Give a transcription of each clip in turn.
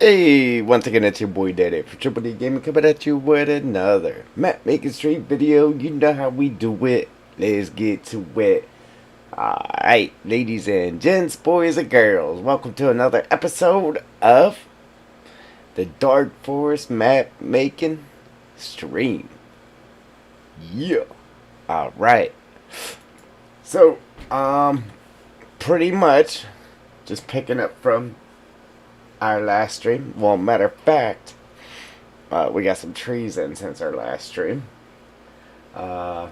Hey, once again, it's your boy Daddy for Triple D Gaming coming at you with another map making stream video. You know how we do it. Let's get to it. Alright, ladies and gents, boys and girls, welcome to another episode of the Dark Forest map making stream. Yeah. Alright. So, pretty much just picking up from our last stream. Well, matter of fact, we got some trees in since our last stream. Go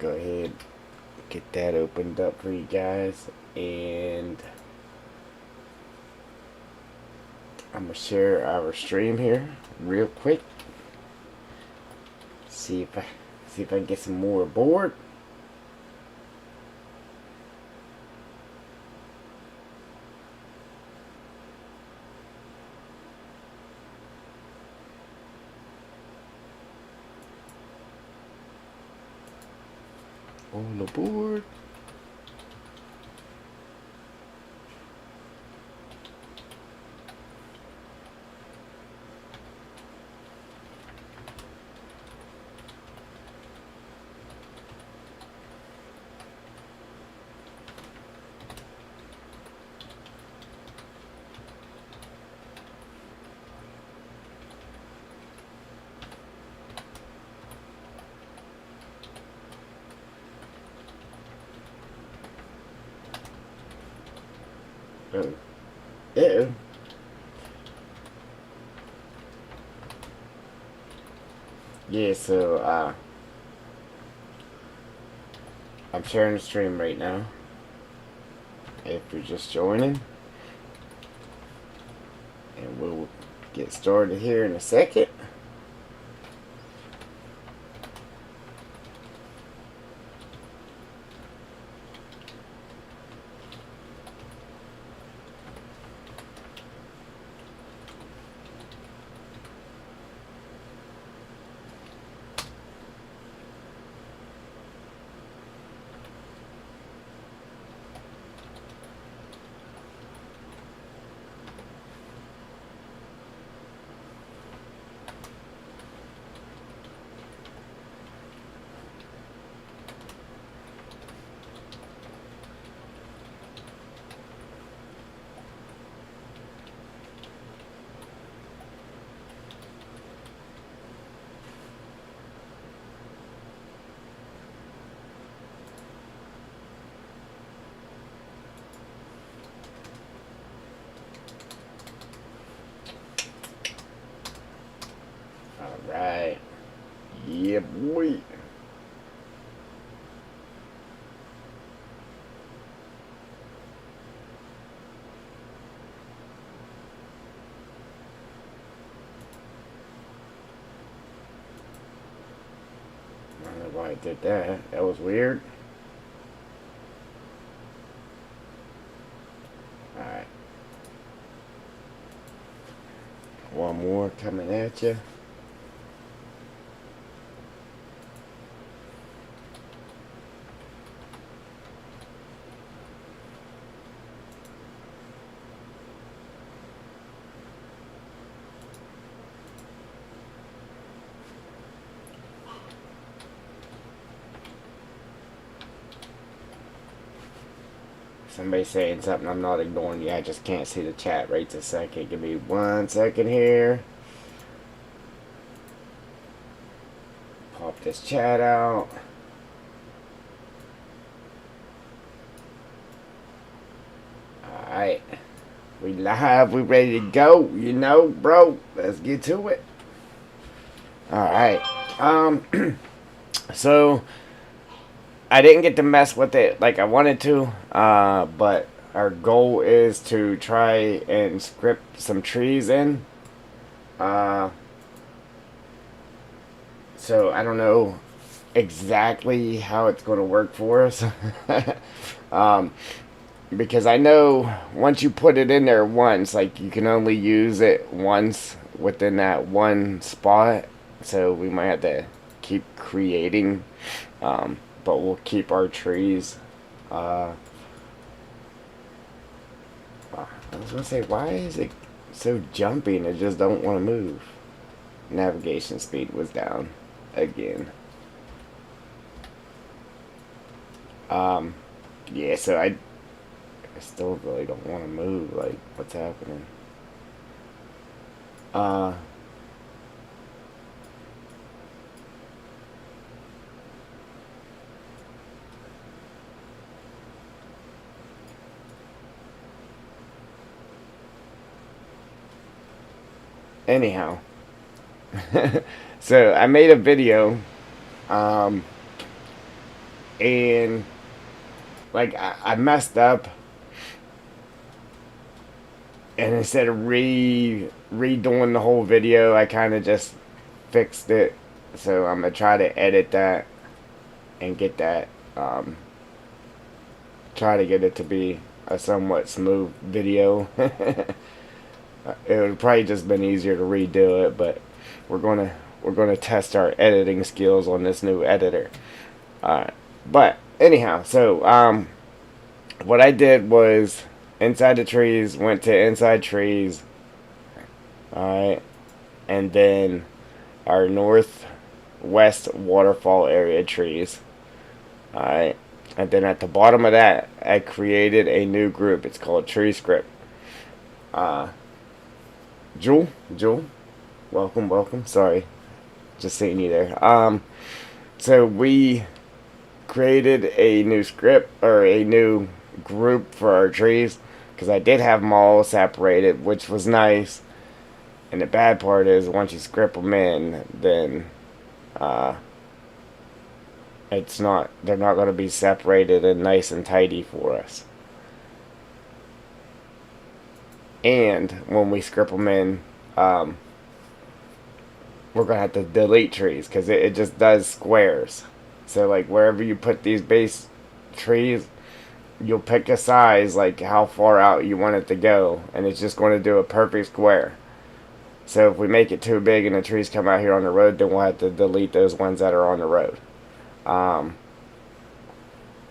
ahead, get that opened up for you guys, and I'm gonna share our stream here real quick. See if I can get some more aboard. All aboard. Oh. Uh-oh. Yeah, so, I'm sharing the stream right now. If you're just joining. And we'll get started here in a second. Alright. Yeah, boy. I don't know why I did that. That was weird. Alright. One more coming at you. Somebody saying something, I'm not ignoring you. I just can't see the chat right this second. Give me 1 second here. Pop this chat out. Alright. We live. We ready to go. You know, bro. Let's get to it. Alright. So I didn't get to mess with it like I wanted to, but our goal is to try and script some trees in. So I don't know exactly how it's going to work for us. Because I know once you put it in there once, like you can only use it once within that one spot. So we might have to keep creating. But we'll keep our trees I was gonna say, why is it so jumpy and it just don't want to move? Navigation speed was down again. Yeah, so I still really don't want to move. Like, what's happening? Uh, Anyhow, so I made a video, um, and like I messed up, and instead of redoing the whole video, I kind of just fixed it. So I'm gonna try to edit that and get that, try to get it to be a somewhat smooth video. It would probably just been easier to redo it, but we're gonna test our editing skills on this new editor. But anyhow, so what I did was inside the trees, went to inside trees, alright, and then our northwest waterfall area trees, alright, and then at the bottom of that, I created a new group. It's called Tree Script. Jewel, welcome. Sorry, just seeing you there. So we created a new script or a new group for our trees because I did have them all separated, which was nice. And the bad part is once you script them in, then they're not going to be separated and nice and tidy for us. And when we script them in, we're going to have to delete trees because it just does squares. So like wherever you put these base trees, you'll pick a size, like how far out you want it to go, and it's just going to do a perfect square. So if we make it too big and the trees come out here on the road, then we'll have to delete those ones that are on the road. And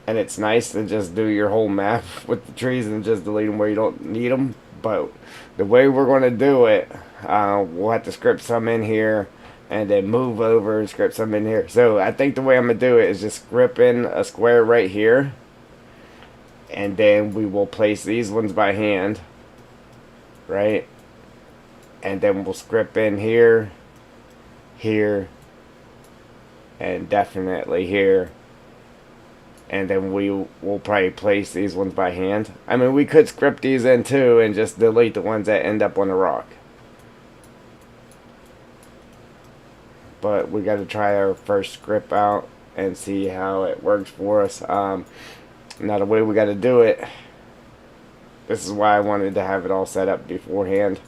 it's nice to just do your whole map with the trees and just delete them where you don't need them. But the way we're going to do it, we'll have to script some in here and then move over and script some in here. So I think the way I'm going to do it is just script in a square right here. And then we will place these ones by hand. Right? And then we'll script in here, here, and definitely here. And then we will probably place these ones by hand. I mean, we could script these in too and just delete the ones that end up on the rock. But we got to try our first script out and see how it works for us. Now the way we got to do it, this is why I wanted to have it all set up beforehand.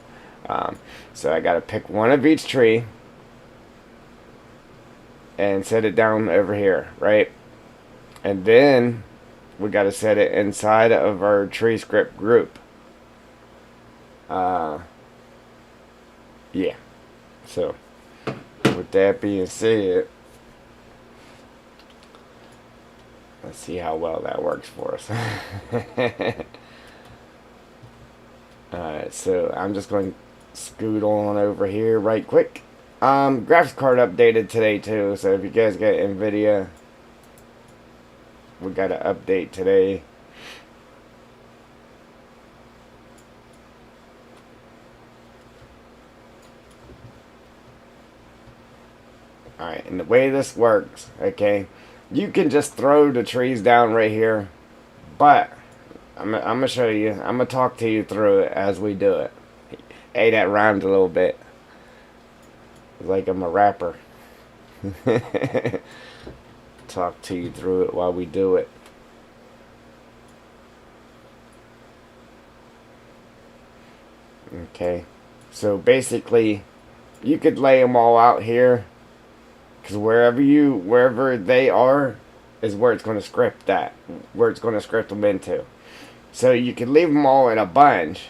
So I got to pick one of each tree and set it down over here, right? And then we got to set it inside of our tree script group. Yeah. So with that being said, let's see how well that works for us. Alright, so I'm just going to scoot on over here right quick. Graphics card updated today too, so if you guys got NVIDIA, we got an update today. Alright, and the way this works, okay, you can just throw the trees down right here, but I'm going to show you, I'm going to talk to you through it as we do it. Hey, that rhymed a little bit. It's like I'm a rapper. Talk to you through it while we do it. Okay, so basically you could lay them all out here, because wherever they are is where it's going to script where it's going to script them into. So you could leave them all in a bunch,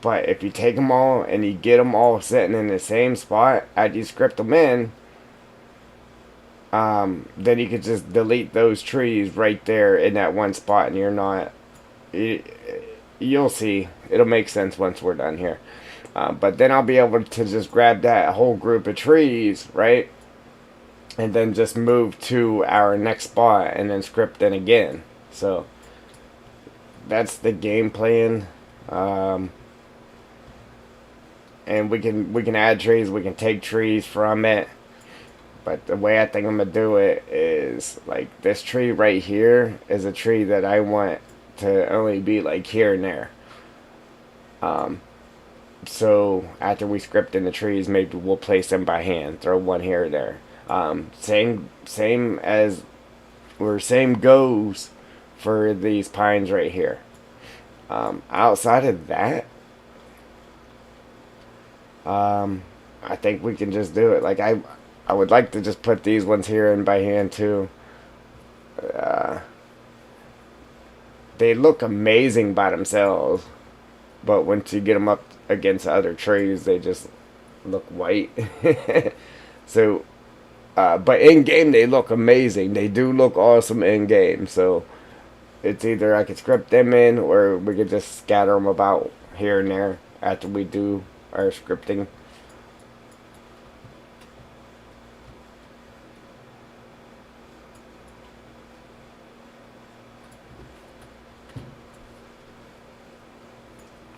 but if you take them all and you get them all sitting in the same spot as you script them in, then you could just delete those trees right there in that one spot, and you're not. You'll see. It'll make sense once we're done here. But then I'll be able to just grab that whole group of trees, right? And then just move to our next spot and then script in again. So that's the game plan. And we can add trees, we can take trees from it. But the way I think I'm gonna do it is like this tree right here is a tree that I want to only be like here and there. So after we script in the trees, maybe we'll place them by hand, throw one here or there. Same as or same goes for these pines right here. Outside of that, I think we can just do it. Like I would like to just put these ones here in by hand too. They look amazing by themselves, but once you get them up against other trees, they just look white. So, but in game they look amazing. They do look awesome in game. So it's either I could script them in, or we could just scatter them about here and there after we do our scripting.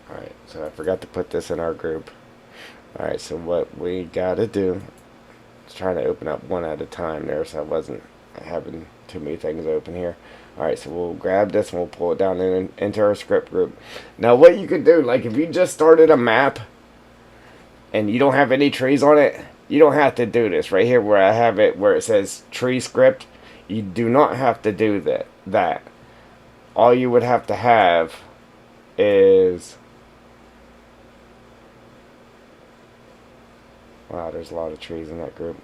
Alright, so I forgot to put this in our group. Alright, so what we gotta do is try to open up one at a time there, so I wasn't having too many things open here. Alright, so we'll grab this and we'll pull it down into our script group. Now what you could do, like if you just started a map and you don't have any trees on it, you don't have to do this. Right here where I have it where it says tree script, you do not have to do that. All you would have to have is, wow, there's a lot of trees in that group.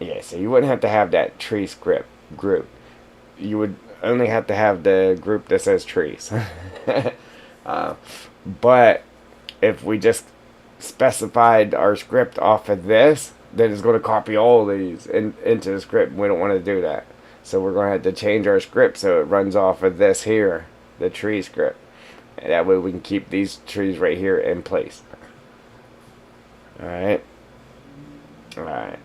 Yeah, so you wouldn't have to have that tree script group. You would only have to have the group that says trees. But if we just specified our script off of this, then it's going to copy all these into the script. We don't want to do that. So we're going to have to change our script so it runs off of this here, the tree script. And that way we can keep these trees right here in place. Alright. Alright.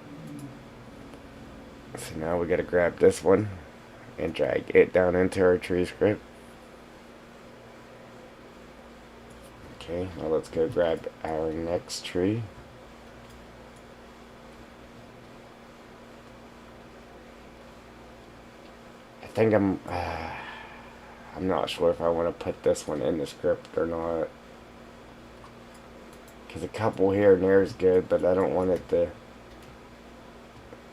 So now we got to grab this one and drag it down into our tree script. Okay, now let's go grab our next tree. I think I'm not sure if I want to put this one in the script or not. Because a couple here and there is good, but I don't want it to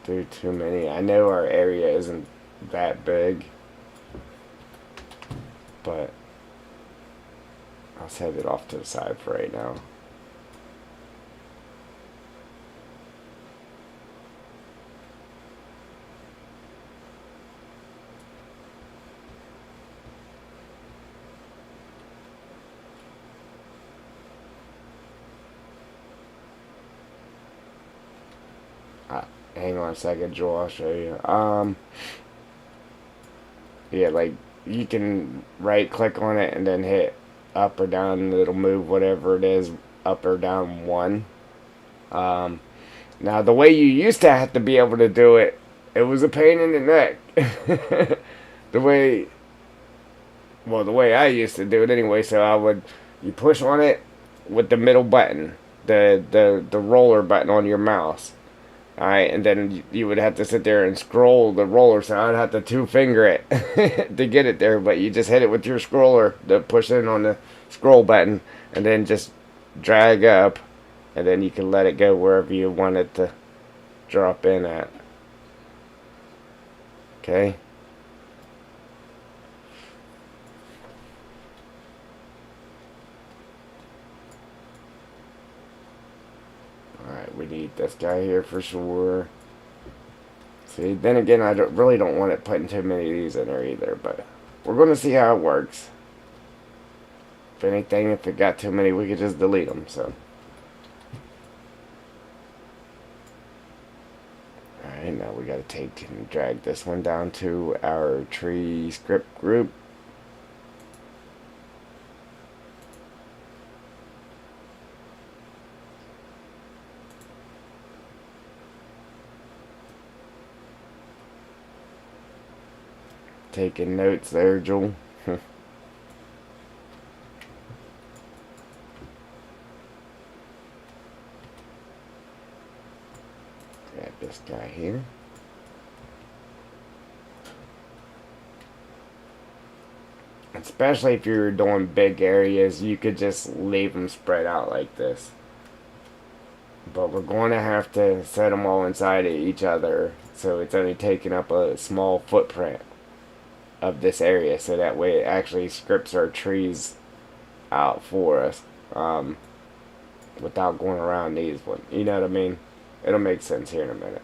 do too many. I know our area isn't that big, but I'll set it off to the side for right now. Hang on a second, Joel, I'll show you. Yeah, like, you can right click on it and then hit up or down, and it'll move whatever it is up or down one. Now, the way you used to have to be able to do it, it was a pain in the neck. the way I used to do it anyway, so you push on it with the middle button, the roller button on your mouse. Alright, and then you would have to sit there and scroll the roller, so I'd have to two-finger it to get it there, but you just hit it with your scroller to push in on the scroll button, and then just drag up, and then you can let it go wherever you want it to drop in at. Okay? Alright, we need this guy here for sure. See, then again, I really don't want it putting too many of these in there either, but we're going to see how it works. If anything, if it got too many, we could just delete them, so. Alright, now we gotta take and drag this one down to our tree script group. Taking notes there, Joel. Grab this guy here. Especially if you're doing big areas, you could just leave them spread out like this. But we're going to have to set them all inside of each other, so it's only taking up a small footprint of this area, so that way it actually scripts our trees out for us, without going around these ones. You know what I mean? It'll make sense here in a minute.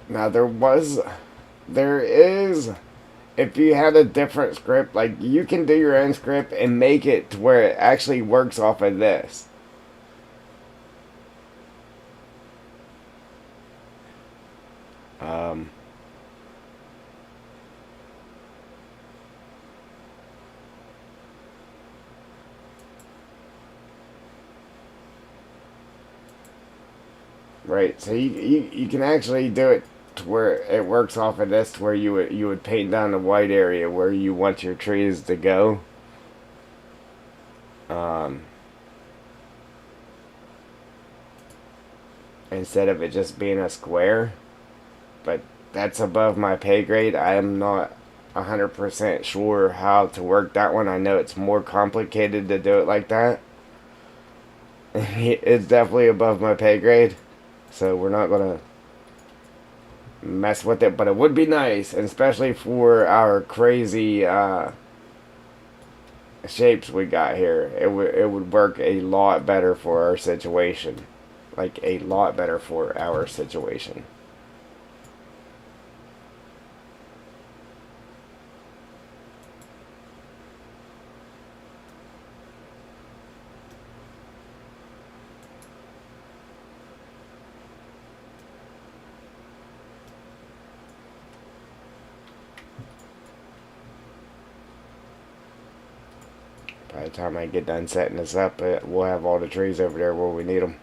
Now there is, if you had a different script, like you can do your own script and make it to where it actually works off of this. Um, right, so you can actually do it to where it works off of this, to where you would paint down the white area where you want your trees to go. Um, Instead of it just being a square. But that's above my pay grade. I am not 100% sure how to work that one. I know it's more complicated to do it like that. It's definitely above my pay grade, so we're not gonna mess with it. But it would be nice, and especially for our crazy shapes we got here. It would work a lot better for our situation, like a lot better for our situation. By the time I get done setting this up, we'll have all the trees over there where we need them.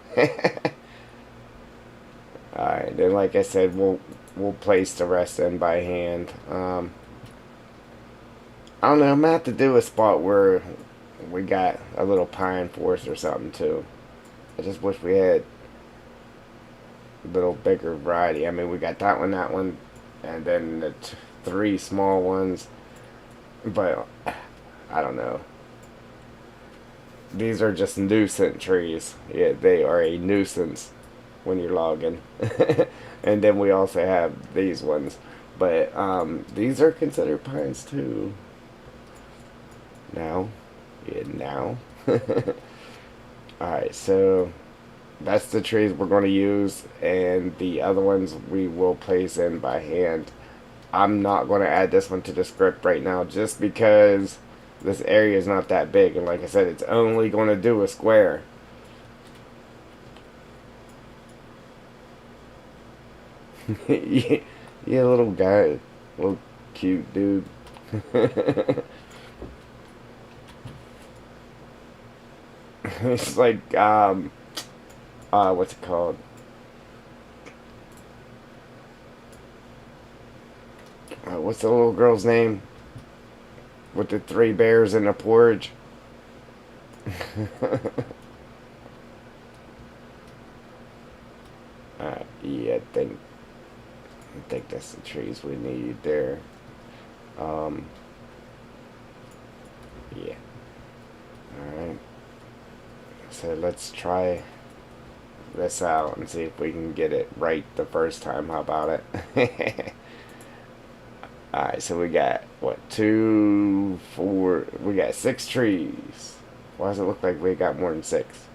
Alright, then like I said, we'll place the rest in by hand. I don't know, I'm gonna have to do a spot where we got a little pine forest or something too. I just wish we had a little bigger variety. I mean, we got that one, and then the three small ones. But I don't know. These are just nuisance trees. Yeah, they are a nuisance when you're logging. And then we also have these ones. But these are considered pines too. Now. Yeah, now. Alright, so that's the trees we're going to use. And the other ones we will place in by hand. I'm not going to add this one to the script right now just because this area is not that big, and like I said, it's only going to do a square. Yeah, yeah, little guy, little cute dude. It's like what's it called? What's the little girl's name with the three bears in the porridge? Yeah, I think that's the trees we need there. Um, yeah. All right. So let's try this out and see if we can get it right the first time. How about it? Alright, so we got, what, 2, 4, we got 6 trees. Why does it look like we got more than 6?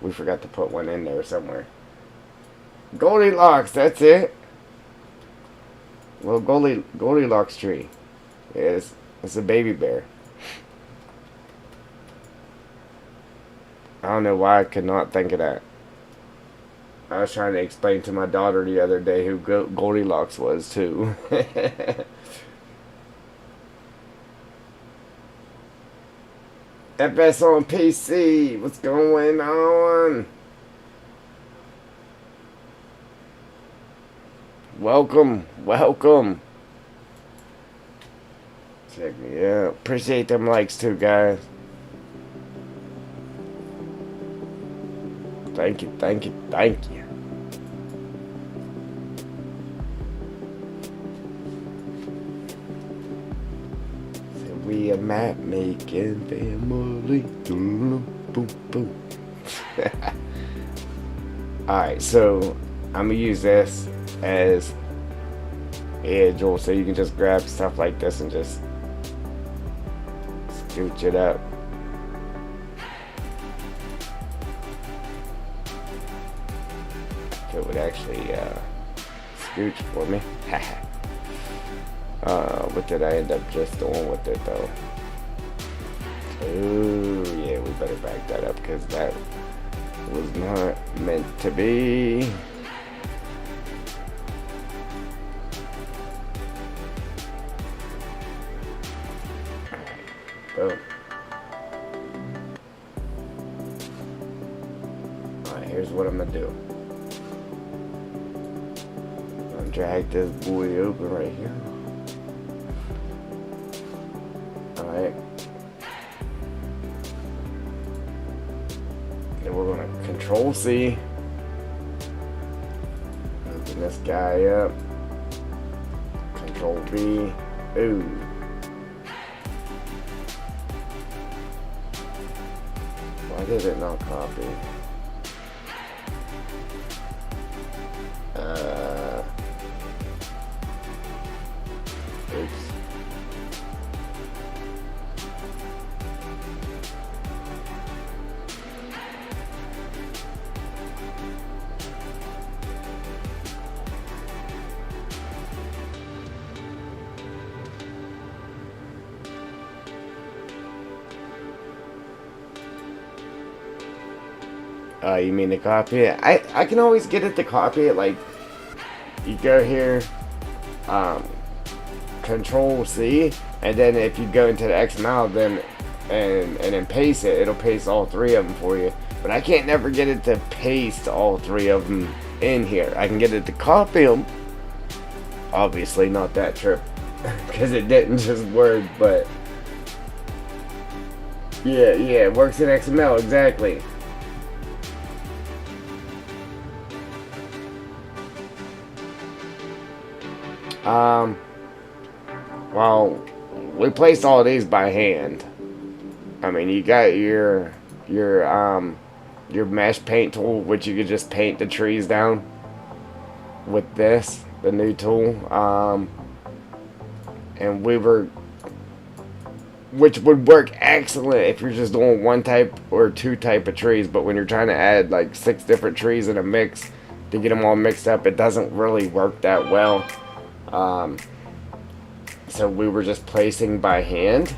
We forgot to put one in there somewhere. Goldilocks, that's it. Well, Goldilocks tree. It's a baby bear. I don't know why I could not think of that. I was trying to explain to my daughter the other day who Goldilocks was too. FS on PC, what's going on? Welcome. Check me out. Appreciate them likes too, guys. Thank you. So we a map making family. Boom, boom. Alright, so I'm gonna use this as a jewel, so you can just grab stuff like this and just scooch it up. It would actually scooch for me. What did I end up just doing with it though? Oh yeah, we better back that up because that was not meant to be. Boom. Alright, here's what I'm gonna do. I'm gonna drag this boy open right here. Alright. Then we're gonna Control C. Open this guy up. Control V. Ooh. Why did it not copy? Oops. You mean to copy it? I can always get it to copy it. Like, you go here, Control C, and then if you go into the XML, then and then paste it, it'll paste all 3 of them for you. But I can't never get it to paste all 3 of them in here. I can get it to copy them. Obviously, not that trip, because it didn't just work. But yeah, it works in XML exactly. Well, we placed all these by hand. I mean, you got your mesh paint tool, which you could just paint the trees down with this, the new tool. And which would work excellent if you're just doing 1 type or 2 type of trees, but when you're trying to add like 6 different trees in a mix to get them all mixed up, it doesn't really work that well. So we were just placing by hand,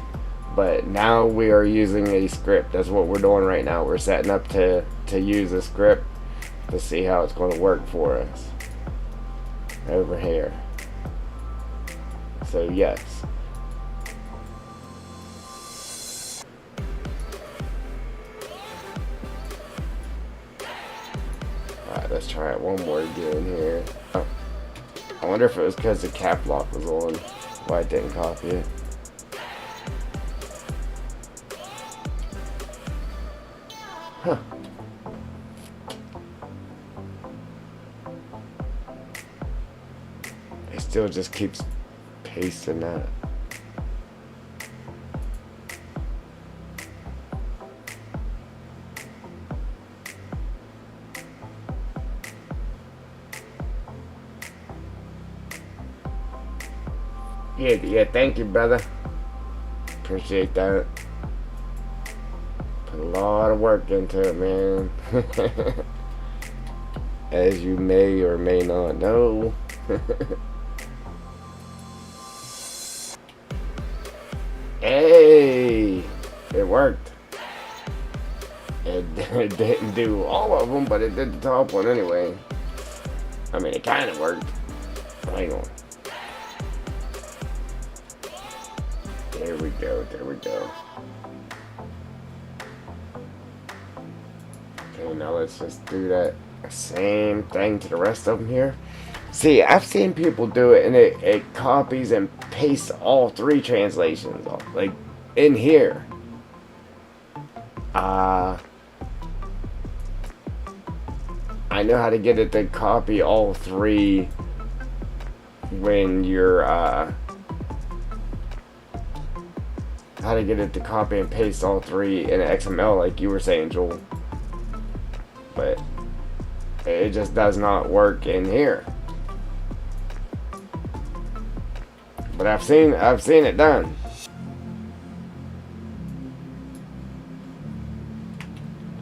but now we are using a script. That's what we're doing right now. We're setting up to use a script to see how it's going to work for us over here. So yes. Alright, let's try it one more again here. Oh. I wonder if it was because the cap lock was on, why I didn't copy it. Huh. It still just keeps pasting that. Yeah, thank you, brother. Appreciate that. Put a lot of work into it, man. As you may or may not know. Hey! It worked. It didn't do all of them, but it did the top one anyway. I mean, it kind of worked. Hang on. There we go, there we go. Okay, now let's just do that same thing to the rest of them here. See, I've seen people do it, and it copies and pastes all three translations, like, in here. I know how to get it to copy all three when you're, how to get it to copy and paste all three in XML, like you were saying, Joel. But it just does not work in here. But I've seen it done.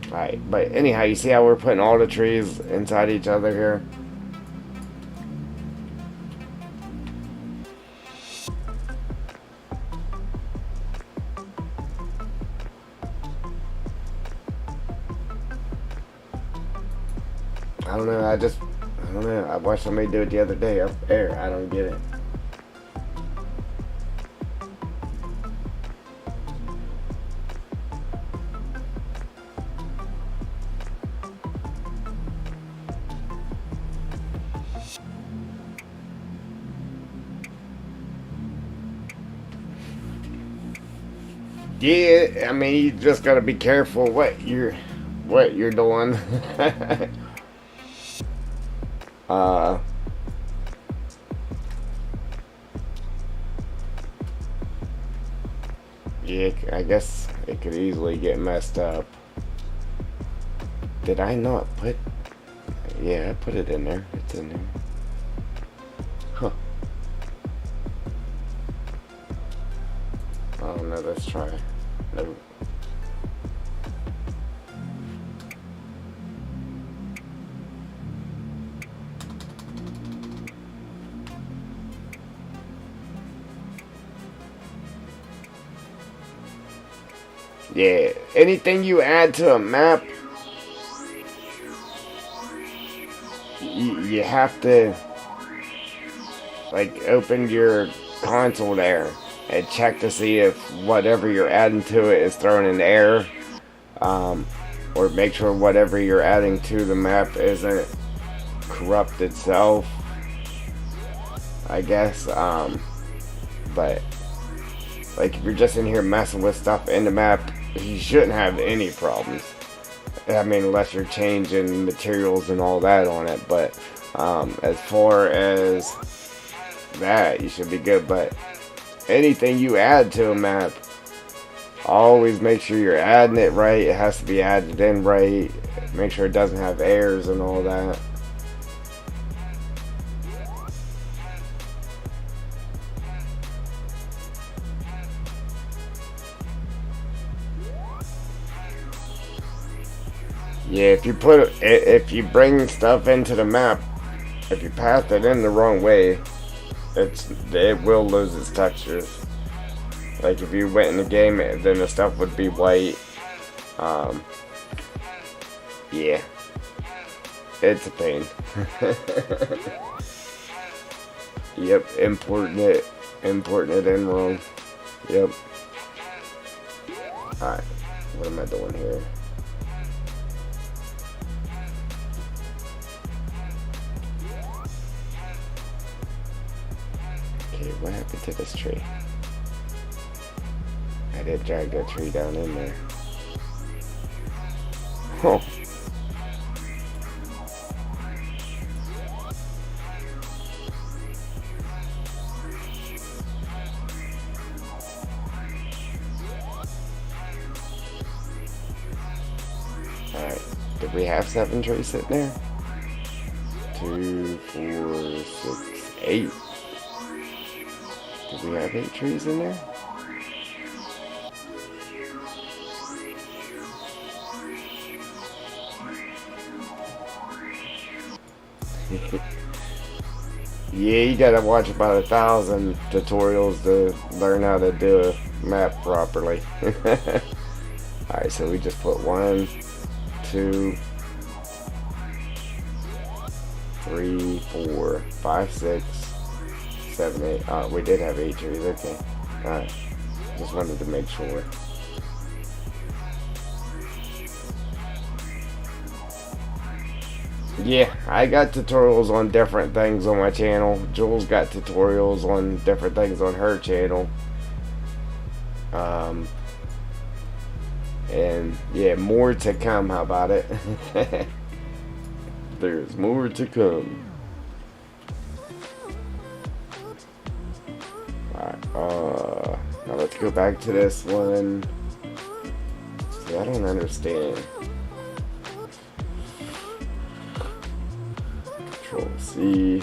Right, but anyhow, you see how we're putting all the trees inside each other here? I don't know, I don't know. I watched somebody do it the other day up there. I don't get it. Yeah, I mean, you just gotta be careful what you're doing. Yeah, I guess it could easily get messed up. Did I not put? Yeah, I put it in there. It's in there. Huh. Oh no, let's try. No. Yeah, anything you add to a map, you have to, like, open your console there and check to see if whatever you're adding to it is thrown in the air, or make sure whatever you're adding to the map isn't corrupt itself, I guess. But like, if you're just in here messing with stuff in the map, you shouldn't have any problems. I mean, unless you're changing materials and all that on it. But as far as that, you should be good. But anything you add to a map, always make sure you're adding it right. It has to be added in right. Make sure it doesn't have errors and all that. Yeah, if you bring stuff into the map, if you path it in the wrong way, it will lose its textures. Like, if you went in the game, then the stuff would be white. Yeah, it's a pain. Yep, importing it in wrong. Yep. Alright, what am I doing here? Okay, what happened to this tree? I did drag that tree down in there. Huh. Alright, did we have 7 trees sitting there? 2, 4, 6, 8. Do we have 8 trees in there? Yeah, you gotta watch about 1,000 tutorials to learn how to do a map properly. Alright, so we just put 1, 2, 3, 4, 5, 6, 7, 8. Oh, we did have 8 trees. Okay. Alright. Just wanted to make sure. Yeah, I got tutorials on different things on my channel. Jules got tutorials on different things on her channel. And yeah, more to come. How about it? There's more to come. Alright, now let's go back to this one. See, I don't understand. Control C.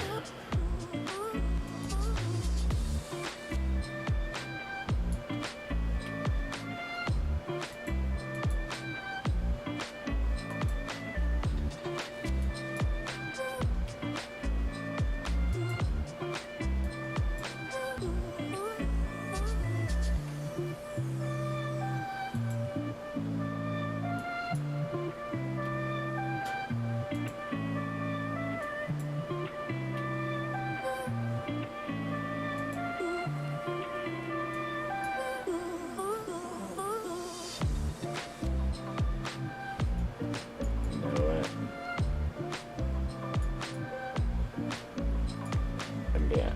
Yeah.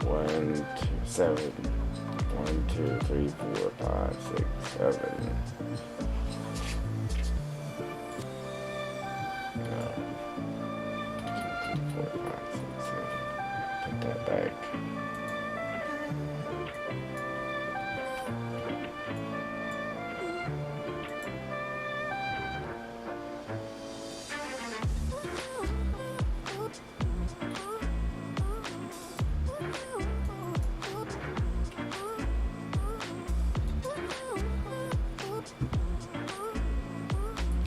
1, 2, 7. 1, 2, 3, 4, 5, 6, 7. No. 2, 3, 4, 5, 6, 7. Put that back.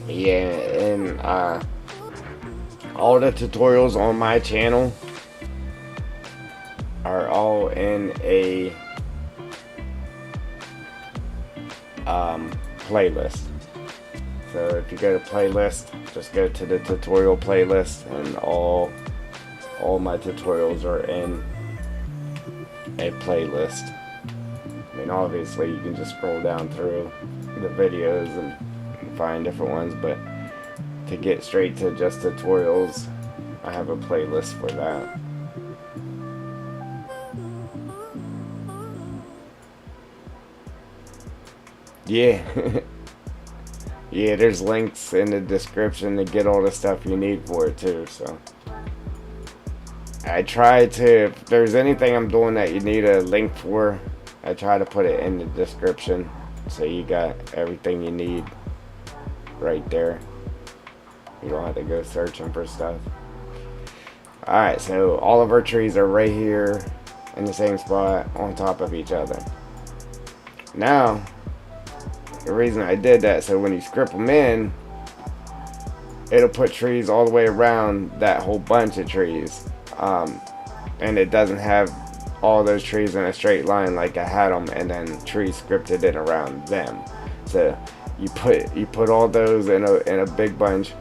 Yeah, and all the tutorials on my channel are all in a playlist. So if you go to playlist, just go to the tutorial playlist, and all my tutorials are in a playlist. I mean, obviously you can just scroll down through the videos and find different ones, but to get straight to just tutorials, I have a playlist for that. Yeah. Yeah, there's links in the description to get all the stuff you need for it too, so I try to, if there's anything I'm doing that you need a link for, I try to put it in the description so you got everything you need right there. You don't have to go searching for stuff. Alright, so all of our trees are right here in the same spot on top of each other. Now, the reason I did that, so when you script them in, it'll put trees all the way around that whole bunch of trees. And it doesn't have all those trees in a straight line like I had them, and then trees scripted in around them. So you put all those in a big bunch,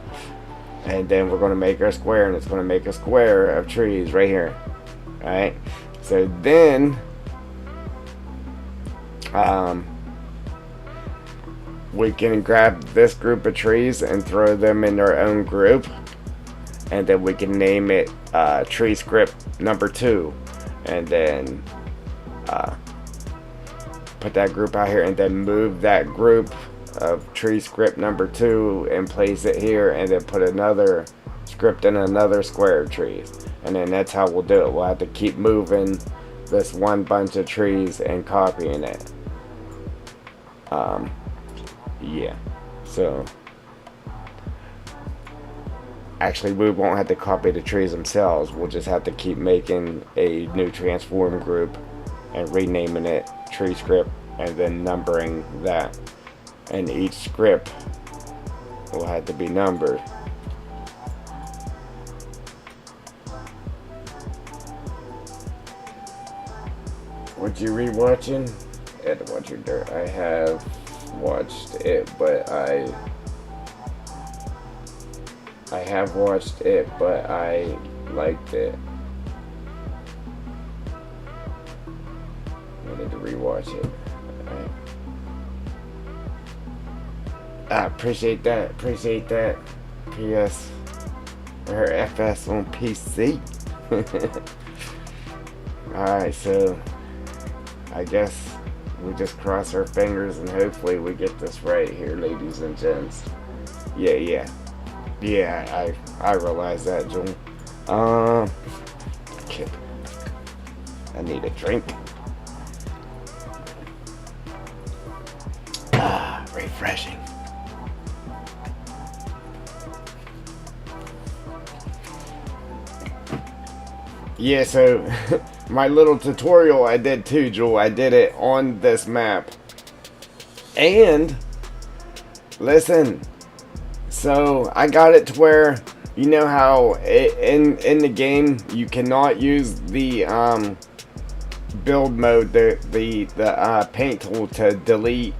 and then we're going to make our square, and it's going to make a square of trees right here. Alright, so then we can grab this group of trees and throw them in their own group, and then we can name it tree script number 2, and then put that group out here, and then move that group of tree script number 2 and place it here, and then put another script in another square of trees, and then that's how we'll do it. We'll have to keep moving this one bunch of trees and copying it. Yeah, so actually we won't have to copy the trees themselves, we'll just have to keep making a new transform group and renaming it tree script and then numbering that. And each script will have to be numbered. Would you rewatching? Ed Watch Your Dirt. I have watched it, but I have watched it, but I liked it. I need to rewatch it. Right. Appreciate that. Appreciate that. PS or FS on PC. Alright, so I guess we just cross our fingers and hopefully we get this right here, ladies and gents. Yeah, I realize that, Joel. Kip. I need a drink. Refreshing. Yeah, so my little tutorial I did too, Joel. I did it on this map. And listen, so I got it to where, you know how in the game you cannot use the build mode, the paint tool to delete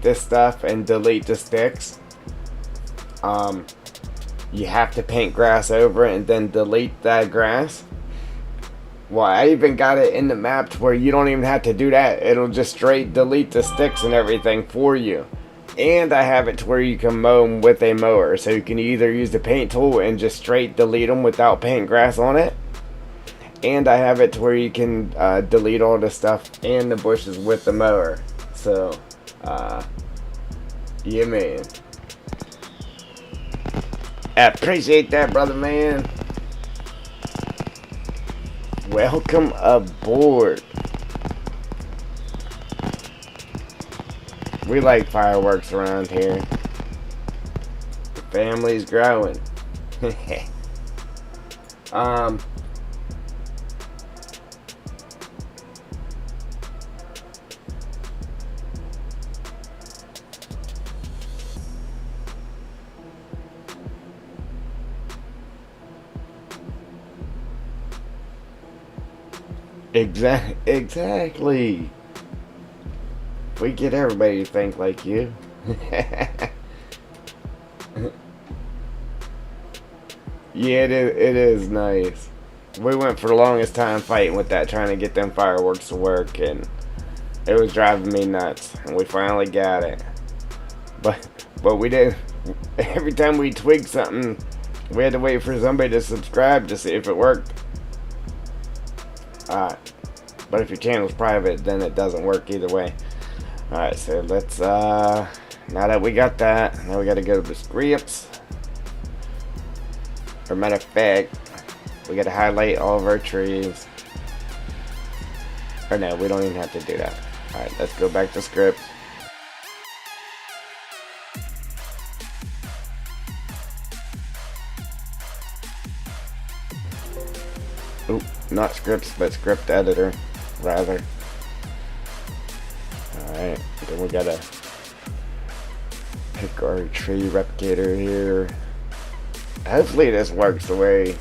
this stuff and delete the sticks. You have to paint grass over it and then delete that grass. Well, I even got it in the map to where you don't even have to do that. It'll just straight delete the sticks and everything for you. And I have it to where you can mow them with a mower. So you can either use the paint tool and just straight delete them without paint grass on it. And I have it to where you can delete all the stuff and the bushes with the mower. So, yeah, man. I appreciate that, brother, man. Welcome aboard. We like fireworks around here. The family's growing. Exactly. We get everybody to think like you. Yeah, it is nice. We went for the longest time fighting with that, trying to get them fireworks to work, and it was driving me nuts. And we finally got it. But we did. Every time we tweaked something, we had to wait for somebody to subscribe to see if it worked. But if your channel's private, then it doesn't work either way. Alright, so let's, now that we got that, now we gotta go to the scripts. Or matter of fact, we gotta highlight all of our trees. Or no, we don't even have to do that. Alright, let's go back to script. Oop, not scripts, but script editor, rather. Alright, then we gotta pick our tree replicator here. Hopefully this works the way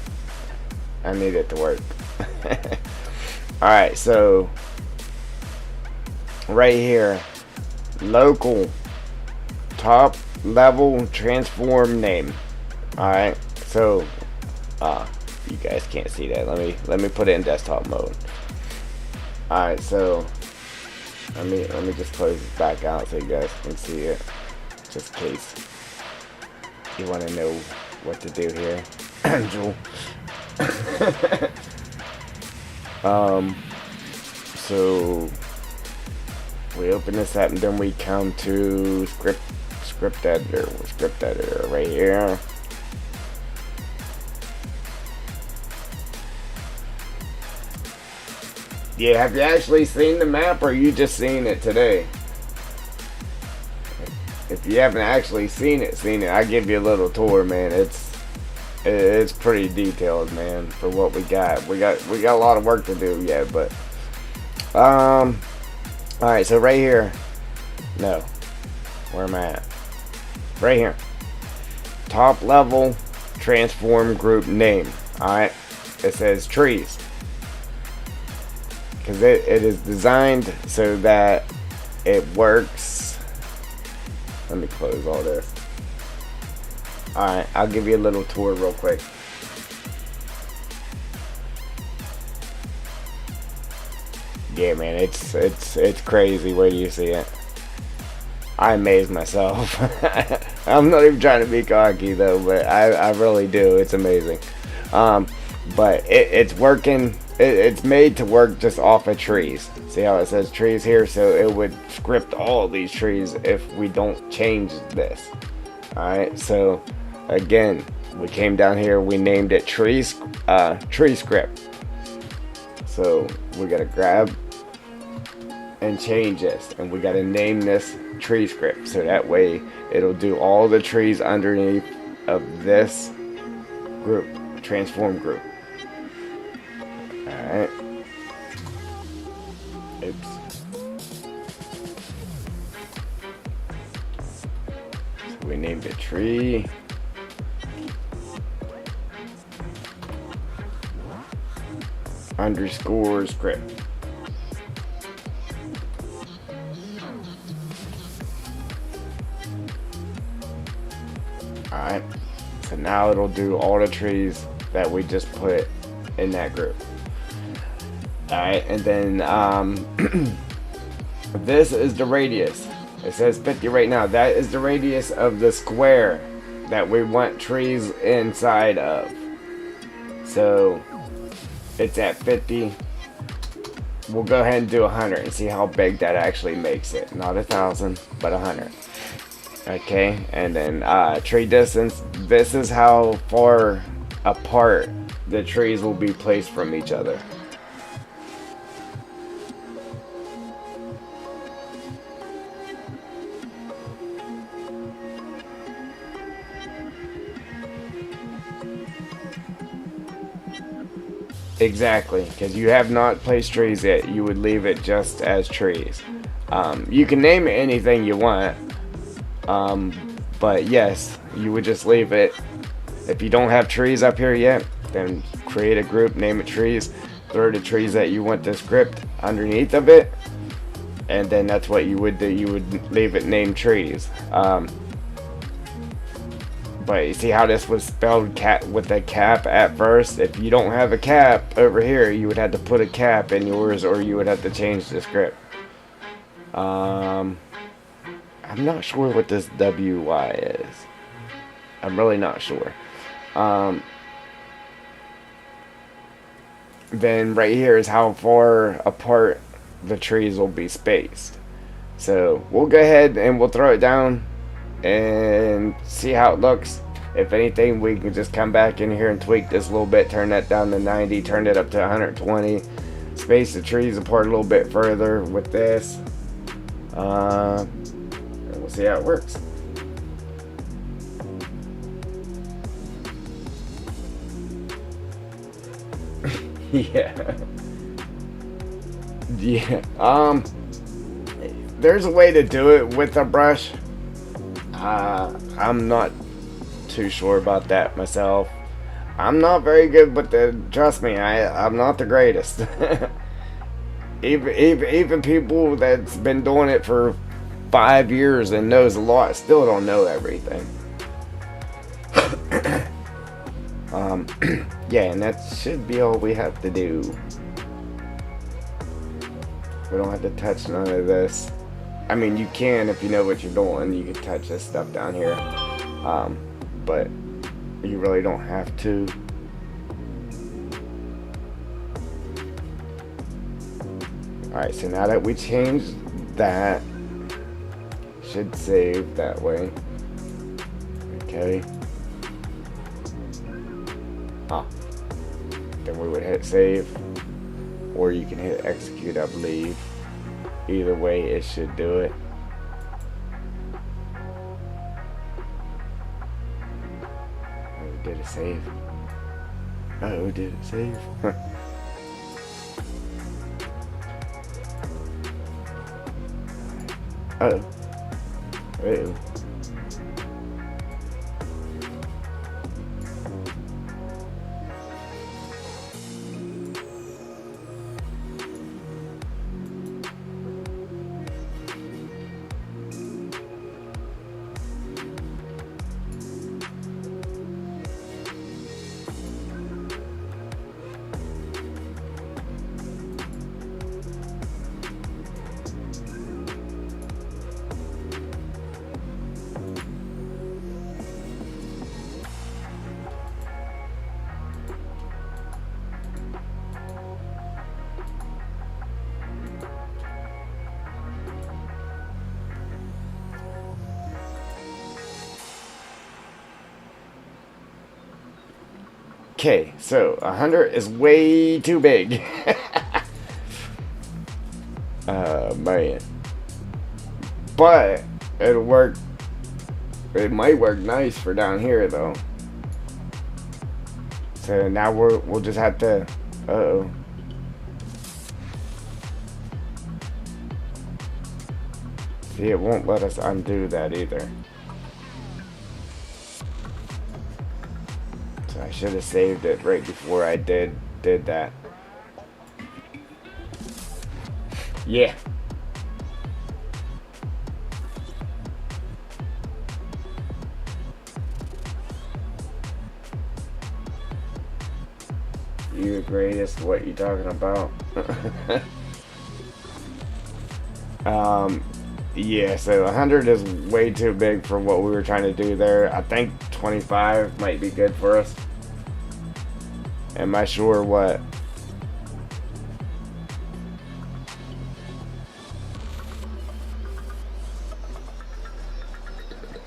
I need it to work. Alright, so right here, local top level transform name. Alright, so you guys can't see that. Let me put it in desktop mode. Alright, so let me just close this back out so you guys can see it, just in case you want to know what to do here. Jewel. So we open this up and then we come to script editor right here. Yeah, have you actually seen the map, or are you just seeing it today? If you haven't actually seen it, I give you a little tour, man. It's It's pretty detailed, man, for what we got. We got a lot of work to do yet, but all right. So right here, no, where am I at? Right here, top level transform group name. All right, it says trees because it is designed so that it works. Let me close all this. Alright, I'll give you a little tour real quick. Yeah, man, it's crazy. Where do you see it? I amaze myself. I'm not even trying to be cocky though, but I really do. It's amazing. But it's working. It's made to work just off of trees. See how it says trees here? So it would script all these trees if we don't change this. Alright, so again, we came down here, we named it tree script. So we gotta grab and change this, and we gotta name this tree script, so that way it'll do all the trees underneath of this group, transform group. Alright. Oops. So we named it tree. Underscore script. Alright, so now it'll do all the trees that we just put in that group. Alright, and then this is the radius. It says 50 right now. That is the radius of the square that we want trees inside of. So it's at 50. We'll go ahead and do 100 and see how big that actually makes it. Not 1,000, but 100. Okay, and then tree distance. This is how far apart the trees will be placed from each other. Exactly, because you have not placed trees yet. You would leave it just as trees. You can name it anything you want, but yes, you would just leave it. If you don't have trees up here yet, then create a group, name it trees, throw the trees that you want to script underneath of it, and then that's what you would do. You would leave it named trees. But you see how this was spelled with a cap at first? If you don't have a cap over here, you would have to put a cap in yours, or you would have to change the script. I'm not sure what this WY is. I'm really not sure. Then right here is how far apart the trees will be spaced. So we'll go ahead and we'll throw it down and see how it looks. If anything, we can just come back in here and tweak this a little bit, turn that down to 90, turn it up to 120, space the trees apart a little bit further with this, and we'll see how it works. Yeah. There's a way to do it with a brush. I'm not too sure about that myself. I'm not very good, but trust me, I'm not the greatest. even people that's been doing it for 5 years and knows a lot still don't know everything. Yeah, and that should be all we have to do. We don't have to touch none of this. I mean, you can if you know what you're doing. You can touch this stuff down here, but you really don't have to. Alright, so now that we changed that, should save that way. Okay. Then we would hit save, or you can hit execute, I believe. Either way, it should do it. Did it save? Oh, did it save? Uh-oh. Uh-oh. Okay, so 100 is way too big. Man. But it'll work. It might work nice for down here though. So now we'll just have to. Uh-oh. See, it won't let us undo that either. So I should have saved it right before I did that. Yeah. You the greatest? What you talking about? Yeah, so 100 is way too big for what we were trying to do there. I think 25 might be good for us. Am I sure what?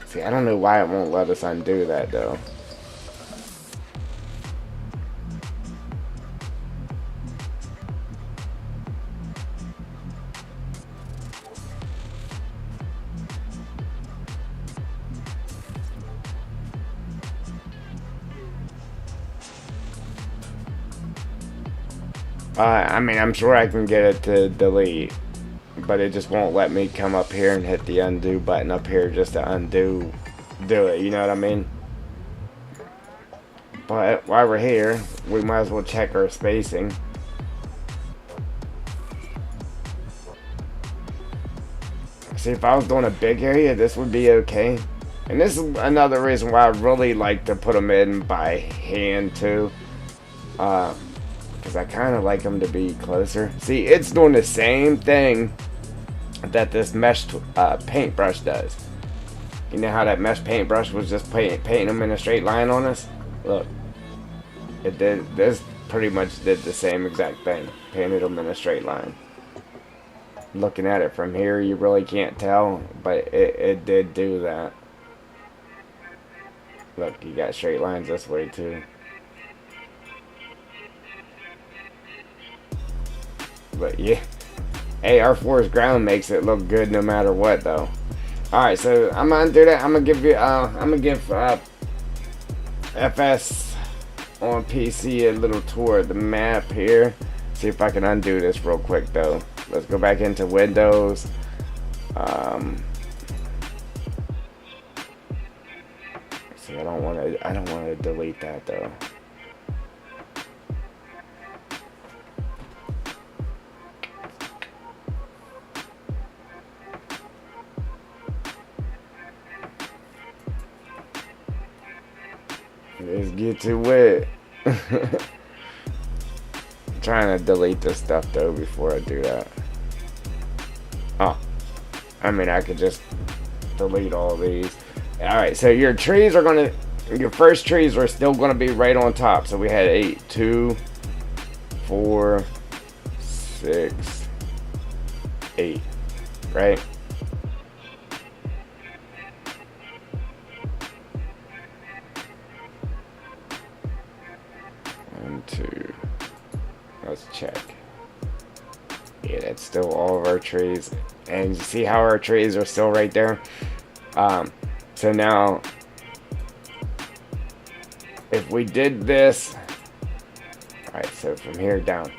See, I don't know why it won't let us undo that though. I mean, I'm sure I can get it to delete, but it just won't let me come up here and hit the undo button up here just to do it, you know what I mean? But while we're here, we might as well check our spacing. See, if I was doing a big area, this would be okay. And this is another reason why I really like to put them in by hand too. Because I kind of like them to be closer. See, it's doing the same thing that this mesh paintbrush does. You know how that mesh paintbrush was just painting them in a straight line on us? Look, it did. This pretty much did the same exact thing. Painted them in a straight line. Looking at it from here, you really can't tell, but it did do that. Look, you got straight lines this way too. But yeah, hey, our forest ground makes it look good no matter what though. Alright, so I'm gonna do that. I'm gonna give FS on PC a little tour of the map here. See if I can undo this real quick though. Let's go back into Windows. See, I don't want to delete that though. Let's get to it. I'm trying to delete this stuff though before I do that. Oh, I mean, I could just delete all these. Alright, so your trees are gonna, your first trees are still gonna be right on top. So we had 8, 2, 4, 6, 8, right? Let's check. Yeah, that's still all of our trees. And you see how our trees are still right there? So now if we did this, alright, so from here down,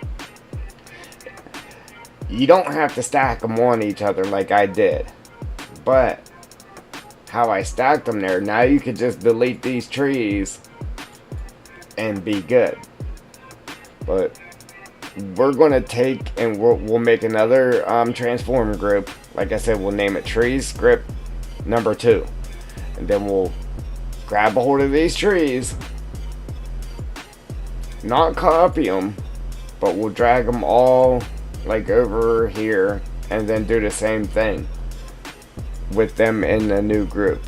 you don't have to stack them on each other like I did, but how I stacked them there, now you could just delete these trees and be good. But we're going to take and we'll make another transform group. Like I said, we'll name it trees script number 2, and then we'll grab a hold of these trees, not copy them, but we'll drag them all like over here, and then do the same thing with them in a new group,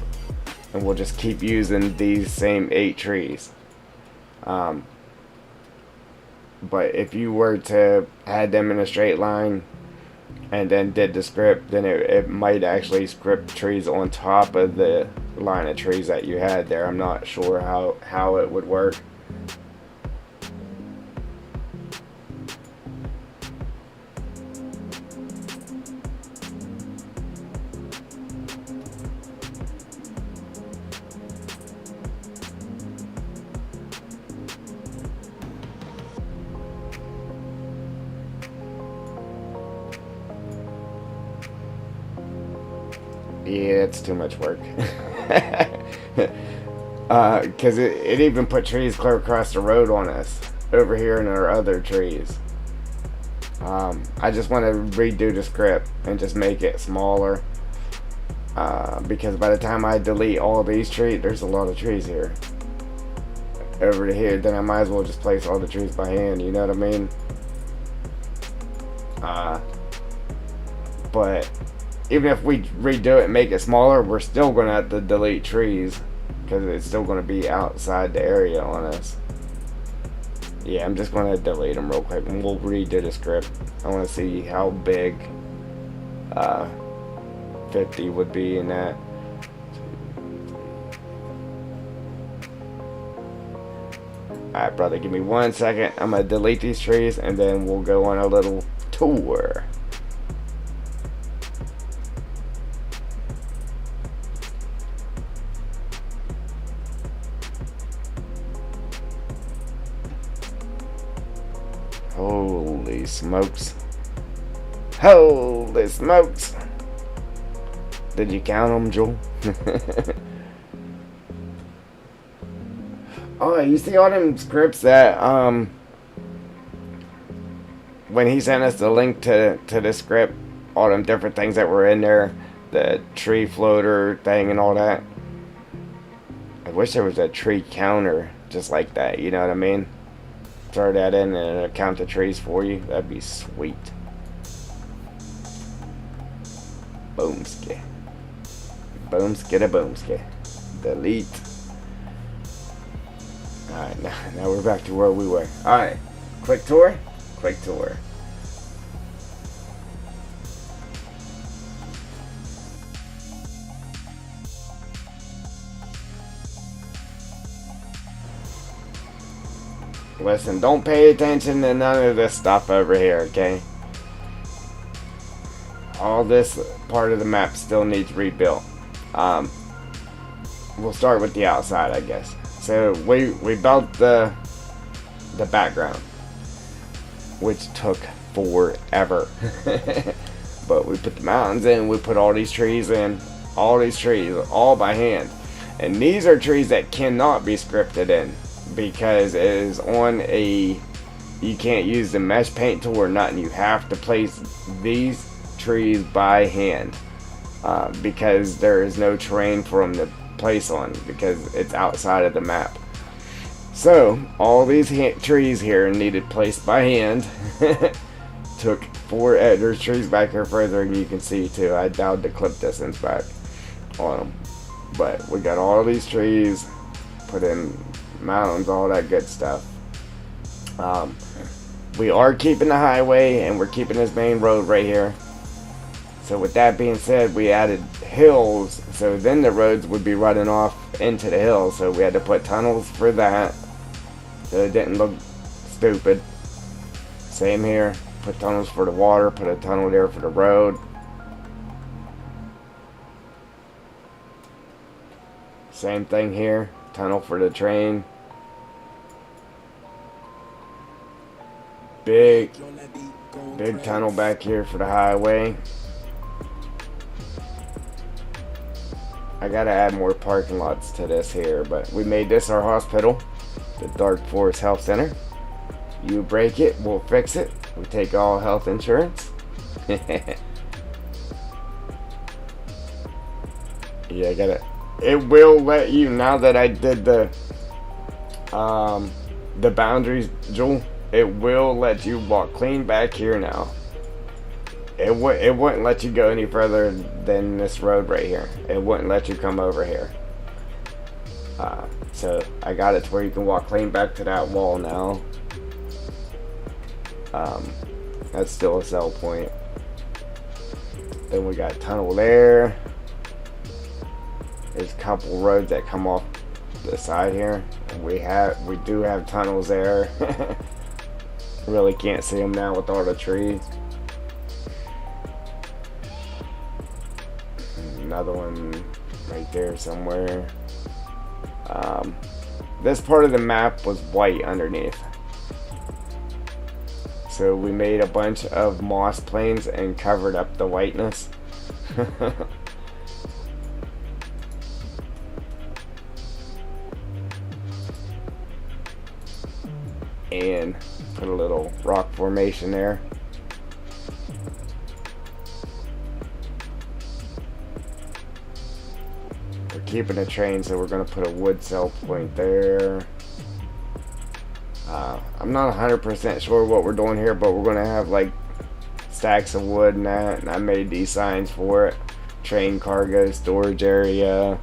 and we'll just keep using these same 8 trees. But if you were to add them in a straight line and then did the script, then it might actually script trees on top of the line of trees that you had there. I'm not sure how it would work. Yeah, it's too much work. Because it even put trees clear across the road on us over here in our other trees. I just want to redo the script and just make it smaller. Because by the time I delete all these trees, there's a lot of trees here. Over to here, then I might as well just place all the trees by hand, you know what I mean? But even if we redo it and make it smaller, we're still going to have to delete trees, because it's still going to be outside the area on us. Yeah, I'm just going to delete them real quick and we'll redo the script. I want to see how big 50 would be in that. Alright, brother, give me 1 second. I'm going to delete these trees and then we'll go on a little tour. Holy smokes. Holy smokes. Did you count them, Joel? Oh, you see all them scripts that, when he sent us the link to the script, all them different things that were in there, the tree floater thing and all that. I wish there was a tree counter just like that, you know what I mean? Throw that in and it'll count the trees for you. That'd be sweet. Boomski. Boomski. Delete. Alright, now we're back to where we were. Alright. Quick tour. Listen, don't pay attention to none of this stuff over here, okay? All this part of the map still needs rebuilt. We'll start with the outside, I guess. So we built the background, which took forever. But we put the mountains in, we put all these trees in, all by hand. And these are trees that cannot be scripted in, because it is on you can't use the mesh paint tool or nothing. You have to place these trees by hand, because there is no terrain for them to place on, because it's outside of the map. So all these trees here needed placed by hand. Took there's trees back here further, and you can see too. I dialed the clip distance back on them, but we got all these trees put in, mountains, all that good stuff. We are keeping the highway and we're keeping this main road right here. So with that being said, we added hills, so then the roads would be running off into the hills, so we had to put tunnels for that so it didn't look stupid. Same here, put tunnels for the water, put a tunnel there for the road. Same thing here, tunnel for the train. big tunnel back here for the highway. I gotta add more parking lots to this here, but we made this our hospital, the Dark Forest Health Center. You break it, we'll fix it. We take all health insurance. Yeah, I gotta. It will let you, now that I did the boundaries, Jewel. It will let you walk clean back here now. It wouldn't let you go any further than this road right here. It wouldn't let you come over here. So I got it to where you can walk clean back to that wall now. That's still a sell point. Then we got a tunnel there. There's a couple roads that come off the side here. And we do have tunnels there. Really can't see them now with all the trees. Another one right there somewhere. This part of the map was white underneath. So we made a bunch of moss plains and covered up the whiteness. And put a little rock formation there. We're keeping a train, so we're going to put a wood cell point there. I'm not 100% sure what we're doing here, but we're going to have like stacks of wood and that, and I made these signs for it. Train cargo storage area.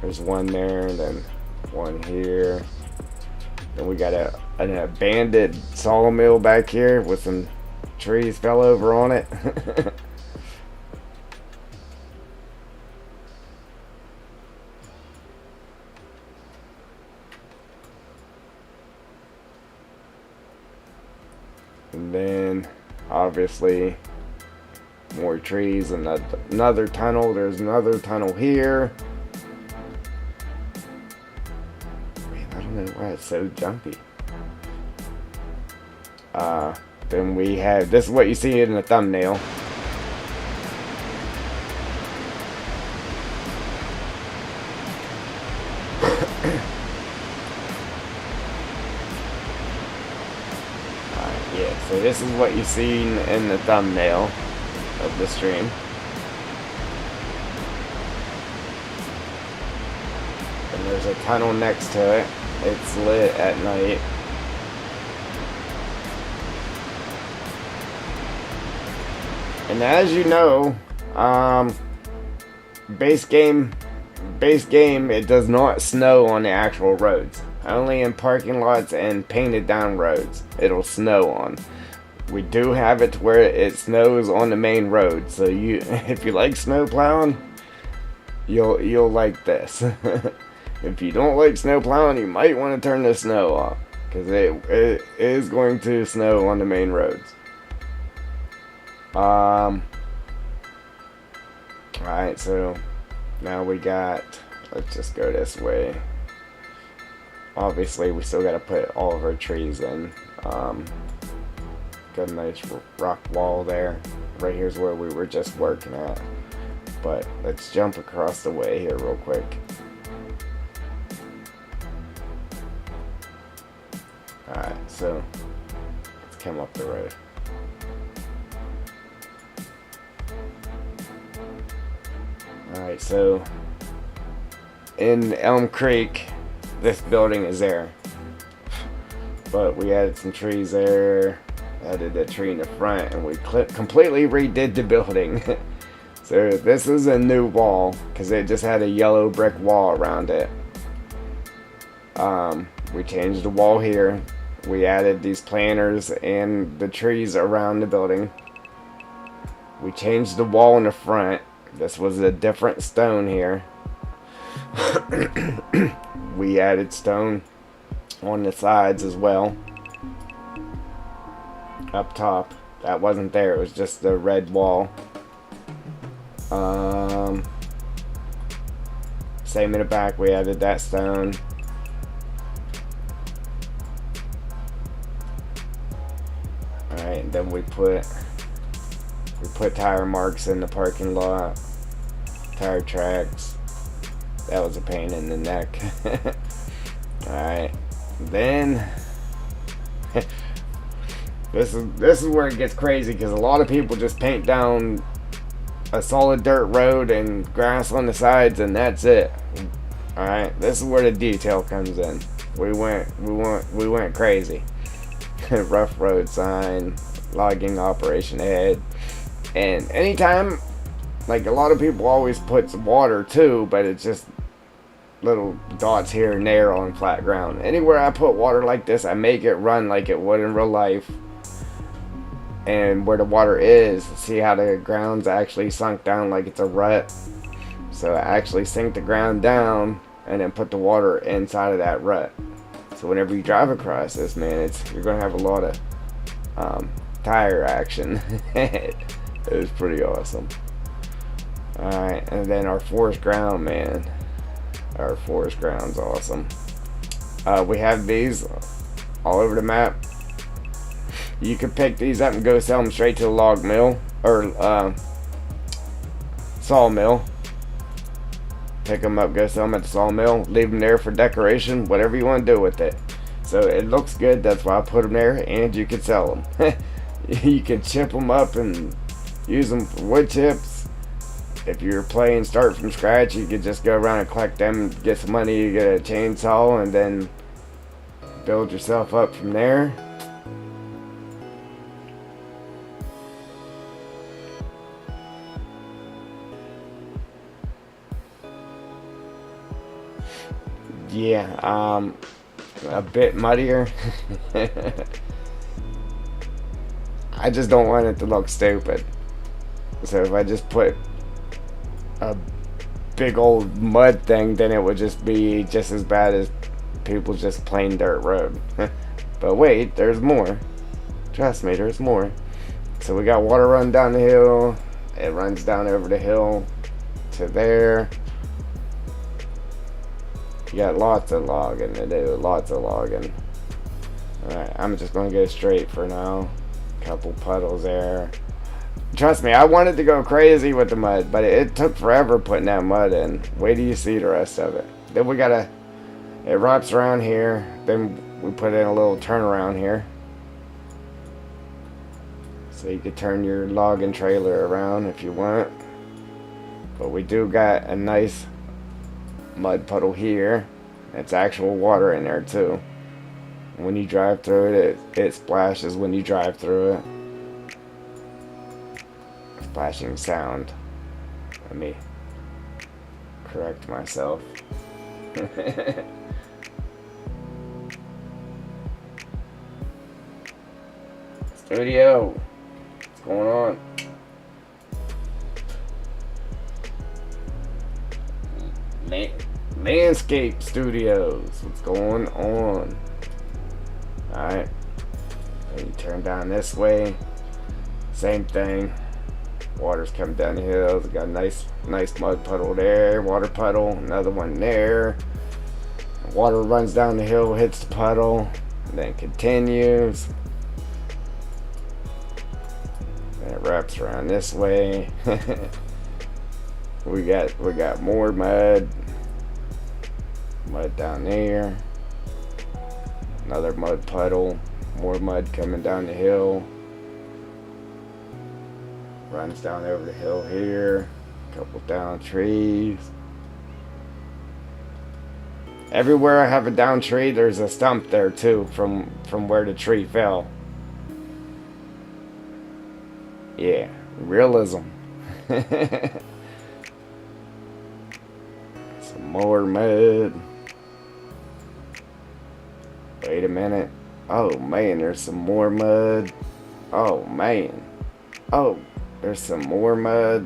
There's one there, and then one here. Then we got an abandoned sawmill back here with some trees fell over on it. And then obviously more trees and another tunnel. There's another tunnel here. I don't know why it's so jumpy. Then we have, this is what you see in the thumbnail. Yeah, so this is what you see in the thumbnail of the stream. And there's a tunnel next to it. It's lit at night. And as you know, base game, it does not snow on the actual roads. Only in parking lots and painted down roads it'll snow on. We do have it to where it snows on the main road. So you, if you like snow plowing, you'll like this. If you don't like snow plowing, you might want to turn the snow off, because it is going to snow on the main roads. Alright, so now we got, let's just go this way. Obviously we still got to put all of our trees in. Got a nice rock wall there. Right here's where we were just working at. But let's jump across the way here real quick. Alright, so let's come up the road. Alright, so in Elm Creek, this building is there. But we added some trees there, added a tree in the front, and we completely redid the building. So this is a new wall, because it just had a yellow brick wall around it. We changed the wall here. We added these planters and the trees around the building. We changed the wall in the front. This was a different stone here. We added stone on the sides as well. Up top, that wasn't there. It was just the red wall. Same in the back. We added that stone. Alright, and then we put tire marks in the parking lot, tire tracks. That was a pain in the neck. Alright, then this is where it gets crazy, because a lot of people just paint down a solid dirt road and grass on the sides and that's it. Alright, this is where the detail comes in. We went crazy. Rough road sign, logging operation ahead. And anytime, like, a lot of people always put some water too, but it's just little dots here and there on flat ground. Anywhere I put water like this, I make it run like it would in real life. And where the water is, see how the ground's actually sunk down like it's a rut. So I actually sink the ground down and then put the water inside of that rut. So whenever you drive across this, man, you're gonna have a lot of tire action. It was pretty awesome. Alright, and then our forest ground, man. Our forest ground's awesome. We have these all over the map. You can pick these up and go sell them straight to the log mill or sawmill. Pick them up, go sell them at the sawmill, leave them there for decoration, whatever you want to do with it. So it looks good, that's why I put them there, and you can sell them. You can chip them up and use them for wood chips. If you're playing start from scratch, you could just go around and collect them, get some money, you get a chainsaw, and then build yourself up from there. Yeah, a bit muddier. I just don't want it to look stupid. So if I just put a big old mud thing, then it would just be just as bad as people's just plain dirt road. But wait, there's more. Trust me, there's more. So we got water running down the hill. It runs down over the hill to there. You got lots of logging to do, lots of logging. Alright, I'm just going to go straight for now. Couple puddles there. Trust me, I wanted to go crazy with the mud, but it took forever putting that mud in. Wait till you see the rest of it. Then we gotta, it wraps around here. Then we put in a little turnaround here. So you could turn your logging trailer around if you want. But we do got a nice mud puddle here. It's actual water in there too. When you drive through it, it splashes when you drive through it. Splashing sound. Let me correct myself. Studio, what's going on? Landscape Studios, what's going on? Alright, and you turn down this way, same thing. Water's coming down the hill. We got a nice mud puddle there, water puddle, another one there. Water runs down the hill, hits the puddle, and then continues. And it wraps around this way. we got more mud down there. Another mud puddle, more mud coming down the hill. Runs down over the hill here. A couple down trees. Everywhere I have a down tree, there's a stump there too, from where the tree fell. Yeah, realism. Some more mud. Wait a minute. Oh man, there's some more mud. Oh man. Oh, there's some more mud.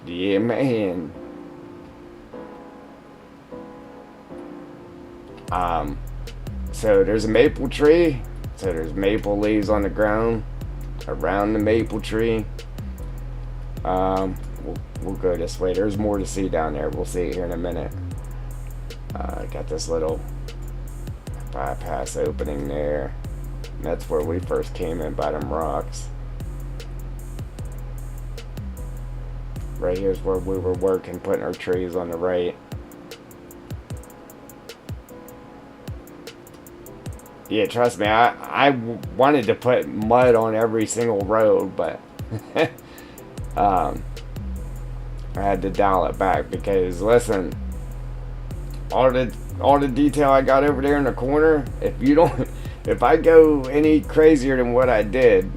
Yeah, man. So there's a maple tree. So there's maple leaves on the ground around the maple tree. We'll go this way. There's more to see down there. We'll see it here in a minute. Got this little bypass opening there. That's where we first came in by them rocks. Right here's where we were working, putting our trees on the right. Yeah, trust me, I wanted to put mud on every single road, but I had to dial it back because, listen, all the detail I got over there in the corner, if I go any crazier than what I did,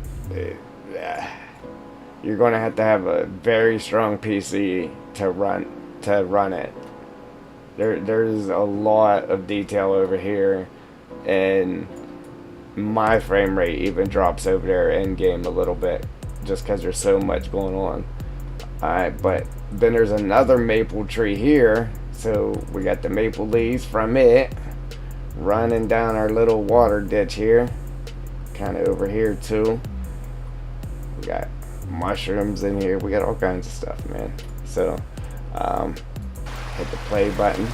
you're going to have a very strong PC to run it. There's a lot of detail over here, and my frame rate even drops over there in game a little bit just because there's so much going on. Alright, but then there's another maple tree here, so we got the maple leaves from it running down our little water ditch here, kind of over here too. We got mushrooms in here, we got all kinds of stuff, man. So hit the play button.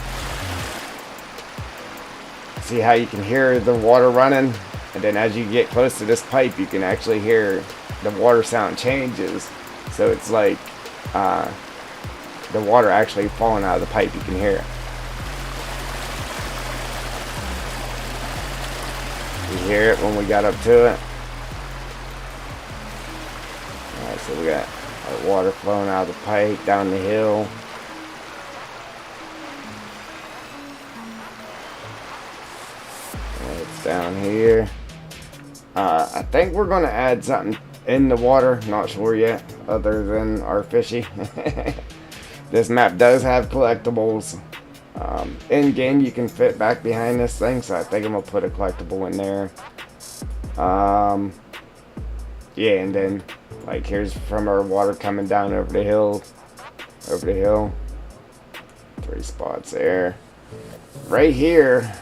See how you can hear the water running, and then as you get close to this pipe you can actually hear the water sound changes. So it's like the water actually falling out of the pipe. You can hear it. You hear it when we got up to it. Alright, so we got our water flowing out of the pipe down the hill. It's down here. I think we're going to add something in the water. Not sure yet, other than our fishy. This map does have collectibles. In game, you can fit back behind this thing, so I think I'm going to put a collectible in there. Yeah, and then, like, here's from our water coming down over the hill. 3 spots there. Right here,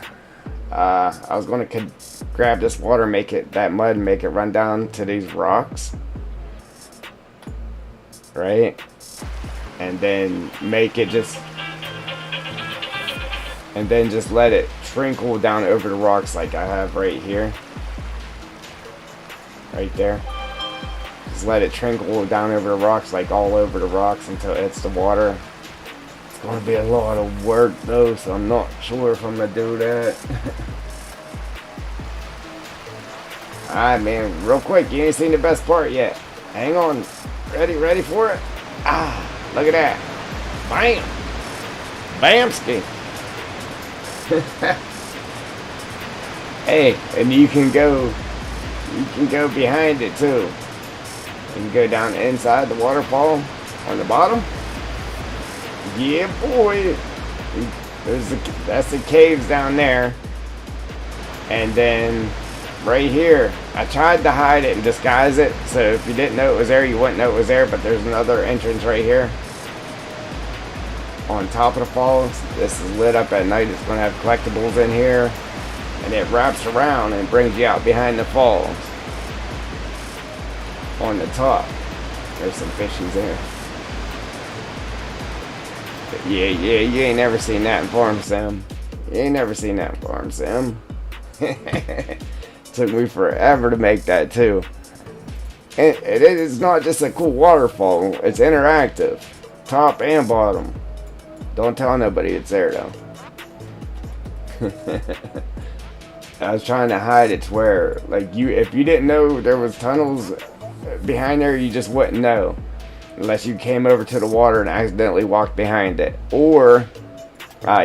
I was going to grab this water, that mud, and make it run down to these rocks. Right? And then just let it trickle down over the rocks like I have right here. Right there. Just let it trickle down over the rocks, like all over the rocks until it hits the water. It's going to be a lot of work though, so I'm not sure if I'm going to do that. Alright, man, real quick, you ain't seen the best part yet. Hang on. Ready for it? Ah, look at that. Bam! Bamski! Hey, and you can go behind it too. You can go down inside the waterfall on the bottom. Yeah, boy. That's the caves down there. And then right here, I tried to hide it and disguise it, so if you didn't know it was there, you wouldn't know it was there, but there's another entrance right here on top of the falls. This is lit up at night. It's going to have collectibles in here, and it wraps around and brings you out behind the falls. On the top, there's some fishies there. But yeah, you ain't never seen that in Farm Sim. Took me forever to make that too. And it is not just a cool waterfall, it's interactive, top and bottom. Don't tell nobody it's there though. I was trying to hide it to where, like, if you didn't know there was tunnels behind there, you just wouldn't know unless you came over to the water and accidentally walked behind it. Or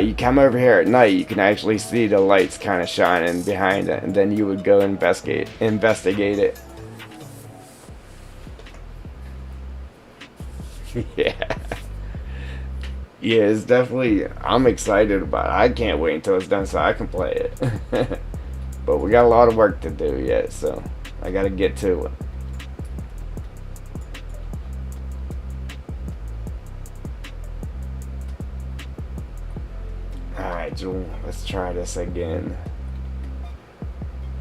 you come over here at night, you can actually see the lights kind of shining behind it, and then you would go investigate it. Yeah. Yeah, it's definitely, I'm excited about it. I can't wait until it's done so I can play it. But we got a lot of work to do yet, so I gotta get to it. Alright, Jewel, let's try this again.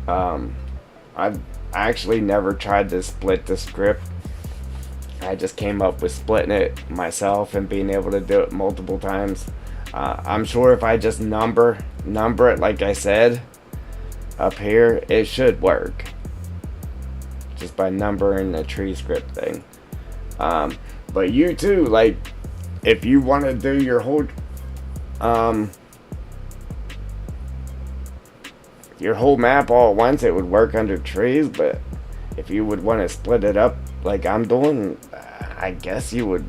I've actually never tried to split the script. I just came up with splitting it myself and being able to do it multiple times. I'm sure if I just number it like I said up here, it should work. Just by numbering the tree script thing. But you too, like, if you want to do your whole map all at once, it would work under trees. But if you would want to split it up like I'm doing, I guess you would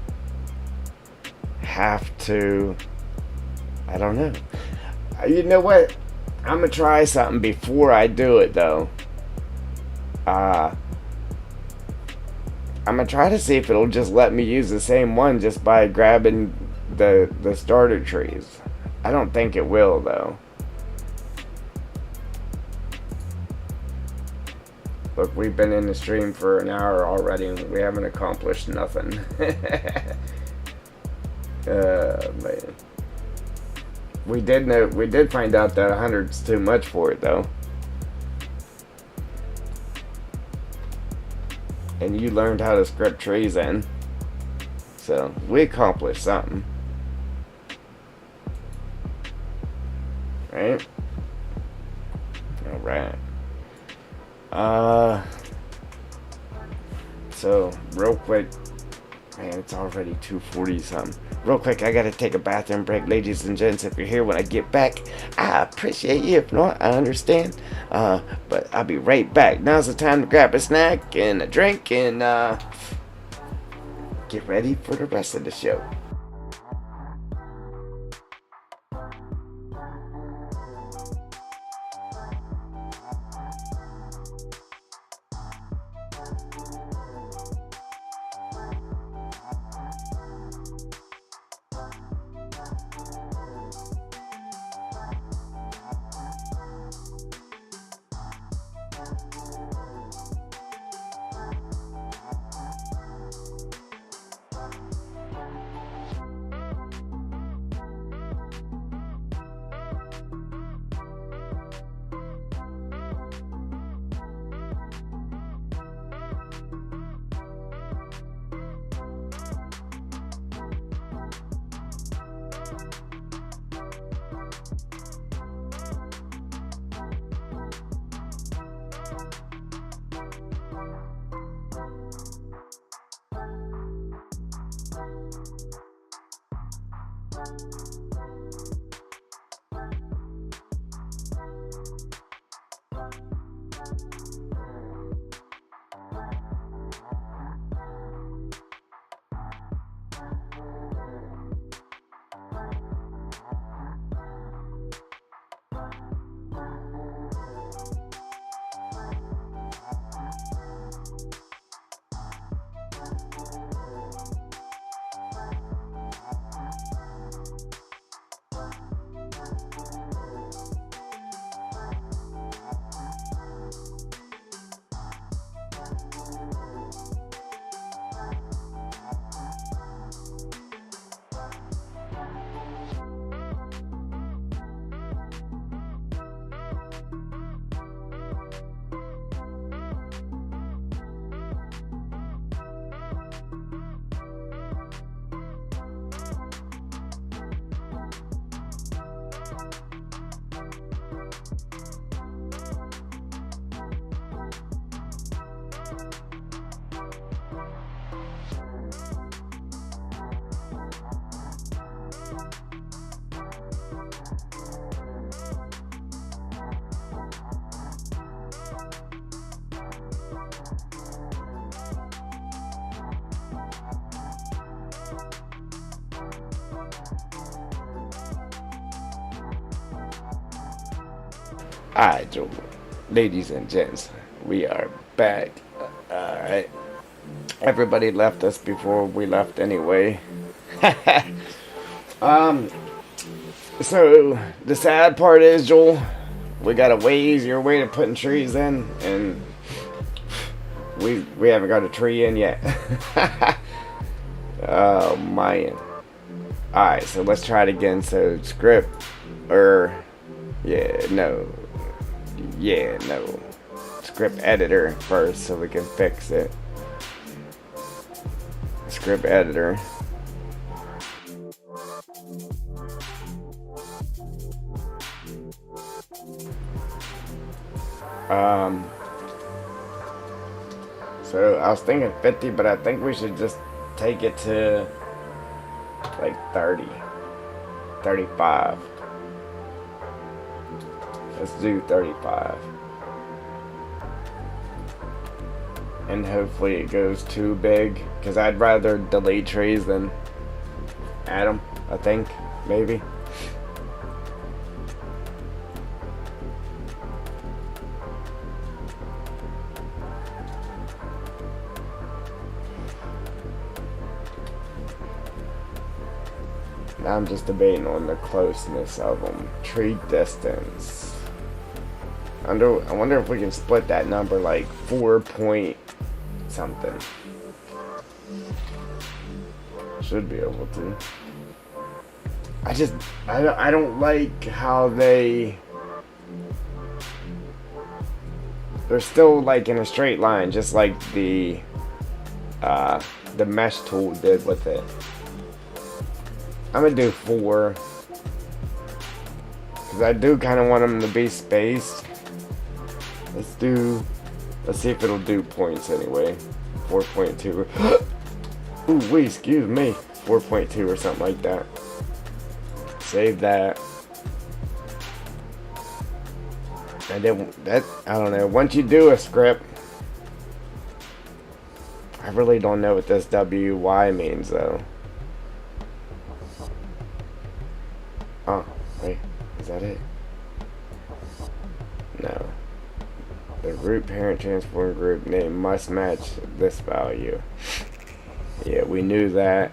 have to, I don't know. You know what? I'm gonna try something before I do it though. I'm gonna try to see if it'll just let me use the same one just by grabbing the starter trees. I don't think it will though. Look, we've been in the stream for an hour already and we haven't accomplished nothing. Man. We did find out that 100's too much for it though. And you learned how to script trees in. So we accomplished something. Right? Alright. So real quick, man, it's already 2:40 something. Real quick, I gotta take a bathroom break, ladies and gents. If you're here when I get back, I appreciate you. If not, I understand. But I'll be right back. Now's the time to grab a snack and a drink and get ready for the rest of the show. Alright, ladies and gents, we are back. Alright. Everybody left us before we left anyway. So the sad part is, Joel, we got a way easier way of putting trees in, and we haven't got a tree in yet. Oh man. Alright, so let's try it again. So script, script editor first so we can fix it. Script editor. Um, so I was thinking 50, but I think we should just take it to like 30, 35. Let's do 35. And hopefully it goes too big, because I'd rather delete trees than add them, I think, maybe. Now I'm just debating on the closeness of them. Tree distance. I wonder if we can split that number like 4 point something. Should be able to. I don't like how they're still like in a straight line, just like the mesh tool did with it. I'm gonna do 4 because I do kind of want them to be spaced. Let's see if it'll do points anyway. 4.2. Ooh, wait, excuse me. 4.2 or something like that. Save that. And then I don't know. Once you do a script, I really don't know what this WY means though. Oh, wait, is that it? No. The root parent transform group name must match this value. Yeah, we knew that.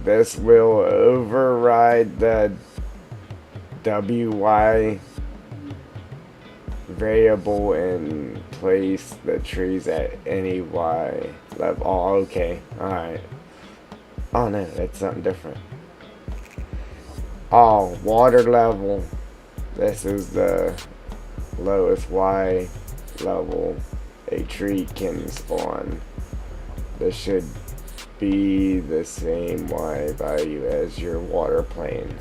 This will override the WY variable and place the trees at any Y level. Oh, okay. Alright. Oh no, that's something different. Oh, water level. This is the lowest Y level a tree can spawn. This should be the same Y value as your water plane.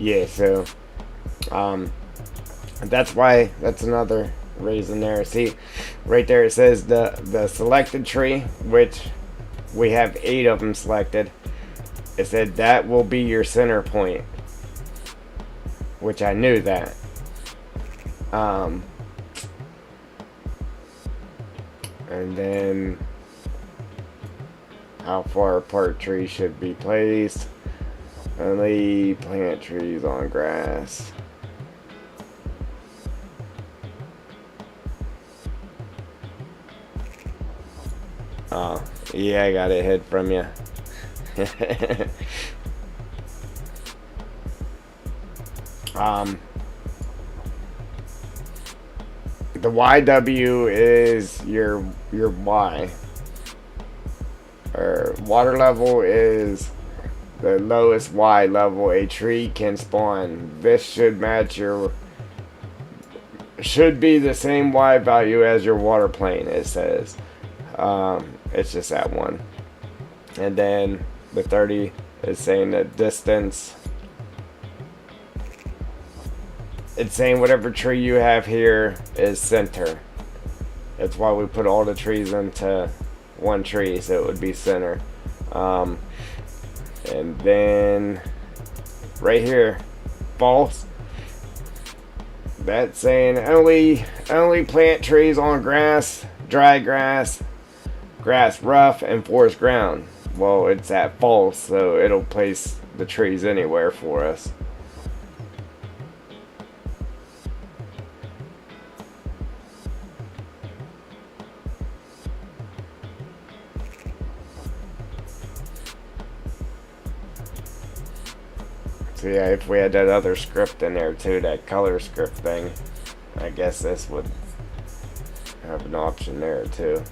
Yeah, so that's another reason there. See, right there it says the selected tree, which we have 8 of them selected. It said that will be your center point, which I knew that. And then how far apart trees should be placed. Only plant trees on grass. Oh, yeah, I got it hid from you. The YW is your Y. Or water level is the lowest Y level a tree can spawn. This should match should be the same Y value as your water plane, it says. It's just that one. And then the 30 is saying the distance. It's saying whatever tree you have here is center. That's why we put all the trees into one tree, so it would be center. And then right here, false. That's saying only plant trees on grass, dry grass, grass rough, and forest ground. Well, it's at false, so it'll place the trees anywhere for us. So yeah, if we had that other script in there too, that color script thing, I guess this would have an option there too.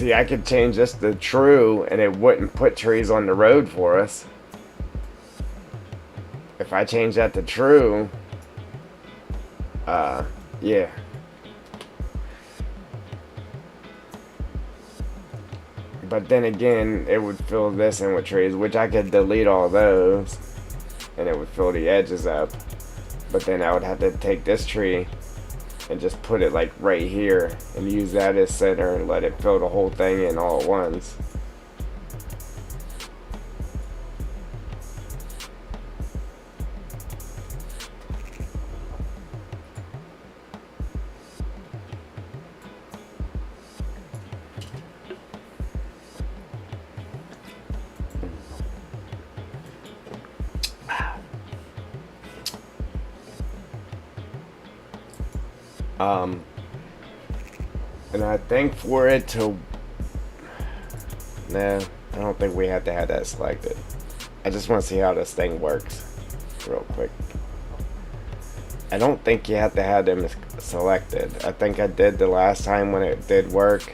See, I could change this to true and it wouldn't put trees on the road for us. If I change that to true, yeah. But then again, it would fill this in with trees, which I could delete all those and it would fill the edges up. But then I would have to take this tree and just put it like right here and use that as center and let it fill the whole thing in all at once. And I think for it to, nah, I don't think we have to have that selected. I just want to see how this thing works real quick. I don't think you have to have them selected. I think I did the last time when it did work.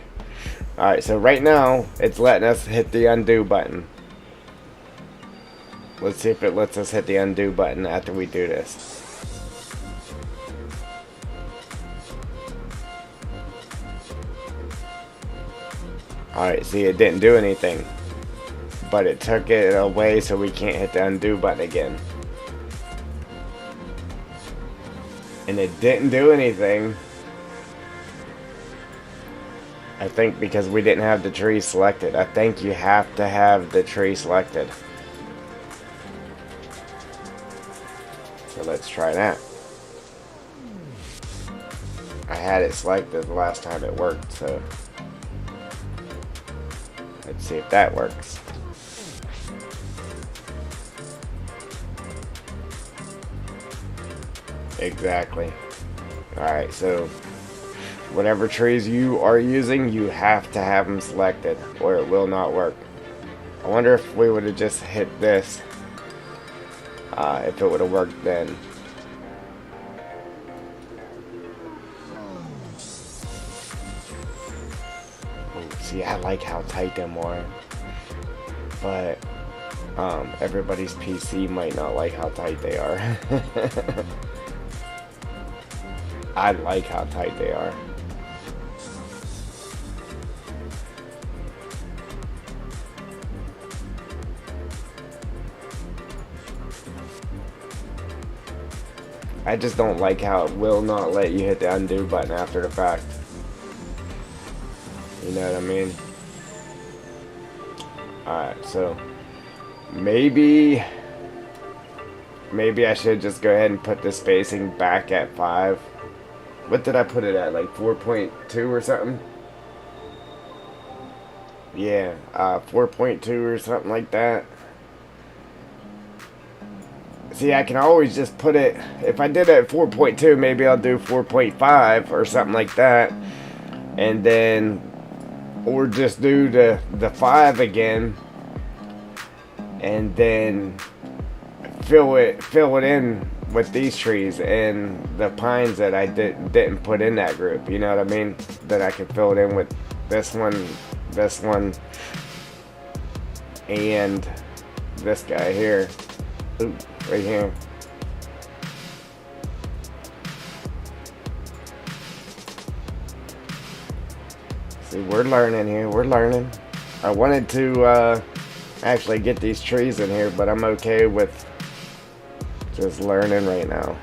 Alright, so right now it's letting us hit the undo button. Let's see if it lets us hit the undo button after we do this. Alright, see, it didn't do anything. But it took it away so we can't hit the undo button again. And it didn't do anything. I think because we didn't have the tree selected. I think you have to have the tree selected. So let's try that. I had it selected the last time it worked, so let's see if that works. Exactly. Alright, so whatever trees you are using, you have to have them selected or it will not work. I wonder if we would have just hit this, if it would have worked then. See, I like how tight them are, but everybody's PC might not like how tight they are. I like how tight they are. I just don't like how it will not let you hit the undo button after the fact. You know what I mean? Alright, so maybe I should just go ahead and put the spacing back at 5. What did I put it at? Like 4.2 or something? Yeah, 4.2 or something like that. See, I can always just put it, if I did it at 4.2, maybe I'll do 4.5 or something like that. And then, or just do the 5 again. And then fill it in with these trees and the pines that I didn't put in that group. You know what I mean? That I could fill it in with this one, and this guy here. Ooh, right here. See, we're learning here. We're learning. I wanted to actually get these trees in here, but I'm okay with just learning right now.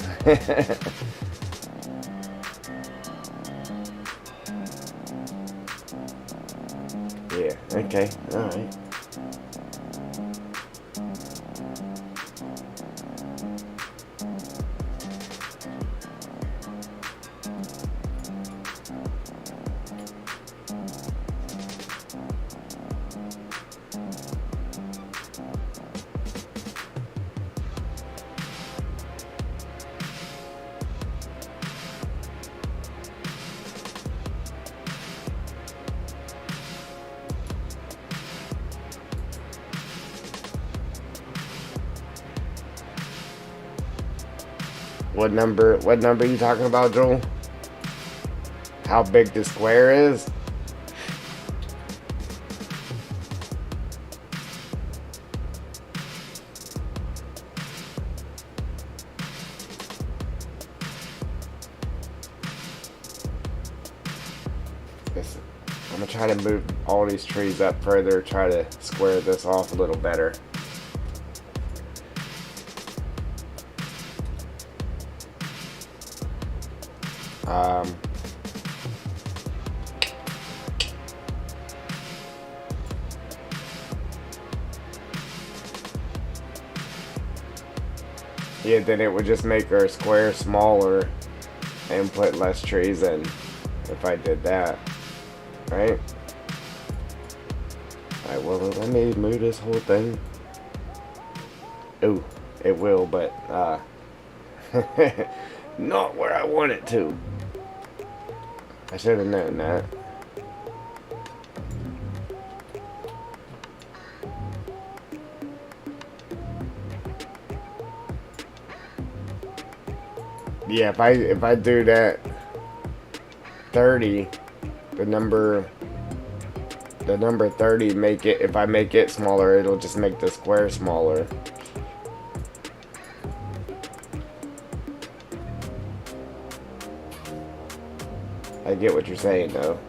Yeah, okay, alright. What number are you talking about, Joel? How big the square is? this, I'm gonna try to move all these trees up further, try to square this off a little better. Yeah, then it would just make our square smaller and put less trees in if I did that, right? Alright, well, let me move this whole thing. Oh, it will, but not where I want it to. I should have known that. Yeah, if I do that 30, the number 30, make it, if I make it smaller, it'll just make the square smaller. I get what you're saying though.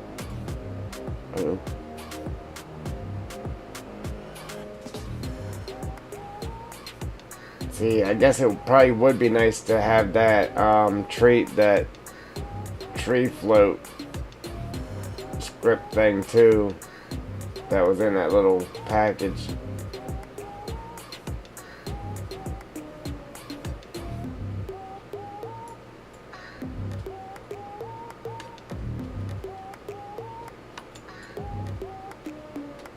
See, I guess it probably would be nice to have that tree float script thing too that was in that little package.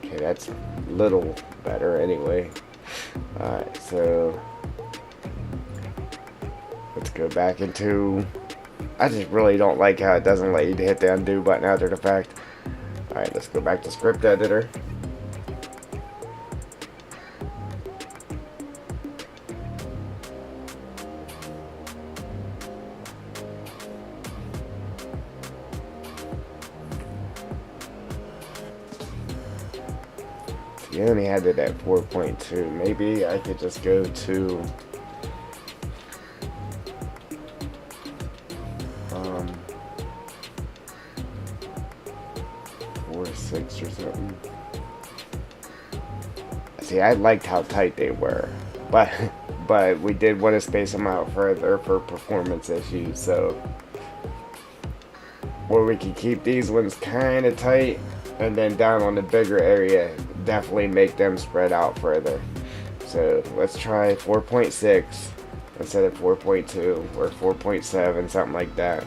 Okay, that's a little better anyway. Alright, so let's go back into... I just really don't like how it doesn't let you hit the undo button after the fact. Alright, let's go back to script editor. You only had it at 4.2. Maybe I could just go to 4.6 or something. See, I liked how tight they were, but we did want to space them out further for performance issues. So, where we can keep these ones kind of tight, and then down on the bigger area, definitely make them spread out further. So let's try 4.6 instead of 4.2 or 4.7, something like that.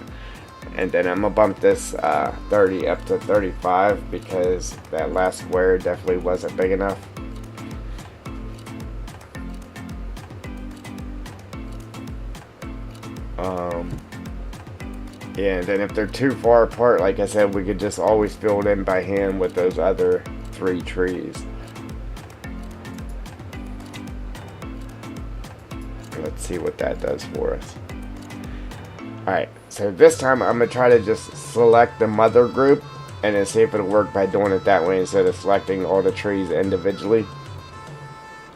And then I'm gonna bump this 30 up to 35 because that last square definitely wasn't big enough. Yeah, and then if they're too far apart, like I said, we could just always fill it in by hand with those other 3 trees. Let's see what that does for us. Alright, so this time I'm going to try to just select the mother group and then see if it'll work by doing it that way instead of selecting all the trees individually.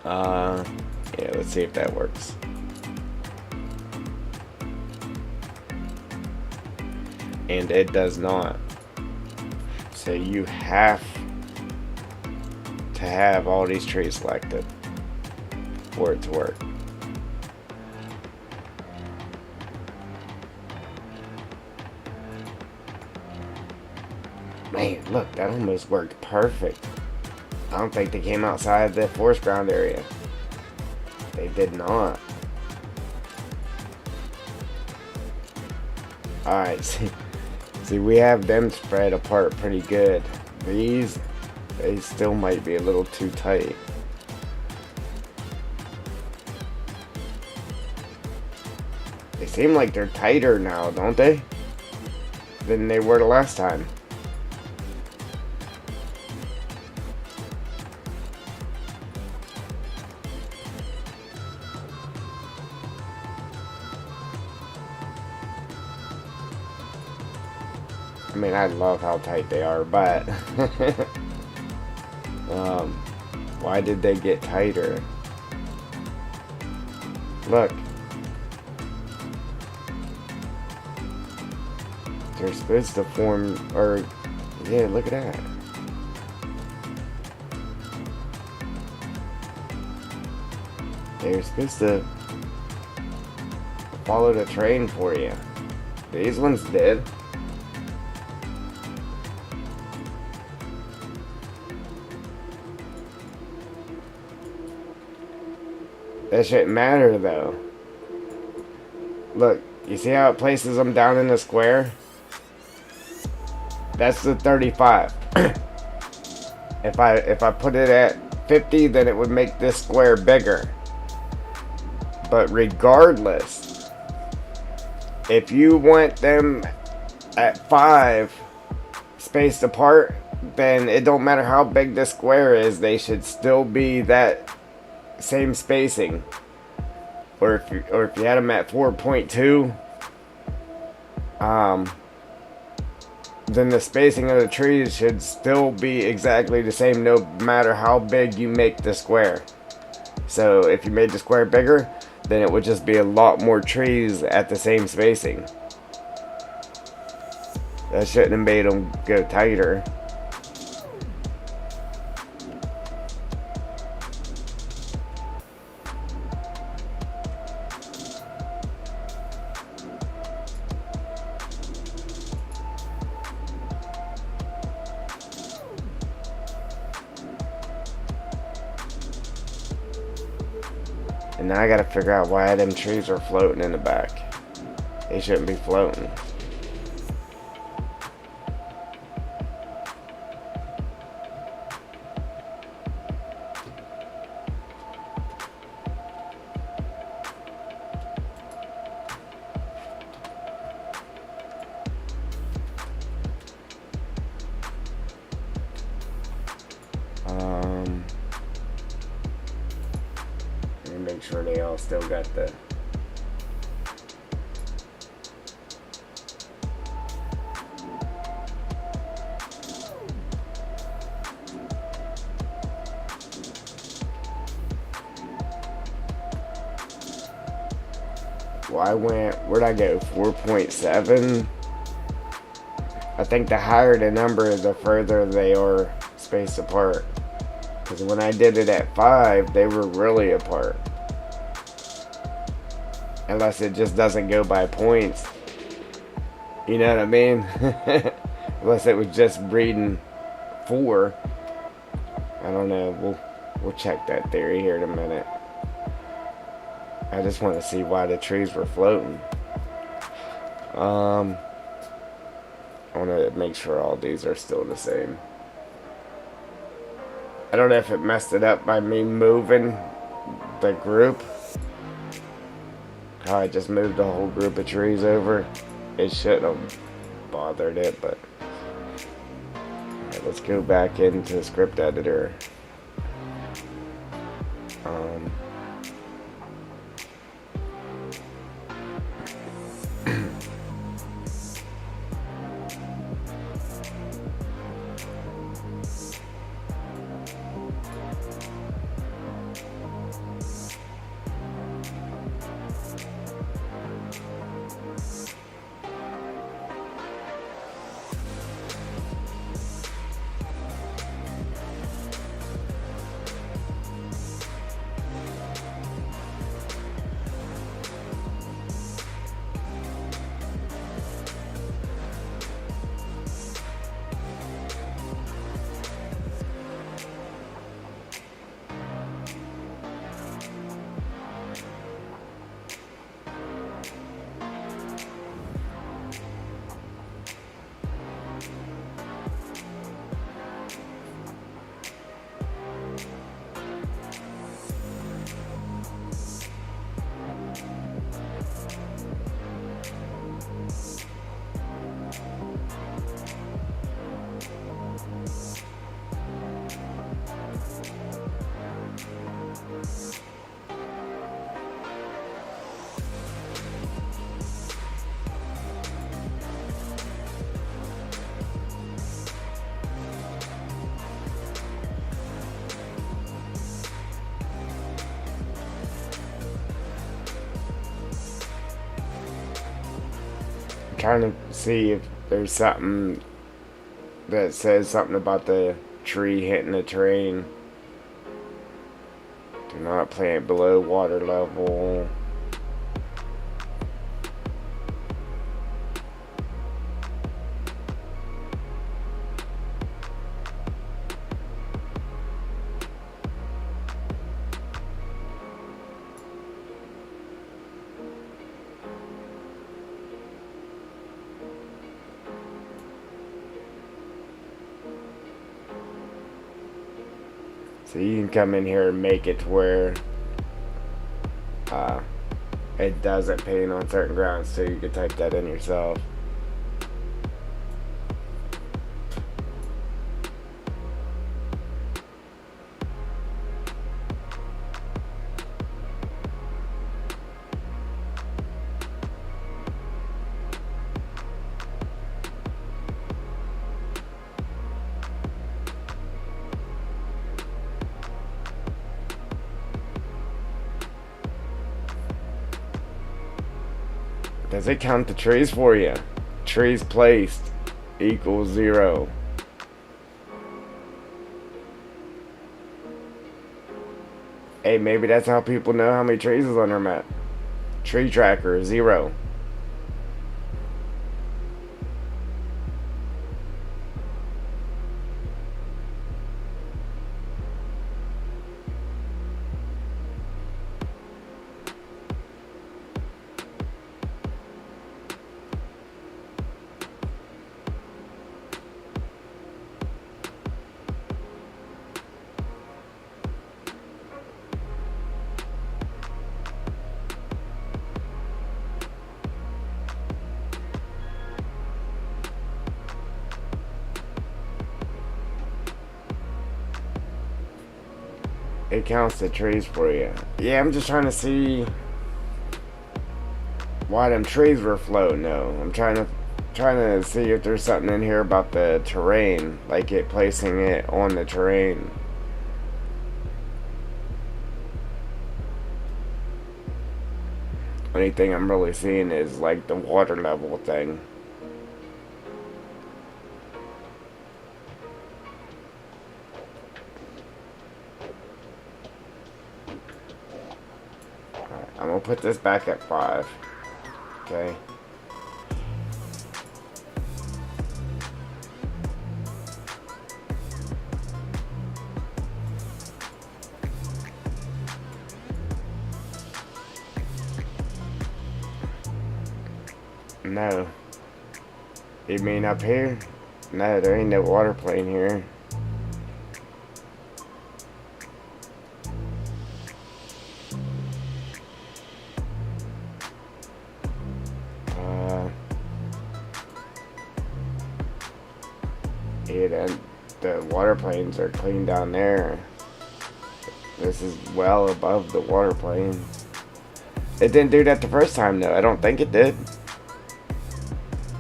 Yeah, let's see if that works. And it does not. So you have to have all these trees selected for it to work. Man, look, that almost worked perfect. I don't think they came outside the forest ground area. They did not. Alright, see, we have them spread apart pretty good. These, they still might be a little too tight. They seem like they're tighter now, don't they? Than they were the last time. I mean, I love how tight they are, but why did they get tighter? Look. They're supposed to form, or Yeah, look at that. They're supposed to follow the train for you. These ones did. That shouldn't matter though. Look, you see how it places them down in the square? That's the 35. If I put it at 50, then it would make this square bigger. But regardless, if you want them at 5 spaced apart, then it don't matter how big the square is, they should still be that same spacing. Or if you had them at 4.2, then the spacing of the trees should still be exactly the same no matter how big you make the square. So if you made the square bigger, then it would just be a lot more trees at the same spacing. That shouldn't have made them go tighter. And now I gotta figure out why them trees are floating in the back. They shouldn't be floating. Make sure they all still got the where'd I go? 4.7. I think the higher the number, the further they are spaced apart. Because when I did it at 5, they were really apart. Unless it just doesn't go by points. You know what I mean? Unless it was just reading 4. I don't know. We'll check that theory here in a minute. I just want to see why the trees were floating. I want to make sure all these are still the same. I don't know if it messed it up by me moving the group. How I just moved a whole group of trees over. It shouldn't have bothered it, but alright, let's go back into script editor. Trying to see if there's something that says something about the tree hitting the terrain. Do not plant below water level. So you can come in here and make it to where it doesn't paint on certain grounds, so you can type that in yourself. Does it count the trees for you? Trees placed equals 0. Hey, maybe that's how people know how many trees is on their map. Tree tracker 0. It counts the trees for you. Yeah, I'm just trying to see why them trees were floating. No, I'm trying to see if there's something in here about the terrain, like it placing it on the terrain. Only thing I'm really seeing is like the water level thing. Alright, I'm gonna put this back at 5. Okay. No. You mean up here? No, there ain't no water plane here. Yeah, the water planes are clean down there. This is well above the water plane. It didn't do that the first time though. I don't think it did.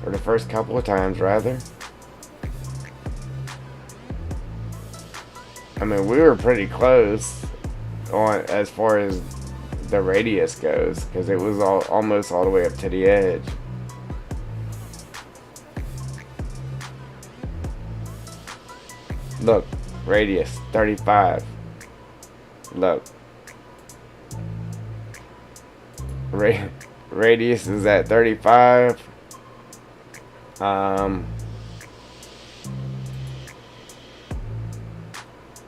Or the first couple of times, rather. I mean, we were pretty close on as far as the radius goes, because it was almost all the way up to the edge. Look, radius 35. Look, radius is at 35.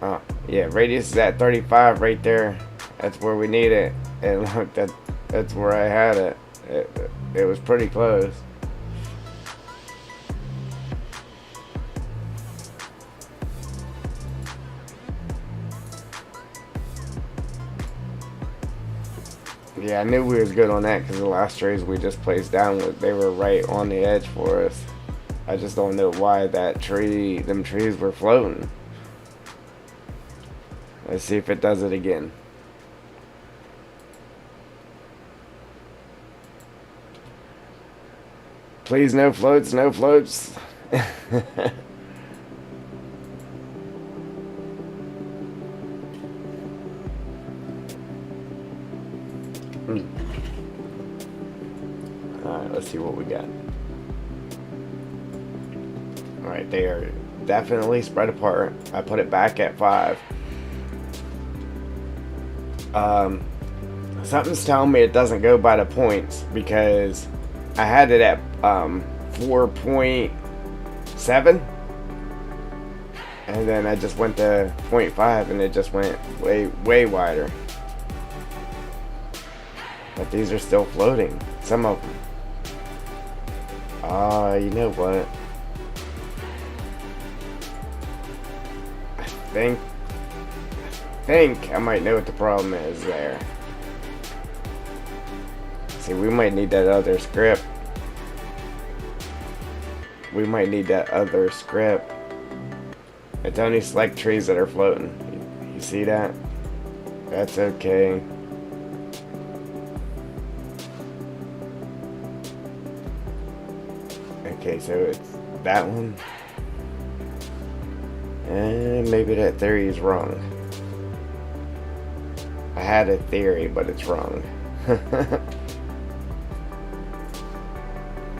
Oh, yeah, radius is at 35 right there. That's where we need it. And look, that's where I had it. It was pretty close. Yeah, I knew we was good on that because the last trees we just placed down, they were right on the edge for us. I just don't know why them trees were floating. Let's see if it does it again. Please, no floats, no floats. Alright, let's see what we got. Alright, they are definitely spread apart. I put it back at 5. Something's telling me it doesn't go by the points because I had it at 4.7, and then I just went to 0.5 and it just went way wider. But these are still floating, some of them. You know what? I think I might know what the problem is there. See, we might need that other script. It's only select trees that are floating. You see that? That's okay. Okay, so it's that one. And maybe that theory is wrong. I had a theory, but it's wrong.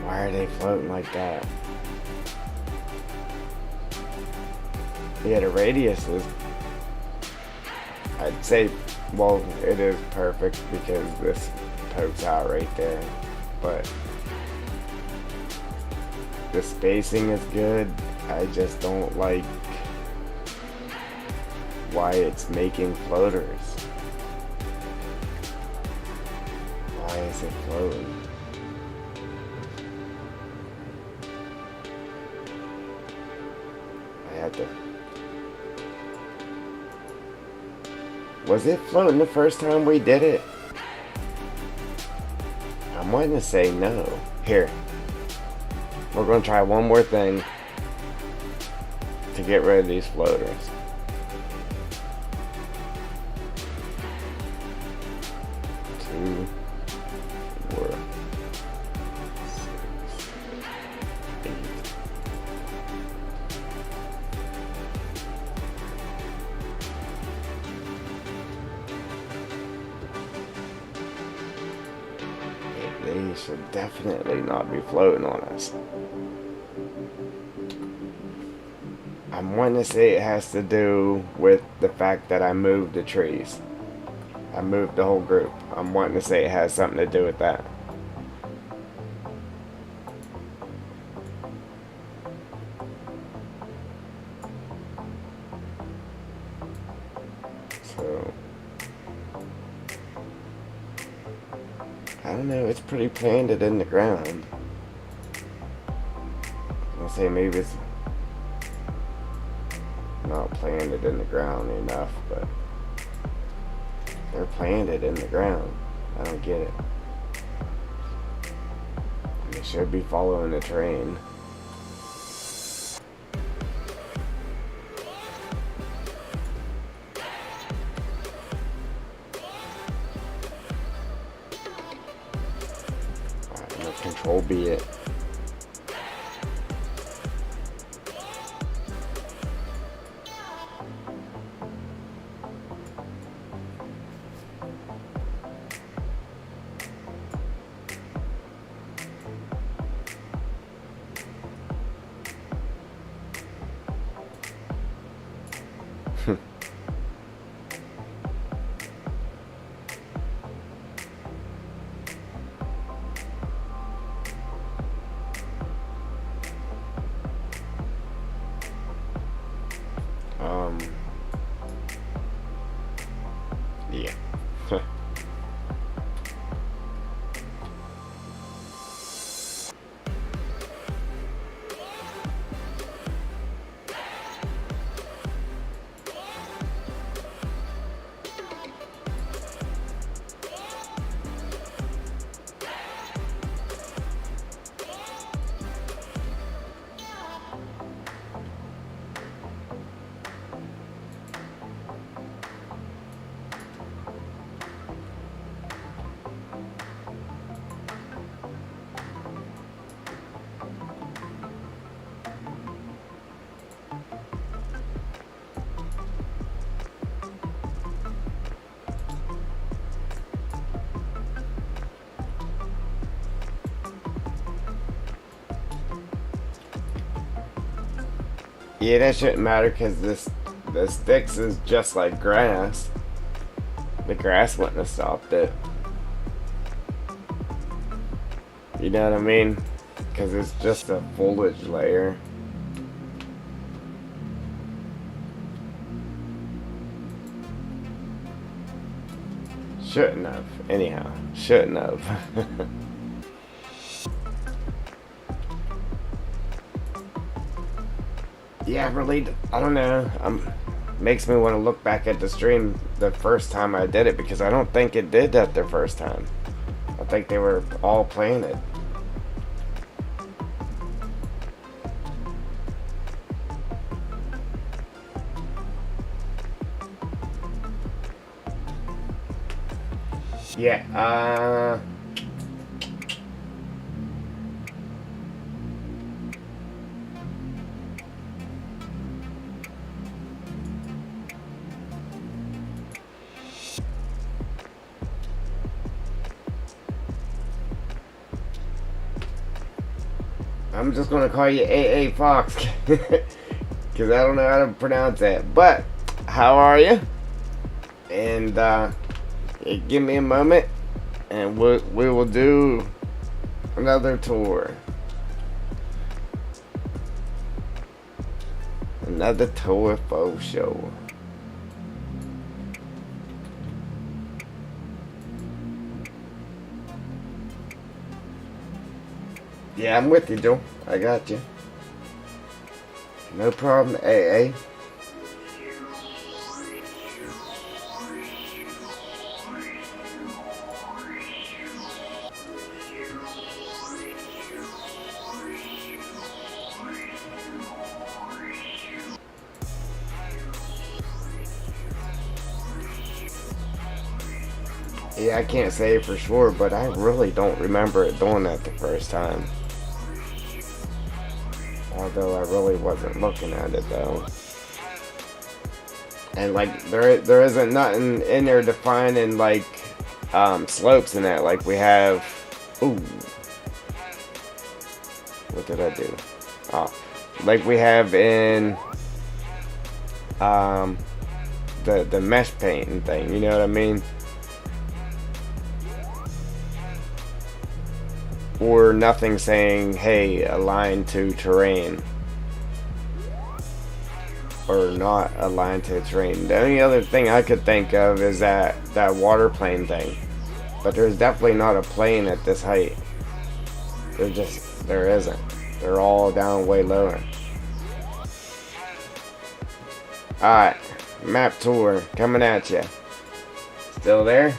Why are they floating like that? Yeah, the radius is, I'd say, well, it is perfect because this pokes out right there. But the spacing is good. I just don't like why it's making floaters. Why is it floating? I had to. Was it floating the first time we did it? I'm wanting to say no. Here. We're going to try one more thing to get rid of these floaters. 2, 4, 6, 8. They should definitely not be floating on us. I'm wanting to say it has to do with the fact that I moved the trees. I moved the whole group. I'm wanting to say it has something to do with that. So, I don't know, it's pretty planted in the ground. I'll say maybe it's not planted in the ground enough, but they're planted in the ground. I don't get it. They should be following the train. Alright, I'm gonna control B it. Yeah. Yeah, that shouldn't matter because the sticks is just like grass. The grass wouldn't have stopped it. You know what I mean? Because it's just a foliage layer. Shouldn't have. Anyhow, shouldn't have. Yeah, really, I don't know. Makes me want to look back at the stream the first time I did it because I don't think it did that the first time. I think they were all playing it. Yeah, I'm just gonna call you AA Fox because I don't know how to pronounce that. But how are you? And give me a moment, and we will do another tour. Another tour faux show. Yeah, I'm with you, Joe. I got you. No problem, AA. Yeah, I can't say for sure, but I really don't remember it doing that the first time. Although I really wasn't looking at it though. And like there isn't nothing in there defining like slopes in that like we have. Ooh. What did I do? Oh. Like we have in the mesh painting thing, you know what I mean? Or nothing saying, hey, align to terrain. Or not aligned to terrain. The only other thing I could think of is that water plane thing. But there's definitely not a plane at this height. There isn't. They're all down way lower. Alright, map tour coming at you. Still there?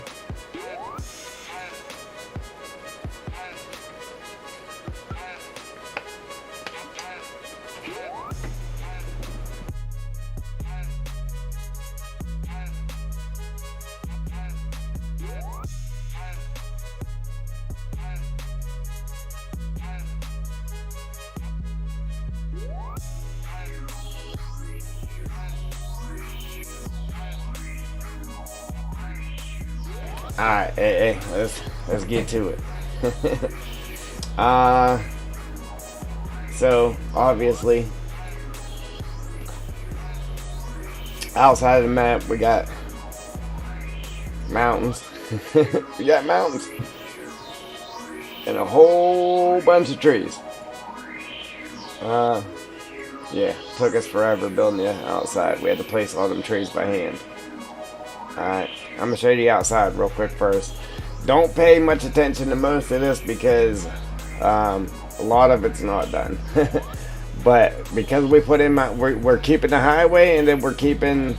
Alright, hey, let's get to it. So obviously outside of the map we got mountains. We got mountains and a whole bunch of trees. Yeah, took us forever building it outside. We had to place all them trees by hand. Alright, I'm going to show you the outside real quick first. Don't pay much attention to most of this because a lot of it's not done. But because we put in we're keeping the highway and then we're keeping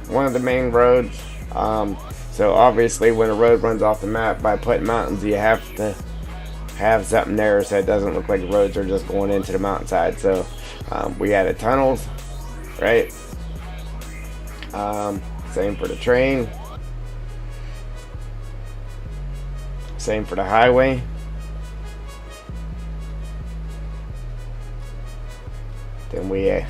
one of the main roads. So obviously when a road runs off the map by putting mountains, you have to have something there so it doesn't look like the roads are just going into the mountainside. So we added tunnels, right? Same for the train. Same for the highway. Then we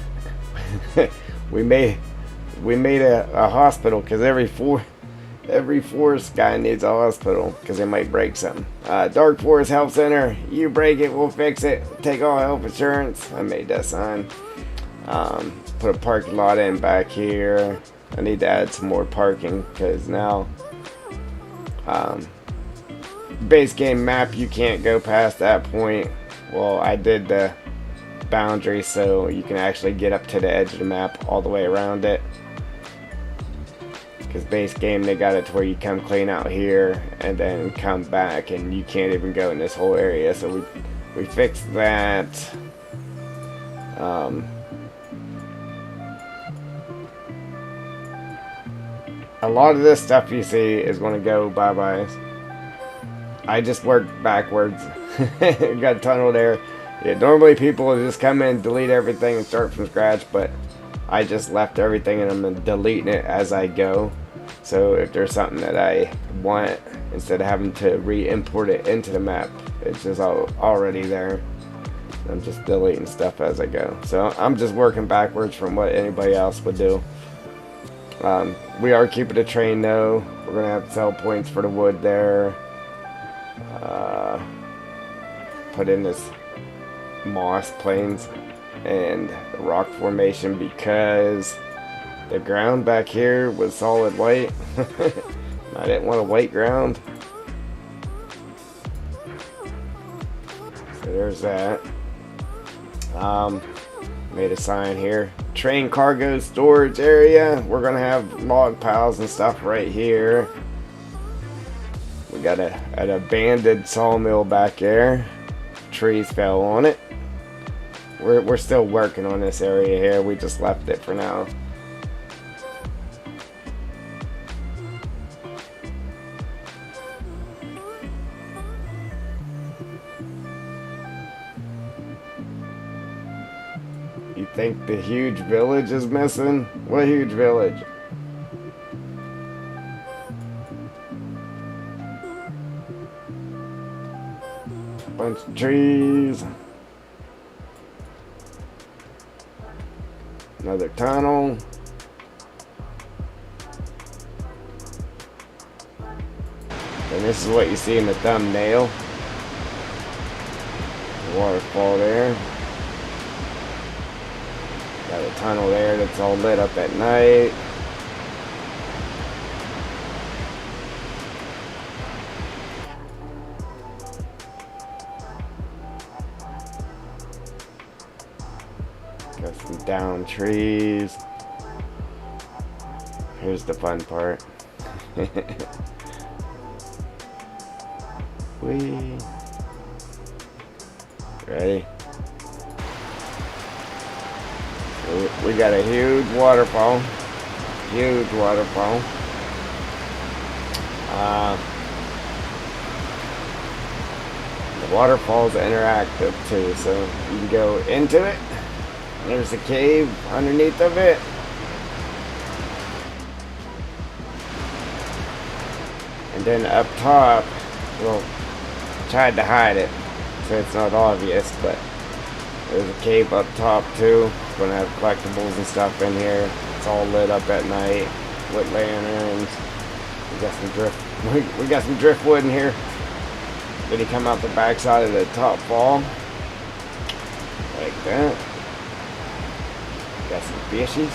made a hospital because every forest guy needs a hospital because they might break something. Dark Forest Health Center. You break it, we'll fix it. Take all health insurance. I made that sign. Put a parking lot in back here. I need to add some more parking because now base game map you can't go past that point. Well, I did the boundary so you can actually get up to the edge of the map all the way around it. Because base game they got it to where you come clean out here and then come back and you can't even go in this whole area. So we fixed that. A lot of this stuff you see is going to go bye-bye. I just worked backwards. Got a tunnel there. Yeah, normally people will just come in, delete everything, and start from scratch, but I just left everything and I'm deleting it as I go. So if there's something that I want, instead of having to re-import it into the map, it's just already there. I'm just deleting stuff as I go. So I'm just working backwards from what anybody else would do. We are keeping the train though. We're gonna have to sell points for the wood there. Put in this moss plains and rock formation because the ground back here was solid white. I didn't want a white ground. So there's that. Made a sign here. Train cargo storage area. We're gonna have log piles and stuff right here. We got an abandoned sawmill back there. Trees fell on it. We're still working on this area here. We just left it for now. You think the huge village is missing? What huge village? Bunch of trees. Another tunnel. And this is what you see in the thumbnail. The waterfall there. Got a tunnel there that's all lit up at night. Got some down trees. Here's the fun part. Ready? We got a huge waterfall. Huge waterfall. The waterfall's interactive too, so you can go into it. There's a cave underneath of it. And then up top, well, tried to hide it so it's not obvious, but there's a cave up top too. It's gonna have collectibles and stuff in here. It's all lit up at night with lanterns. We got some drift. We got some driftwood in here. Then you come out the backside of the top fall, like that. Got some fishies.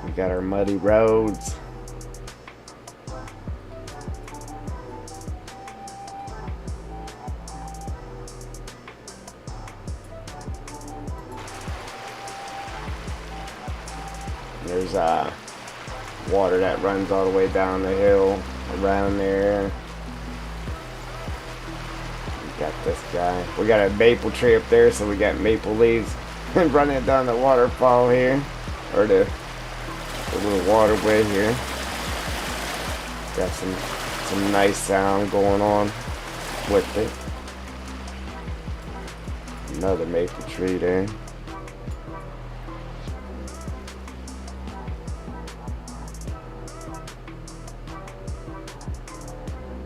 We got our muddy roads. There's water that runs all the way down the hill around there. We got this guy. We got a maple tree up there, so we got maple leaves running down the waterfall here, or the little waterway here. Got some nice sound going on with it. Another maple tree there.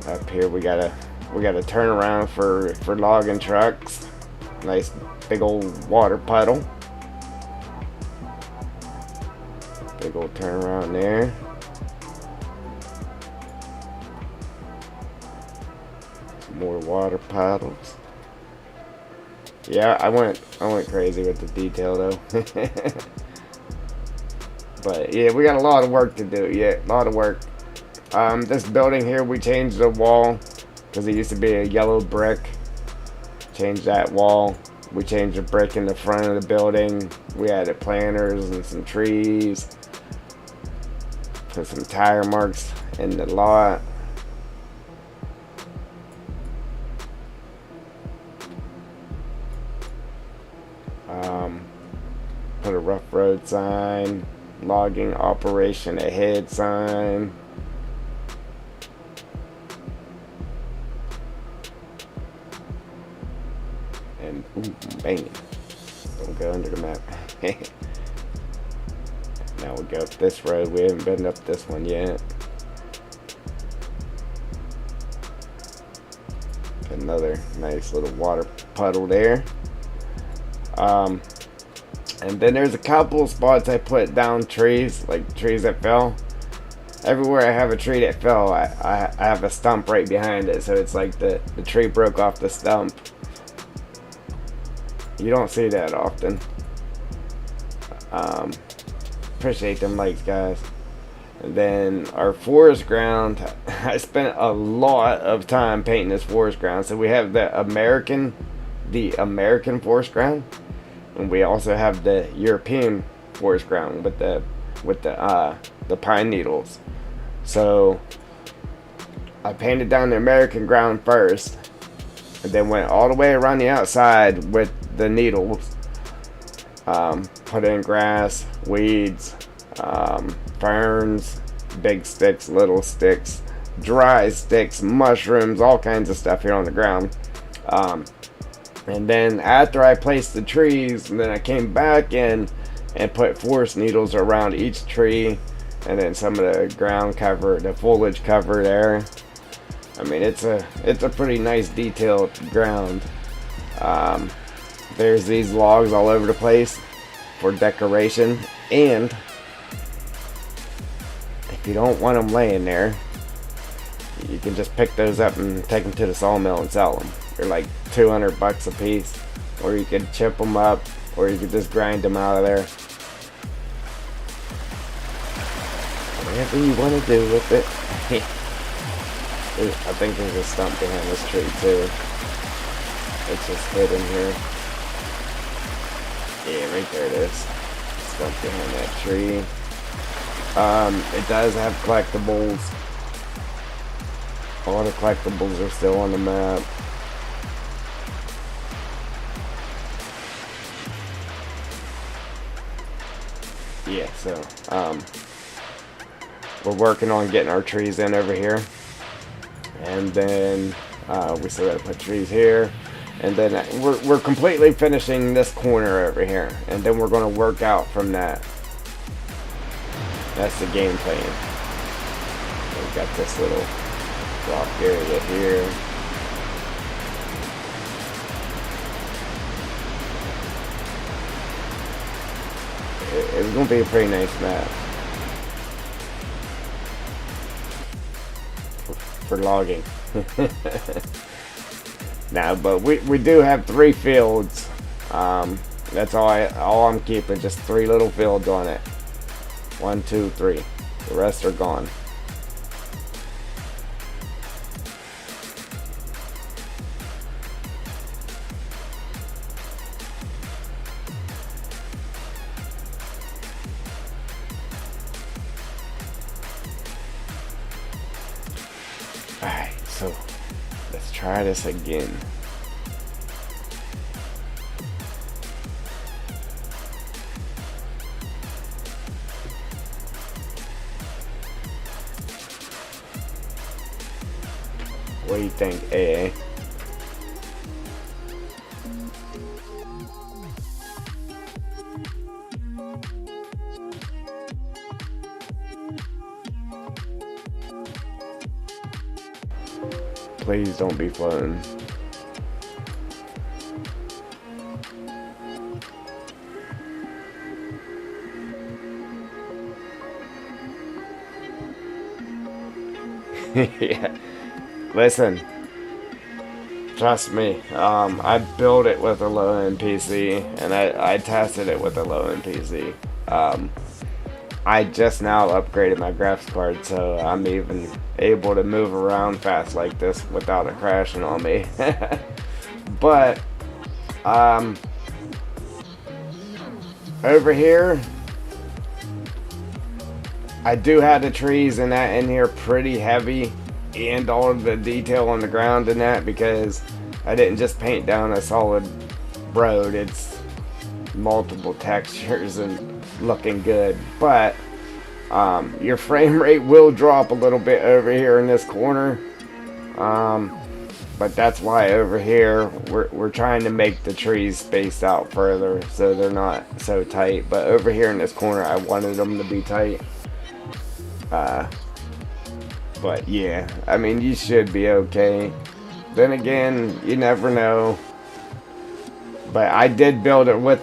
Up here we got a turnaround for logging trucks. Nice big old water puddle. Big old turnaround there. Some more water puddles. Yeah, I went crazy with the detail though. But yeah, we got a lot of work to do. Yeah, a lot of work. This building here, we changed the wall because it used to be a yellow brick. Changed that wall. We changed the brick in the front of the building. We added planters and some trees. Put some tire marks in the lot. Put a rough road sign, logging operation ahead sign. And ooh, bang. Don't go under the map. Now we'll go up this road. We haven't been up this one yet. Another nice little water puddle there. And then there's a couple spots I put down trees, like trees that fell. Everywhere I have a tree that fell, I have a stump right behind it, so it's like the tree broke off the stump. You don't see that often. Appreciate them likes, guys. And then our forest ground, I spent a lot of time painting this forest ground. So we have the American forest ground, and we also have the European forest ground with the pine needles. So I painted down the American ground first, and then went all the way around the outside with the needles. Put in grass, weeds, ferns, big sticks, little sticks, dry sticks, mushrooms, all kinds of stuff here on the ground. And then after I placed the trees, then I came back in and put forest needles around each tree, and then some of the ground cover, the foliage cover there. I mean, it's a pretty nice detailed ground. There's these logs all over the place for decoration, and if you don't want them laying there, you can just pick those up and take them to the sawmill and sell them. They're like $200 a piece, or you could chip them up, or you could just grind them out of there. Whatever you want to do with it. I think there's a stump behind this tree too. It's just hidden here. Yeah, right there it is. Stump behind that tree. It does have collectibles. All the collectibles are still on the map. Yeah, so we're working on getting our trees in over here, and then we still gotta put trees here, and then we're completely finishing this corner over here, and then we're gonna work out from that. That's the game plan. We've got this little rock area here. It's gonna be a pretty nice map for logging. Now, but we do have 3 fields. That's all I'm keeping, just 3 little fields on it. 1, 2, 3. The rest are gone. Alright, so let's try this again. What do you think, AA? Please don't be floating. Yeah. Listen, trust me. I built it with a low-end PC, and I tested it with a low-end PC. I just now upgraded my graphics card, so I'm even able to move around fast like this without it crashing on me. But over here, I do have the trees and that in here pretty heavy, and all of the detail on the ground and that, because I didn't just paint down a solid road. It's multiple textures and looking good. But your frame rate will drop a little bit over here in this corner. But that's why over here we're trying to make the trees spaced out further so they're not so tight. But over here in this corner, I wanted them to be tight. But yeah, I mean, you should be okay. Then again, you never know. But I did build it with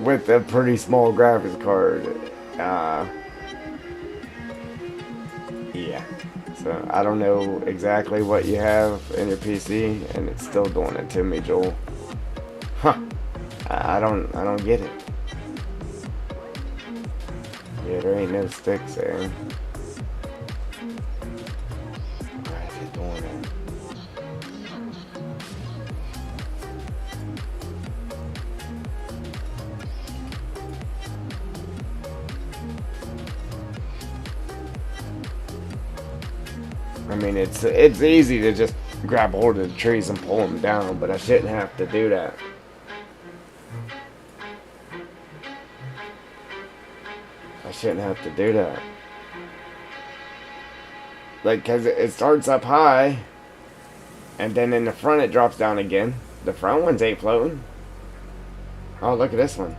with a pretty small graphics card. Yeah. So I don't know exactly what you have in your PC, and it's still doing it to me, Joel. Huh. I don't get it. Yeah, there ain't no sticks there. Why is it doing it? I mean, it's easy to just grab hold of the trees and pull them down, but I shouldn't have to do that. I shouldn't have to do that. Like, because it starts up high, and then in the front it drops down again. The front ones ain't floating. Oh, look at this one.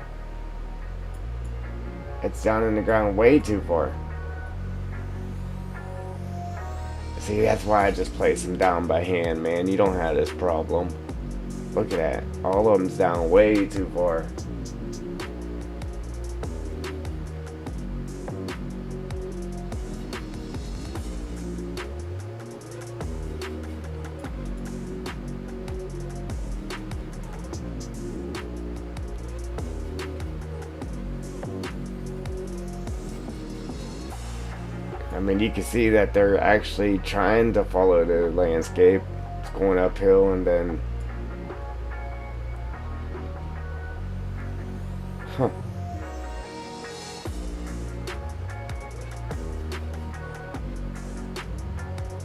It's down in the ground way too far. See, that's why I just place them down by hand, man. You don't have this problem. Look at that. All of them's down way too far. I mean, you can see that they're actually trying to follow the landscape. It's going uphill and then... Huh.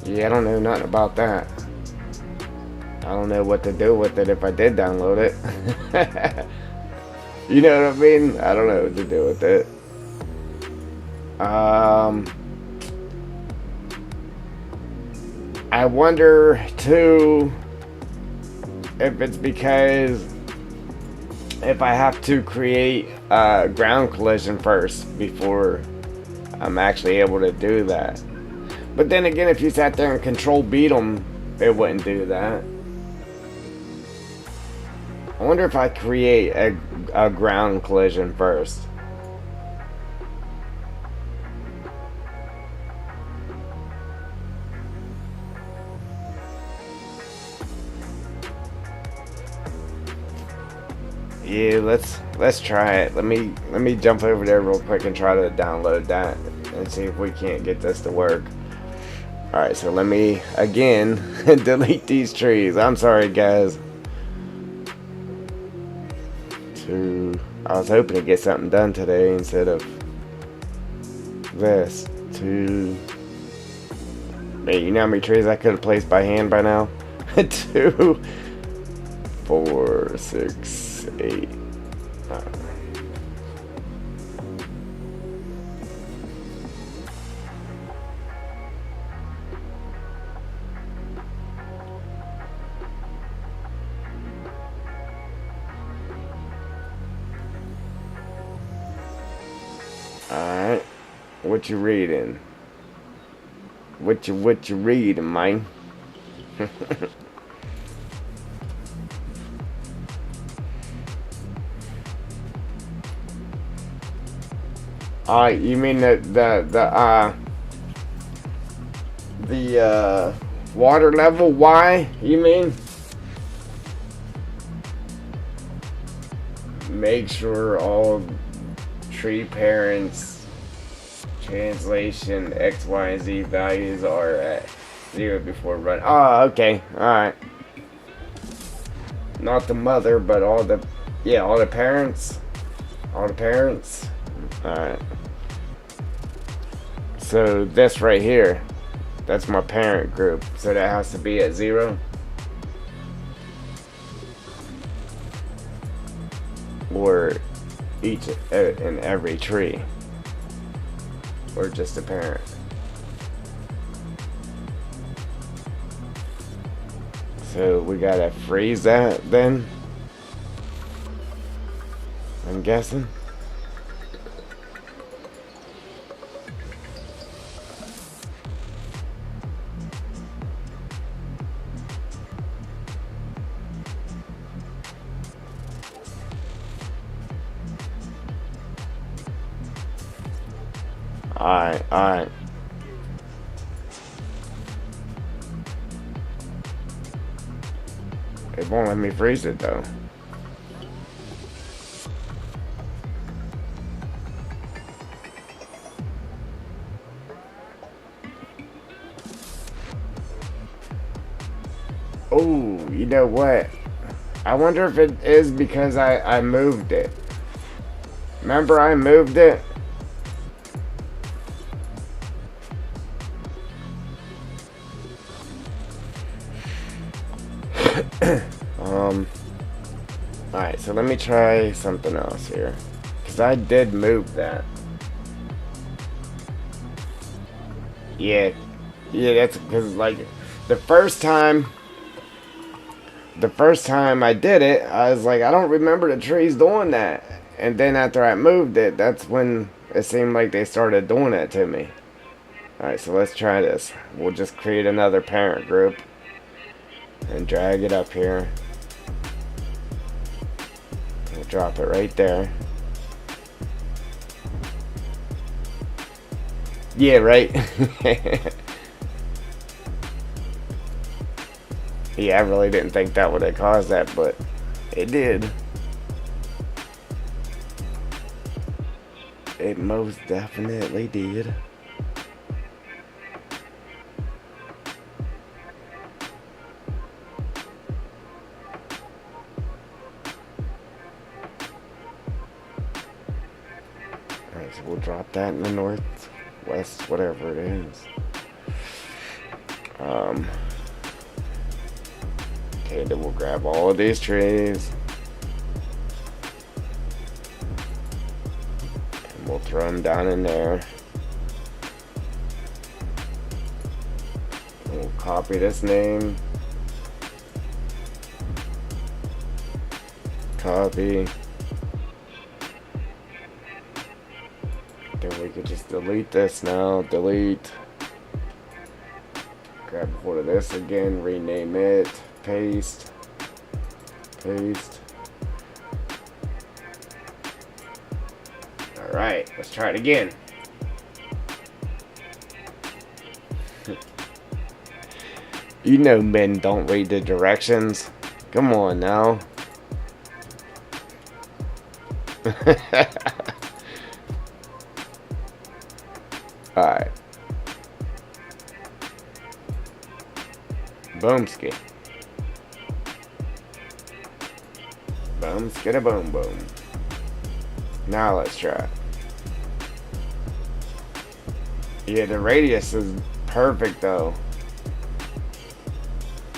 Yeah, I don't know nothing about that. I don't know what to do with it if I did download it. You know what I mean? I don't know what to do with it. I wonder too if it's because if I have to create a ground collision first before I'm actually able to do that. But then again, if you sat there and control beat them, it wouldn't do that. I wonder if I create a ground collision first. Yeah, let's try it. Let me jump over there real quick and try to download that and see if we can't get this to work. Alright, so let me again delete these trees. I'm sorry, guys. I was hoping to get something done today instead of this. Man, you know how many trees I could have placed by hand by now? 2, 4, 6, 8. Alright. What you reading? What you reading, man? You mean the the water level. Why, you mean? Make sure all tree parents translation X, Y, and Z values are at 0 before run. Oh, okay. Alright. Not the mother, but all the, yeah, all the parents. All the parents. Alright. So this right here, that's my parent group. So that has to be at 0. Or each and every tree. Or just a parent. So we gotta freeze that then, I'm guessing. Alright. It won't let me freeze it though. Oh, you know what? I wonder if it is because I moved it. Remember I moved it? Alright, so let me try something else here. Because I did move that. Yeah, that's because, like, the first time I did it, I was like, I don't remember the trees doing that. And then after I moved it, that's when it seemed like they started doing it to me. Alright, so let's try this. We'll just create another parent group. And drag it up here. We'll drop it right there. Yeah, right? Yeah, I really didn't think that would have caused that, but it did. It most definitely did. Alright, so we'll drop that in the northwest, whatever it is. Okay, then we'll grab all of these trees. And we'll throw them down in there. And we'll copy this name. Copy. Then we could just delete this now. Delete. Grab hold of this again. Rename it. Paste. Paste. Alright, let's try it again. You know men don't read the directions. Come on now. Alright. Boomski. Boom, skidda boom boom. Now let's try. Yeah, the radius is perfect though.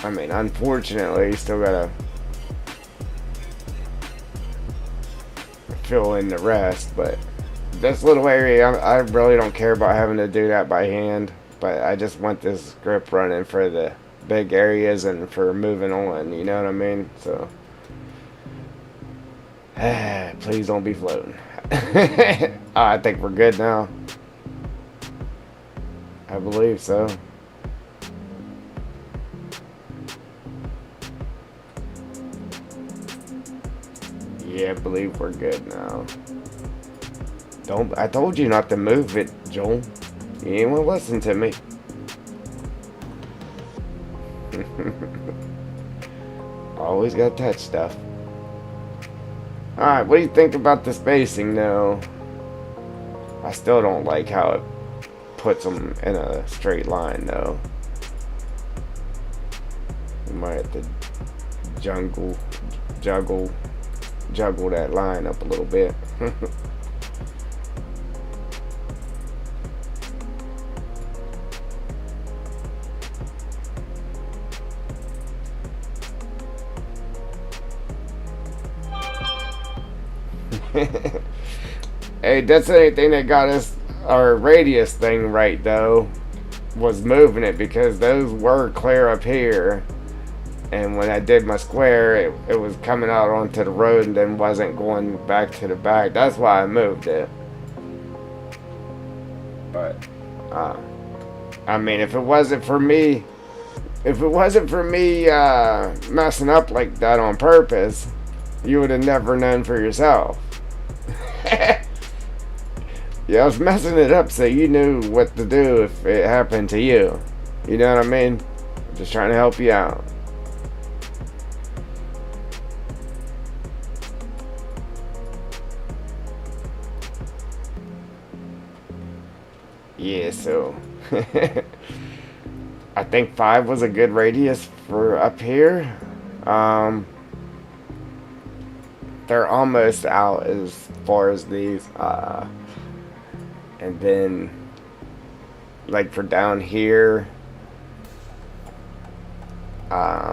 I mean, unfortunately, you still gotta fill in the rest, but this little area, I really don't care about having to do that by hand, but I just want this grip running for the big areas and for moving on, you know what I mean? So please don't be floating. I think we're good now. I believe so. Yeah, I believe we're good now. I told you not to move it, Joel. You ain't want to listen to me. Always gotta touch stuff. Alright, what do you think about the spacing though? I still don't like how it puts them in a straight line though. We might have to juggle that line up a little bit. Hey, that's the only thing that got us our radius thing right though, was moving it, because those were clear up here, and when I did my square it was coming out onto the road and then wasn't going back to the back. That's why I moved it. But I mean, if it wasn't for me messing up like that on purpose, you would have never known for yourself. Yeah, I was messing it up so you knew what to do if it happened to you. You know what I mean? I'm just trying to help you out. Yeah, so I think 5 was a good radius for up here. They're almost out as far as these. And then, like for down here,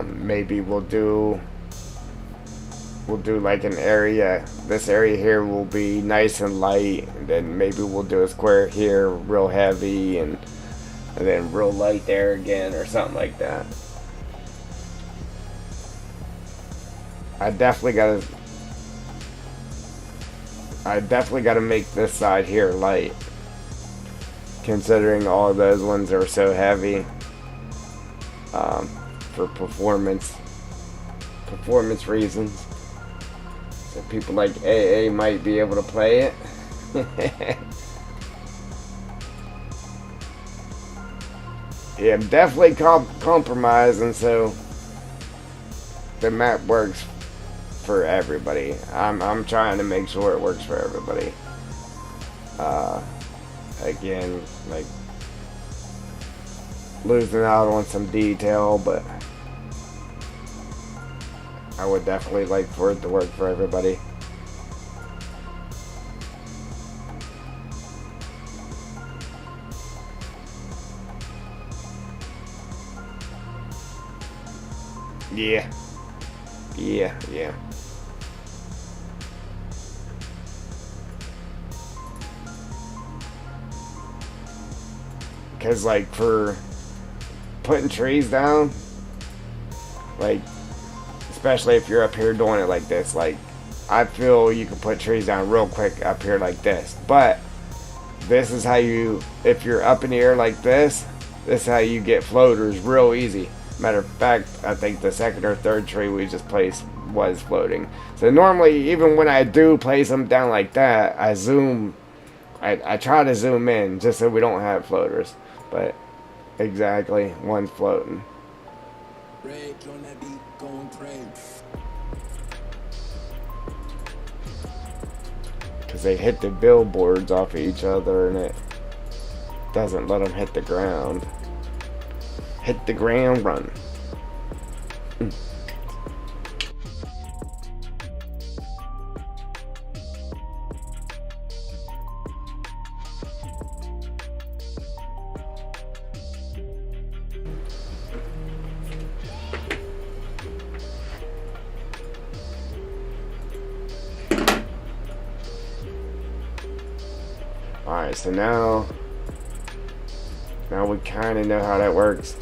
maybe we'll do like an area. This area here will be nice and light, and then maybe we'll do a square here, real heavy, and then real light there again, or something like that. I definitely gotta make this side here light, considering all of those ones are so heavy, for performance reasons. So people like AA might be able to play it. Yeah, I'm definitely compromising so the map works for everybody. I'm trying to make sure it works for everybody. Again, like losing out on some detail, but I would definitely like for it to work for everybody. Yeah. Because like for putting trees down, like especially if you're up here doing it like this, like I feel you can put trees down real quick up here like this. But this is how you, if you're up in the air like this is how you get floaters real easy. Matter of fact, I think the second or third tree we just placed was floating. So normally, even when I do place them down like that, I try to zoom in just so we don't have floaters. But exactly, one's floating. Because they hit the billboards off of each other and it doesn't let them hit the ground. Hit the ground, run. Alright, so now we kind of know how that works.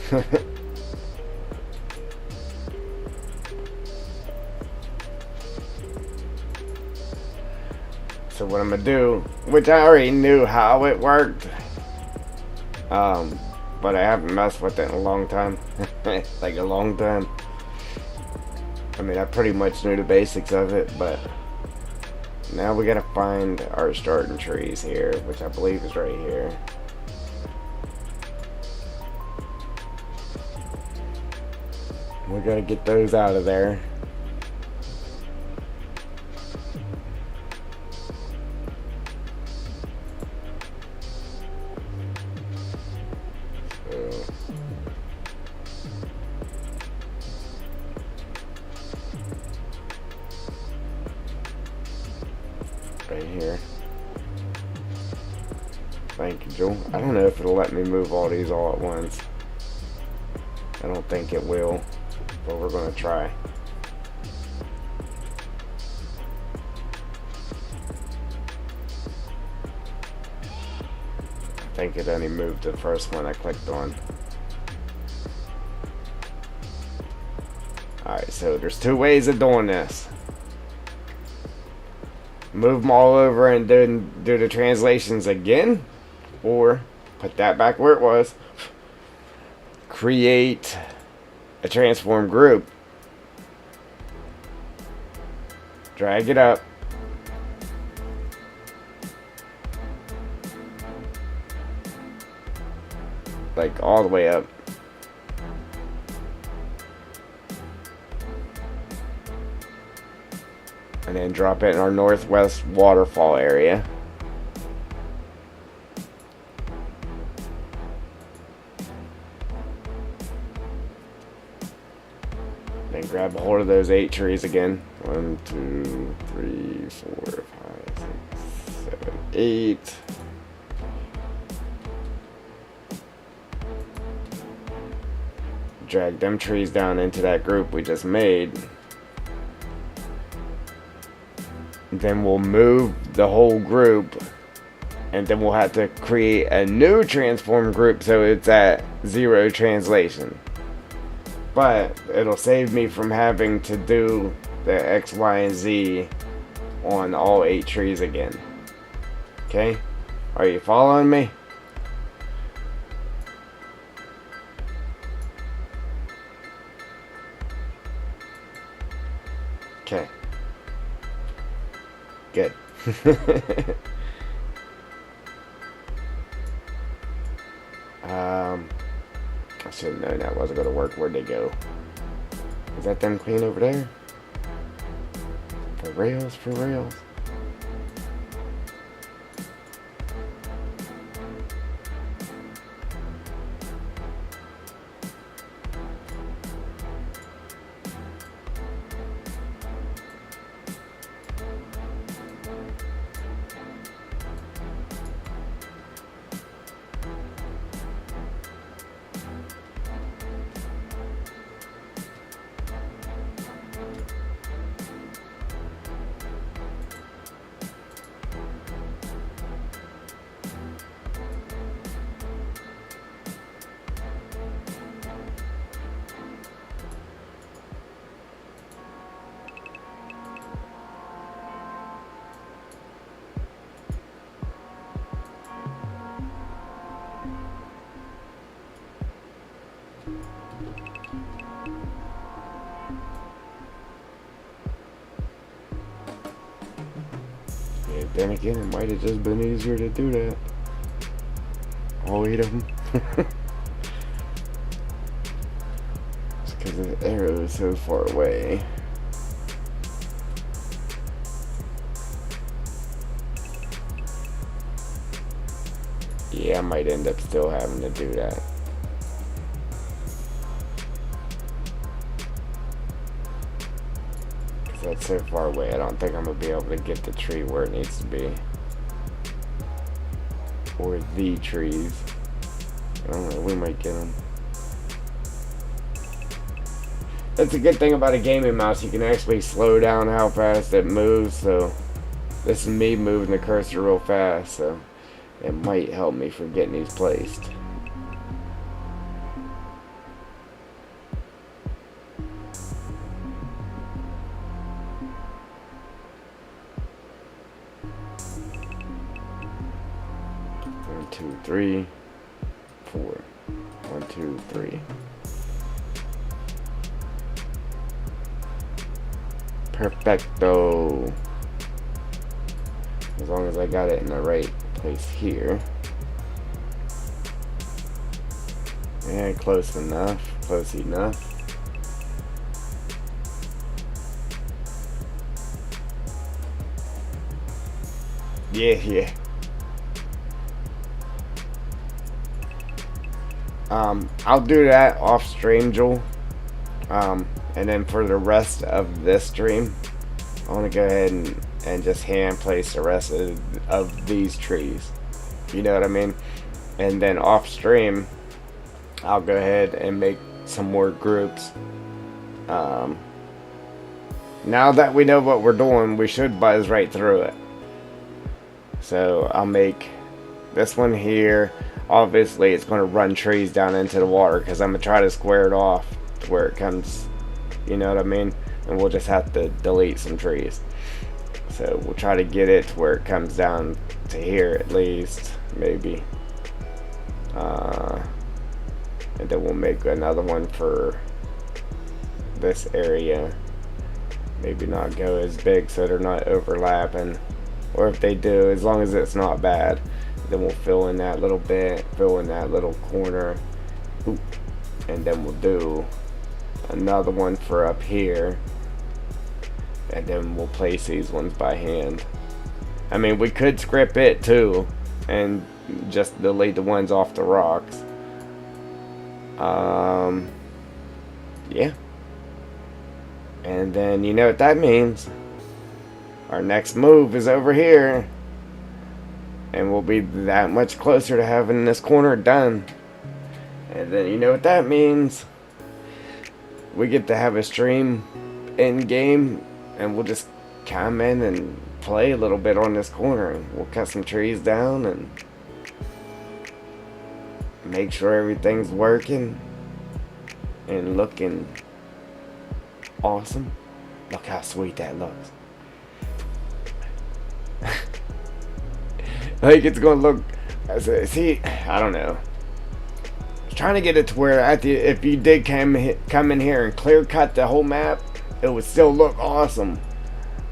So what I'm gonna do, which I already knew how it worked, but I haven't messed with it in a long time. Like a long time. I mean, I pretty much knew the basics of it, but now we gotta find our starting trees here, which I believe is right here. We gotta get those out of there. right here. Thank you, Joel. I don't know if it'll let me move all these all at once. I don't think it will, but we're gonna try. I think it only moved the first one I clicked on. Alright, so there's two ways of doing this. Move them all over and then do the translations again, or put that back where it was. Create a transform group. Drag it up. Like all the way up. And then drop it in our northwest waterfall area. Then grab a hold of those 8 trees again. 1, 2, 3, 4, 5, 6, 7, 8. Drag them trees down into that group we just made. Then we'll move the whole group, and then we'll have to create a new transform group so it's at 0 translation. But it'll save me from having to do the X, Y, and Z on all 8 trees again. Okay? Are you following me? Okay. Good. I should have known that wasn't going to work. Where'd they go? Is that them clean over there? For rails, for rails. Yeah, then again, it might have just been easier to do that. All 8 of them. It's because the arrow is so far away. Yeah, I might end up still having to do that. Because that's so far away, I don't think I'm going to be able to get the tree where it needs to be. Or the trees. I don't know, we might get them. That's a good thing about a gaming mouse, you can actually slow down how fast it moves, so this is me moving the cursor real fast, so it might help me from getting these placed. One, 2, 3, 4. 1, 2, 3. Perfecto. As long as I got it in the right place here. Yeah, close enough. Close enough. Yeah. I'll do that off stream, Joel. And then for the rest of this stream, I want to go ahead and just hand place the rest of these trees. You know what I mean? And then off stream, I'll go ahead and make some more groups. Now that we know what we're doing, we should buzz right through it. So I'll make this one here. Obviously, it's going to run trees down into the water because I'm going to try to square it off to where it comes, you know what I mean? And we'll just have to delete some trees. So we'll try to get it to where it comes down to here at least, maybe. And then we'll make another one for this area. Maybe not go as big so they're not overlapping. Or if they do, as long as it's not bad, then we'll fill in that little bit, fill in that little corner. Oop. And then we'll do another one for up here. And then we'll place these ones by hand. I mean, we could script it too and just delete the ones off the rocks. Yeah. And then you know what that means. Our next move is over here. And we'll be that much closer to having this corner done. And then you know what that means. We get to have a stream in game. And we'll just come in and play a little bit on this corner. And we'll cut some trees down and make sure everything's working and looking awesome. Look how sweet that looks. Like it's gonna look, see, I don't know. I was trying to get it to where if you did come in here and clear cut the whole map, it would still look awesome.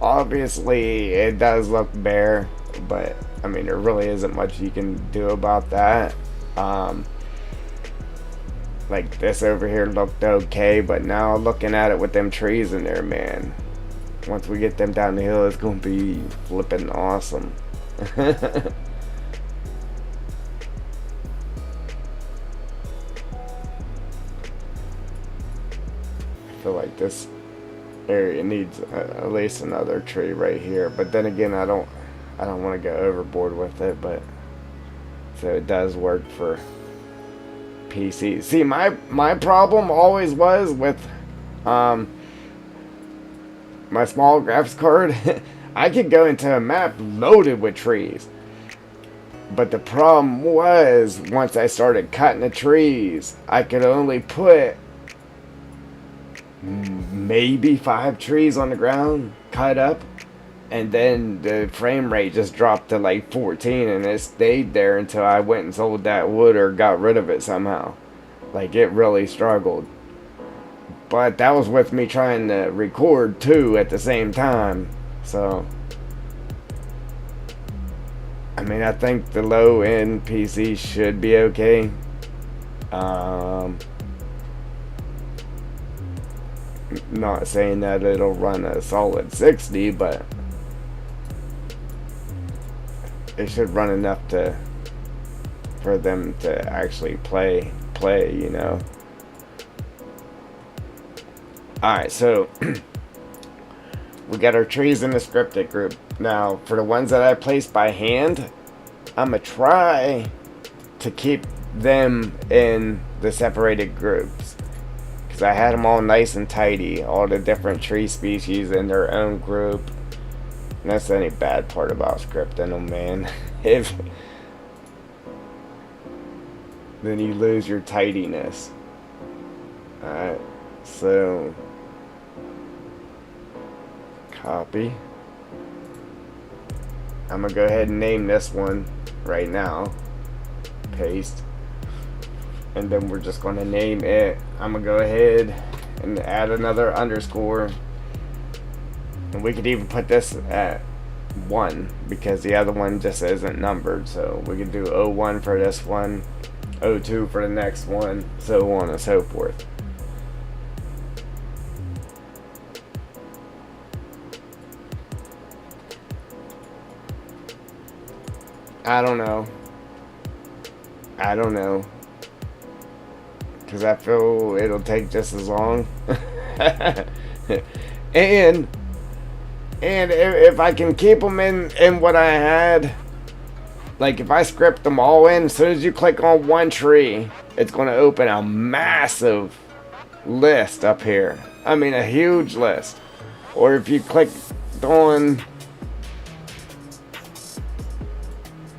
Obviously it does look bare, but I mean there really isn't much you can do about that. Like this over here looked okay, but now looking at it with them trees in there, man, once we get them down the hill, it's gonna be flipping awesome. I feel like this area needs at least another tree right here, but then again I don't want to go overboard with it, but so it does work for PC. See, my problem always was with my small graphics card. I could go into a map loaded with trees, but the problem was once I started cutting the trees, I could only put maybe 5 trees on the ground cut up, and then the frame rate just dropped to like 14, and it stayed there until I went and sold that wood or got rid of it somehow. Like it really struggled. But that was with me trying to record too at the same time. So I mean, I think the low end PC should be okay. Not saying that it'll run a solid 60, but it should run enough for them to actually play, you know. Alright, so we got our trees in the scripted group. Now, for the ones that I placed by hand, I'm going to try to keep them in the separated groups. Because I had them all nice and tidy. All the different tree species in their own group. And that's the only bad part about scripting them, man. Then you lose your tidiness. Alright, so copy. I'm gonna go ahead and name this one right now. Paste. And then we're just gonna name it. I'm gonna go ahead and add another underscore. And we could even put this at 1 because the other one just isn't numbered. So we could do 01 for this one, 02 for the next one, so on and so forth. I don't know. Because I feel it'll take just as long. And And if I can keep them in what I had, like if I script them all in, as soon as you click on one tree, it's going to open a massive list up here. I mean, a huge list. Or if you click on